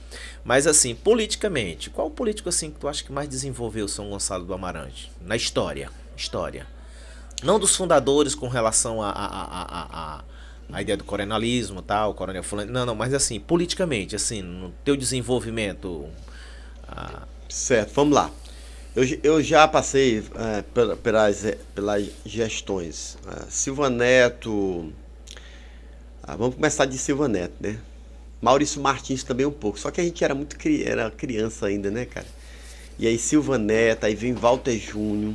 Mas assim, politicamente, qual político assim que tu acha que mais desenvolveu São Gonçalo do Amarante na história? Não dos fundadores com relação a ideia do coronelismo, tal, coronel fulano, não, mas assim, politicamente, assim, no teu desenvolvimento.
Certo, vamos lá. Eu já passei pelas gestões. Silva Neto, vamos começar de Silva Neto, né? Maurício Martins também um pouco, só que a gente era era criança ainda, né, cara? E aí Silva Neto, aí vem Walter Júnior.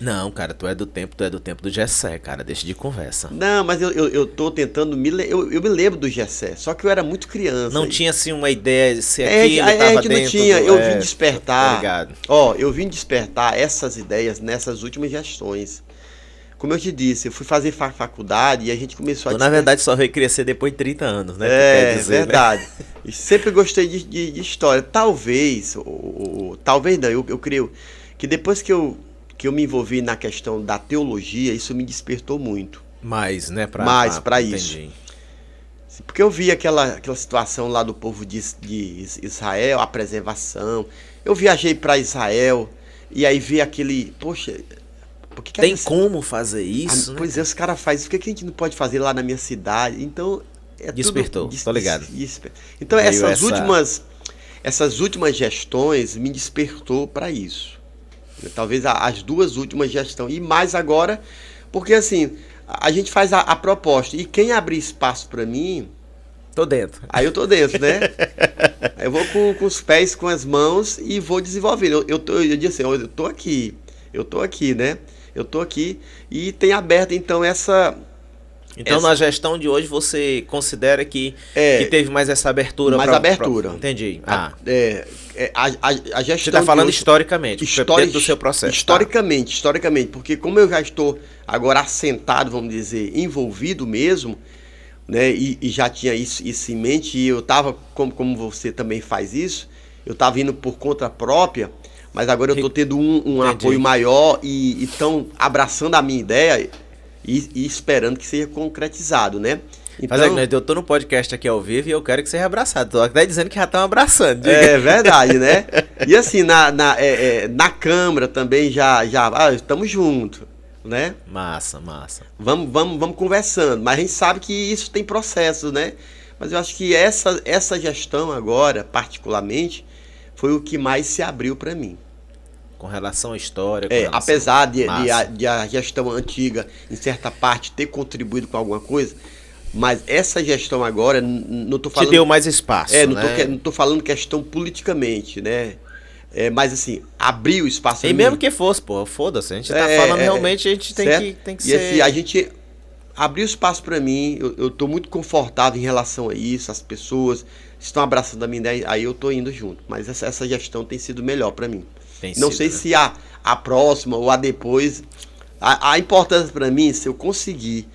Não, cara, tu é do tempo do Gessé, cara, deixa de conversa.
Não, mas eu tô tentando eu me lembro do Gessé, só que eu era muito criança.
Não tinha assim uma ideia de se aquilo tava
a gente não tinha, eu vim despertar.
Obrigado.
Eu vim despertar essas ideias nessas últimas gestões. como eu te disse, eu fui fazer faculdade e a gente começou
na verdade, só veio crescer depois de 30 anos, né?
É, verdade. Né? E sempre gostei de história. Talvez, talvez não, eu creio que depois que eu me envolvi na questão da teologia, isso me despertou muito.
Mais, né?
Para isso. Porque eu vi aquela situação lá do povo de Israel, a preservação. Eu viajei para Israel e aí vi aquele... Poxa...
Tem como fazer isso?
Né? Pois é, os caras fazem. Por que a gente não pode fazer lá na minha cidade? Então...
Despertou, tô ligado.
Então essas últimas gestões me despertou para isso. Talvez as duas últimas gestões. E mais agora, porque assim, a gente faz a proposta. E quem abrir espaço para mim...
Tô dentro.
Aí eu tô dentro, né? Aí eu vou com os pés, com as mãos e vou desenvolvendo. Eu disse assim, eu tô aqui, né? Eu tô aqui e tem aberto então essa...
Então na gestão de hoje você considera que teve mais essa abertura?
Mais abertura.
Entendi.
A gestão
você está falando historicamente, dentro do seu processo.
Historicamente, porque como eu já estou agora assentado, vamos dizer, envolvido mesmo, né, e já tinha isso em mente, e eu estava, como você também faz isso, eu estava indo por conta própria, mas agora eu estou tendo um apoio maior e estão abraçando a minha ideia e esperando que seja concretizado, né?
Então, eu tô no podcast aqui ao vivo e eu quero que seja abraçado. Tô até dizendo que já estão abraçando.
Diga. É verdade, né? E assim, na Câmara também já estamos juntos, né?
Massa.
Vamos conversando, mas a gente sabe que isso tem processos, né? Mas eu acho que essa gestão agora, particularmente, foi o que mais se abriu para mim.
Com relação à história.
Apesar de a gestão antiga, em certa parte, ter contribuído com alguma coisa, mas essa gestão agora, não estou falando...
Te deu mais espaço,
não estou falando questão politicamente, né? Mas assim, abriu espaço.
E mesmo que fosse, pô, foda-se. A gente tá falando realmente, a gente tem que ser...
E assim, a gente abriu espaço para mim, eu estou muito confortável em relação a isso, as pessoas estão abraçando a minha ideia, aí eu estou indo junto. Mas essa gestão tem sido melhor para mim. Não sei se a próxima ou a depois. A importância para mim, se eu conseguir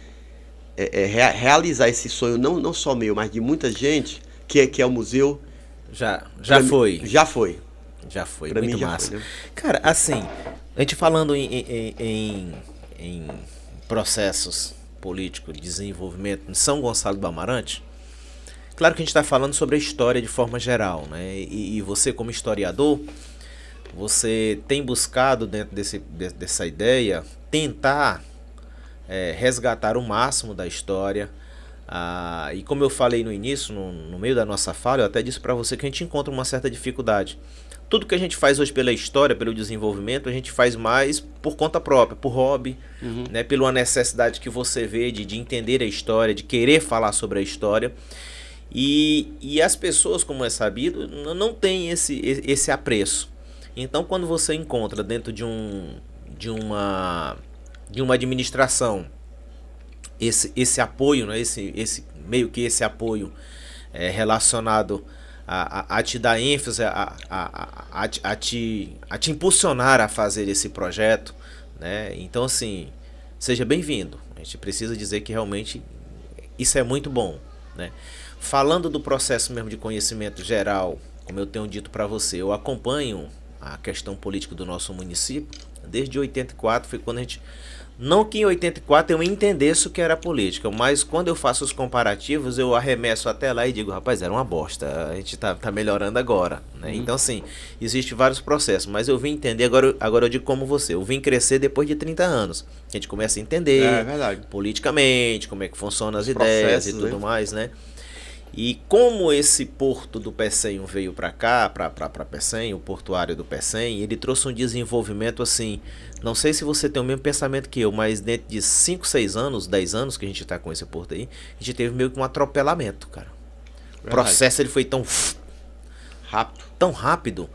realizar esse sonho, não só meu, mas de muita gente, que é o museu.
Já foi.
Pra
muito
mim já
massa.
foi, né?
Cara, assim, a gente falando em processos políticos de desenvolvimento em São Gonçalo do Amarante, claro que a gente está falando sobre a história de forma geral, né? E você, como historiador, você tem buscado dentro dessa ideia tentar resgatar o máximo da história. E como eu falei no início, no meio da nossa fala, eu até disse para você que a gente encontra uma certa dificuldade. Tudo que a gente faz hoje pela história, pelo desenvolvimento, a gente faz mais por conta própria, por hobby, né? Pela necessidade que você vê de entender a história, de querer falar sobre a história. E as pessoas, como é sabido, não têm esse apreço. Então, quando você encontra dentro de uma administração esse apoio, né, meio que esse apoio relacionado a te dar ênfase, a te impulsionar a fazer esse projeto, né? Então, assim, seja bem-vindo. A gente precisa dizer que realmente isso é muito bom, né? Falando do processo mesmo de conhecimento geral, como eu tenho dito para você, eu acompanho a questão política do nosso município desde 84, foi quando a gente... Não que em 84 eu entendesse o que era política, mas quando eu faço os comparativos, eu arremesso até lá e digo, rapaz, era uma bosta, a gente tá melhorando agora, né? Então, assim, existem vários processos, mas eu vim entender, agora eu digo como você, eu vim crescer depois de 30 anos. A gente começa a entender politicamente, como é que funcionam as ideias e tudo mais, né? E como esse porto do Pecém veio para cá, para Pecém, o portuário do Pecém, ele trouxe um desenvolvimento assim, não sei se você tem o mesmo pensamento que eu, mas dentro de 5, 6 anos, 10 anos que a gente está com esse porto aí, a gente teve meio que um atropelamento, cara. O processo ele foi tão rápido,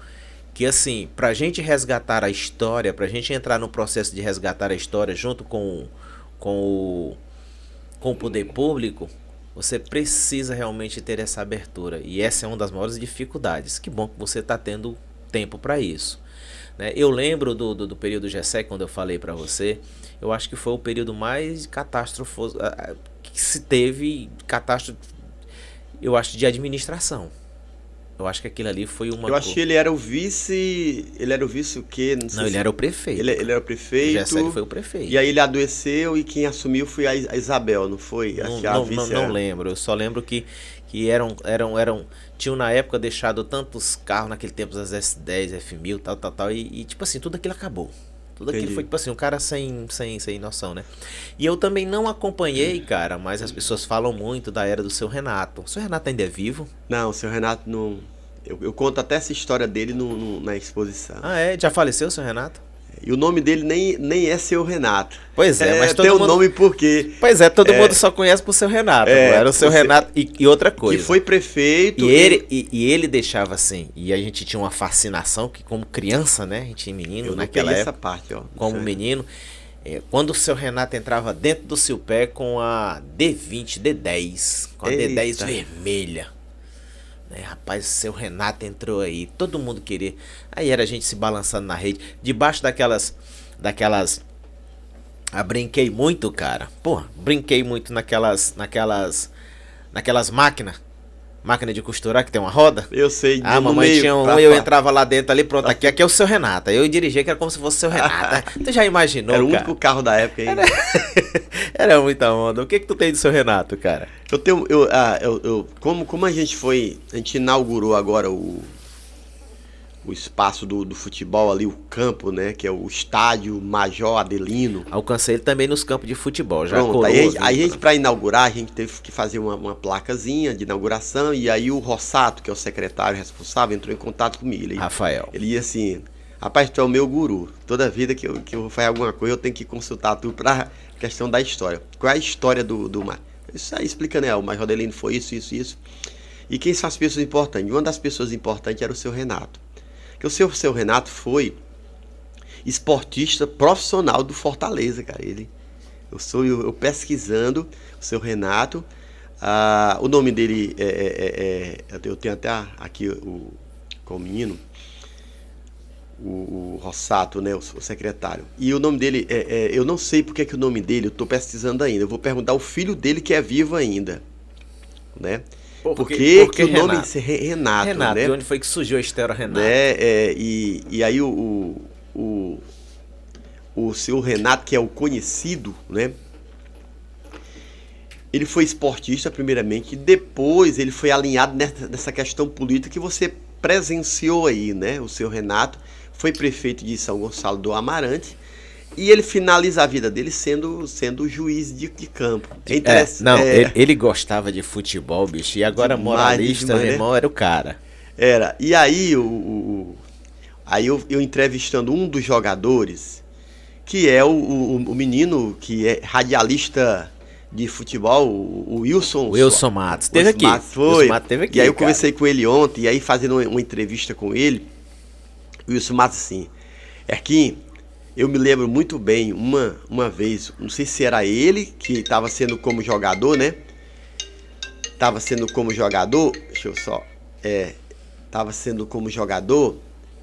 que assim, pra gente resgatar a história, pra gente entrar no processo de resgatar a história junto com o poder público, você precisa realmente ter essa abertura. E essa é uma das maiores dificuldades. Que bom que você está tendo tempo para isso. né? Eu lembro do período GESEC, quando eu falei para você, eu acho que foi o período mais catástrofe que se teve, catástrofe, eu acho, de administração. Eu acho que aquilo ali foi uma...
Eu acho que ele era o vice... Ele era o vice o quê?
Não, ele era o prefeito.
Ele era o prefeito.
O GESEC foi o prefeito.
E aí ele adoeceu e quem assumiu foi a Isabel, não foi?
Não lembro. Eu só lembro que tinham na época deixado tantos carros naquele tempo, as S10, F1000, tal. E tipo assim, tudo aquilo acabou. Tudo aquilo foi tipo assim, um cara sem noção, né? E eu também não acompanhei, cara, mas as pessoas falam muito da era do seu Renato. O seu Renato ainda é vivo?
Não, o seu Renato não... Eu conto até essa história dele na exposição.
Ah, é? Já faleceu o seu Renato?
E o nome dele nem é seu Renato.
Pois é, mas todo
tem
mundo...
o nome porque...
Pois é, todo mundo só conhece por seu Renato. Era o seu Renato e outra coisa.
Que foi prefeito.
E ele deixava assim, e a gente tinha uma fascinação que como criança, né, a gente tinha menino naquela época.
Essa parte, ó.
Como menino, quando o seu Renato entrava dentro do seu pé com a D20, D10, com a D10 vermelha. Rapaz, o seu Renato entrou aí, todo mundo queria. Aí era a gente se balançando na rede, debaixo daquelas brinquei muito, cara. Pô, brinquei muito naquelas máquina de costurar que tem uma roda.
Eu sei.
Ah, mamãe tinha um, eu entrava lá dentro ali, pronto, aqui é o seu Renato. Eu dirigia que era como se fosse o seu Renato. Tu já imaginou,
era
cara?
Era o único carro da época aí.
Era muita onda. O que tu tem do seu Renato, cara?
Como a gente inaugurou agora o espaço do futebol ali, o campo, né, que é o estádio Major Adelino.
Alcancei ele também nos campos de futebol, já.
Pronto, aí a gente, para inaugurar, a gente teve que fazer uma placazinha de inauguração, e aí o Rossato, que é o secretário responsável, entrou em contato comigo.
Rafael.
Ele ia assim, rapaz, tu é o meu guru. Toda vida que eu vou fazer alguma coisa, eu tenho que consultar tu pra questão da história. Qual é a história do Major? Isso aí explica, né, o Major Adelino foi isso. E quem são as pessoas importantes? Uma das pessoas importantes era o seu Renato. Que o seu Renato foi esportista profissional do Fortaleza, cara. Eu pesquisando o seu Renato, o nome dele eu tenho até aqui com o menino, o Rossato, né, o secretário. E o nome dele, eu não sei porque que o nome dele, eu estou pesquisando ainda. Eu vou perguntar ao filho dele que é vivo ainda, né? Porque o nome é Renato, né?
De onde foi que surgiu a história Renato?
E aí o seu Renato, que é o conhecido, né? Ele foi esportista primeiramente, e depois ele foi alinhado nessa questão política que você presenciou aí, né? O seu Renato foi prefeito de São Gonçalo do Amarante, e ele finaliza a vida dele sendo juiz de campo.
Ele gostava de futebol, bicho, e agora moralista, meu irmão, era o cara.
Era. E aí, aí eu entrevistando um dos jogadores, que é o menino que é radialista de futebol, o Wilson.
Wilson Matos. Teve aqui.
Wilson Matos teve aqui. E aí eu conversei com ele ontem, e aí fazendo uma entrevista com ele, o Wilson Matos assim, Erquim, eu me lembro muito bem, uma vez, não sei se era ele que estava sendo como jogador, né? Estava sendo como jogador, deixa eu só, estava sendo como jogador,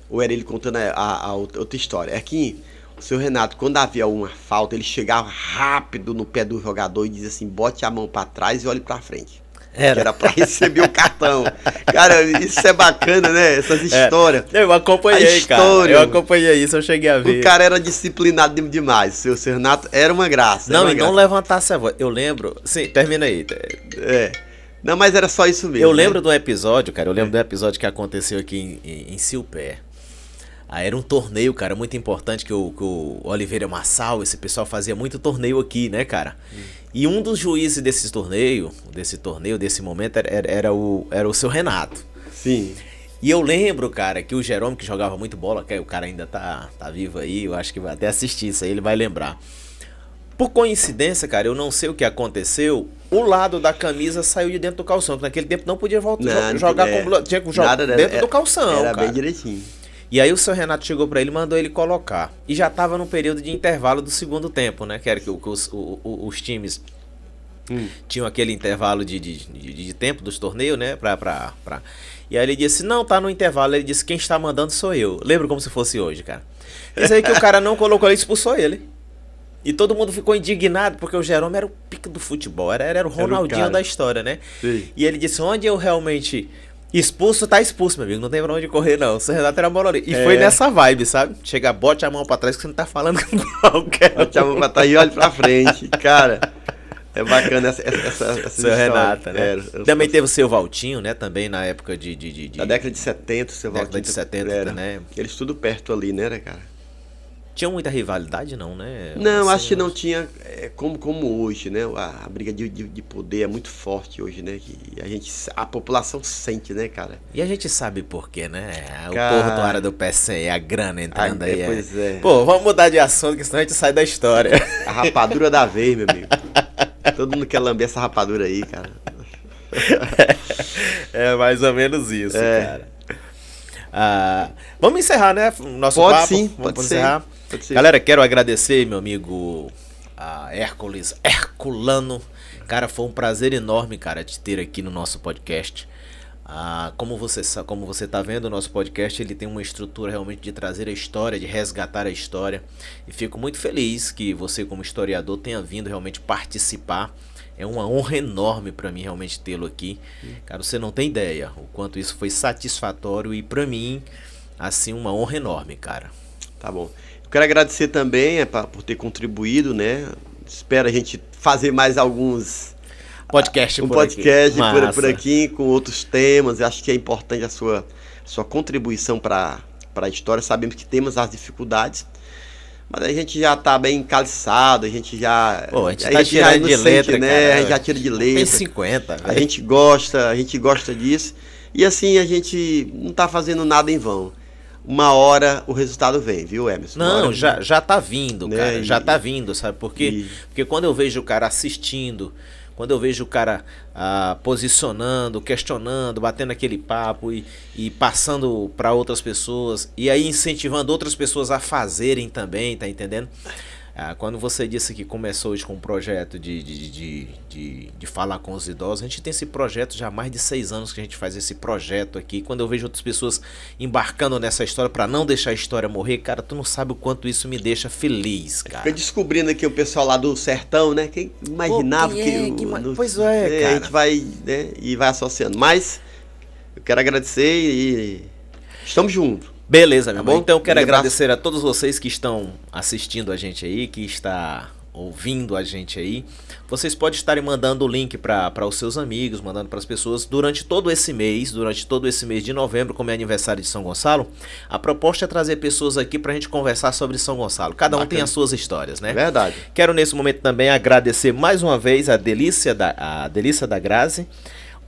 ou era ele contando a outra história. É que o seu Renato, quando havia uma falta, ele chegava rápido no pé do jogador e dizia assim, bote a mão para trás e olhe para frente. Era para receber o cartão. Cara, isso é bacana, né? Essas histórias.
Eu acompanhei, cara. Eu acompanhei isso, eu cheguei a ver.
O cara era disciplinado demais. O seu Renato era uma graça.
Não levantasse a voz. Eu lembro... Sim, termina aí.
Não, mas era só isso mesmo.
Eu lembro do episódio, cara. Eu lembro do episódio que aconteceu aqui em Silpé. Aí era um torneio, cara, muito importante, que o Oliveira Massal, esse pessoal fazia muito torneio aqui, né, cara? E um dos juízes desse momento, era o seu Renato.
Sim.
E eu lembro, cara, que o Jerome, que jogava muito bola, que o cara ainda tá vivo aí, eu acho que vai até assistir isso aí, ele vai lembrar. Por coincidência, cara, eu não sei o que aconteceu, o lado da camisa saiu de dentro do calção, porque naquele tempo não podia jogar tinha que jogar dentro do calção,
era
cara.
Bem direitinho.
E aí o seu Renato chegou pra ele e mandou ele colocar. E já tava no período de intervalo do segundo tempo, né? Que era que os times tinham aquele intervalo de tempo dos torneios, né? E aí ele disse, não, tá no intervalo. Ele disse, quem está mandando sou eu. Lembro como se fosse hoje, cara. Isso aí que o cara não colocou, ele expulsou ele. E todo mundo ficou indignado, porque o Jerome era o pique do futebol, era o Ronaldinho da história, né?
Sim.
E ele disse, onde eu realmente expulso, tá expulso, meu amigo, não tem pra onde correr não, o Seu Renato era a bola ali. E foi nessa vibe, sabe? Chega, bote a mão pra trás que você não tá falando com qualquer.
Bote a mão pra trás e olhe pra frente, cara. É bacana essa
Seu Renato, né? Também teve o Seu Valtinho, né? Também na época
da década de 70, o Seu Valtinho.
Década de 70, né?
Eles tudo perto ali, né, cara?
Tinha muita rivalidade, não, né?
Não, assim, acho que não tinha como hoje, né? A briga de poder é muito forte hoje, né? Que a população sente, né, cara?
E a gente sabe por quê, né? O
Cara...
porro do área do PCE, a grana entrando aí.
Pois é.
Pô, vamos mudar de assunto, que senão a gente sai da história.
A rapadura da vez, meu amigo. Todo mundo quer lamber essa rapadura aí, cara.
É mais ou menos isso, cara. Vamos encerrar, né? Nosso
pode
papo.
Sim,
vamos
pode
encerrar.
Ser.
Galera, quero agradecer meu amigo Hércules Herculano. Cara, foi um prazer enorme, cara, te ter aqui no nosso podcast. Como você tá vendo, o nosso podcast ele tem uma estrutura realmente de trazer a história, de resgatar a história. E fico muito feliz que você, como historiador, tenha vindo realmente participar. É uma honra enorme para mim realmente tê-lo aqui. Cara, você não tem ideia o quanto isso foi satisfatório e para mim, assim, uma honra enorme, cara.
Tá bom. Eu quero agradecer também por ter contribuído, né? Espero a gente fazer mais alguns
podcast
por aqui com outros temas. Eu acho que é importante a sua contribuição para a história. Sabemos que temos as dificuldades, mas a gente já tá bem calçado, a gente já...
Pô, a gente tá tirando de letra,
né?
Cara,
a gente já tira de letra.
Tem 50,
a gente gosta disso. E assim, a gente não tá fazendo nada em vão. Uma hora o resultado vem, viu, Emerson?
Não, já tá vindo, né? Cara. Já tá vindo, sabe por quê? Porque quando eu vejo o cara assistindo, quando eu vejo o cara posicionando, questionando, batendo aquele papo e passando para outras pessoas, e aí incentivando outras pessoas a fazerem também, tá entendendo? Quando você disse que começou hoje com um projeto de falar com os idosos, a gente tem esse projeto já há mais de 6 anos que a gente faz esse projeto aqui. Quando eu vejo outras pessoas embarcando nessa história para não deixar a história morrer, cara, tu não sabe o quanto isso me deixa feliz, cara.
Fica descobrindo aqui o pessoal lá do sertão, né? Quem imaginava
Pois é, cara.
A gente vai, né, e vai associando. Mas eu quero agradecer e estamos juntos.
Beleza, meu irmão. Então eu quero agradecer a todos vocês que estão assistindo a gente aí, que está ouvindo a gente aí. Vocês podem estarem mandando o link para os seus amigos, mandando para as pessoas durante todo esse mês de novembro, como é aniversário de São Gonçalo. A proposta é trazer pessoas aqui para a gente conversar sobre São Gonçalo. Cada um tem as suas histórias, né?
Verdade.
Quero nesse momento também agradecer mais uma vez a Delícia da Grazi,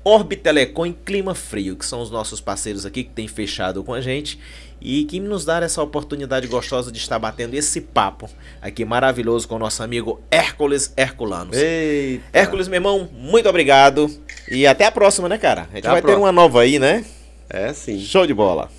Orbitelecom e Clima Frio, que são os nossos parceiros aqui que têm fechado com a gente e que nos dá essa oportunidade gostosa de estar batendo esse papo aqui maravilhoso com o nosso amigo Hércules Herculanos.
Eita.
Hércules, meu irmão, muito obrigado e até a próxima, né, cara? A gente vai ter uma nova aí, né?
É, sim.
Show de bola.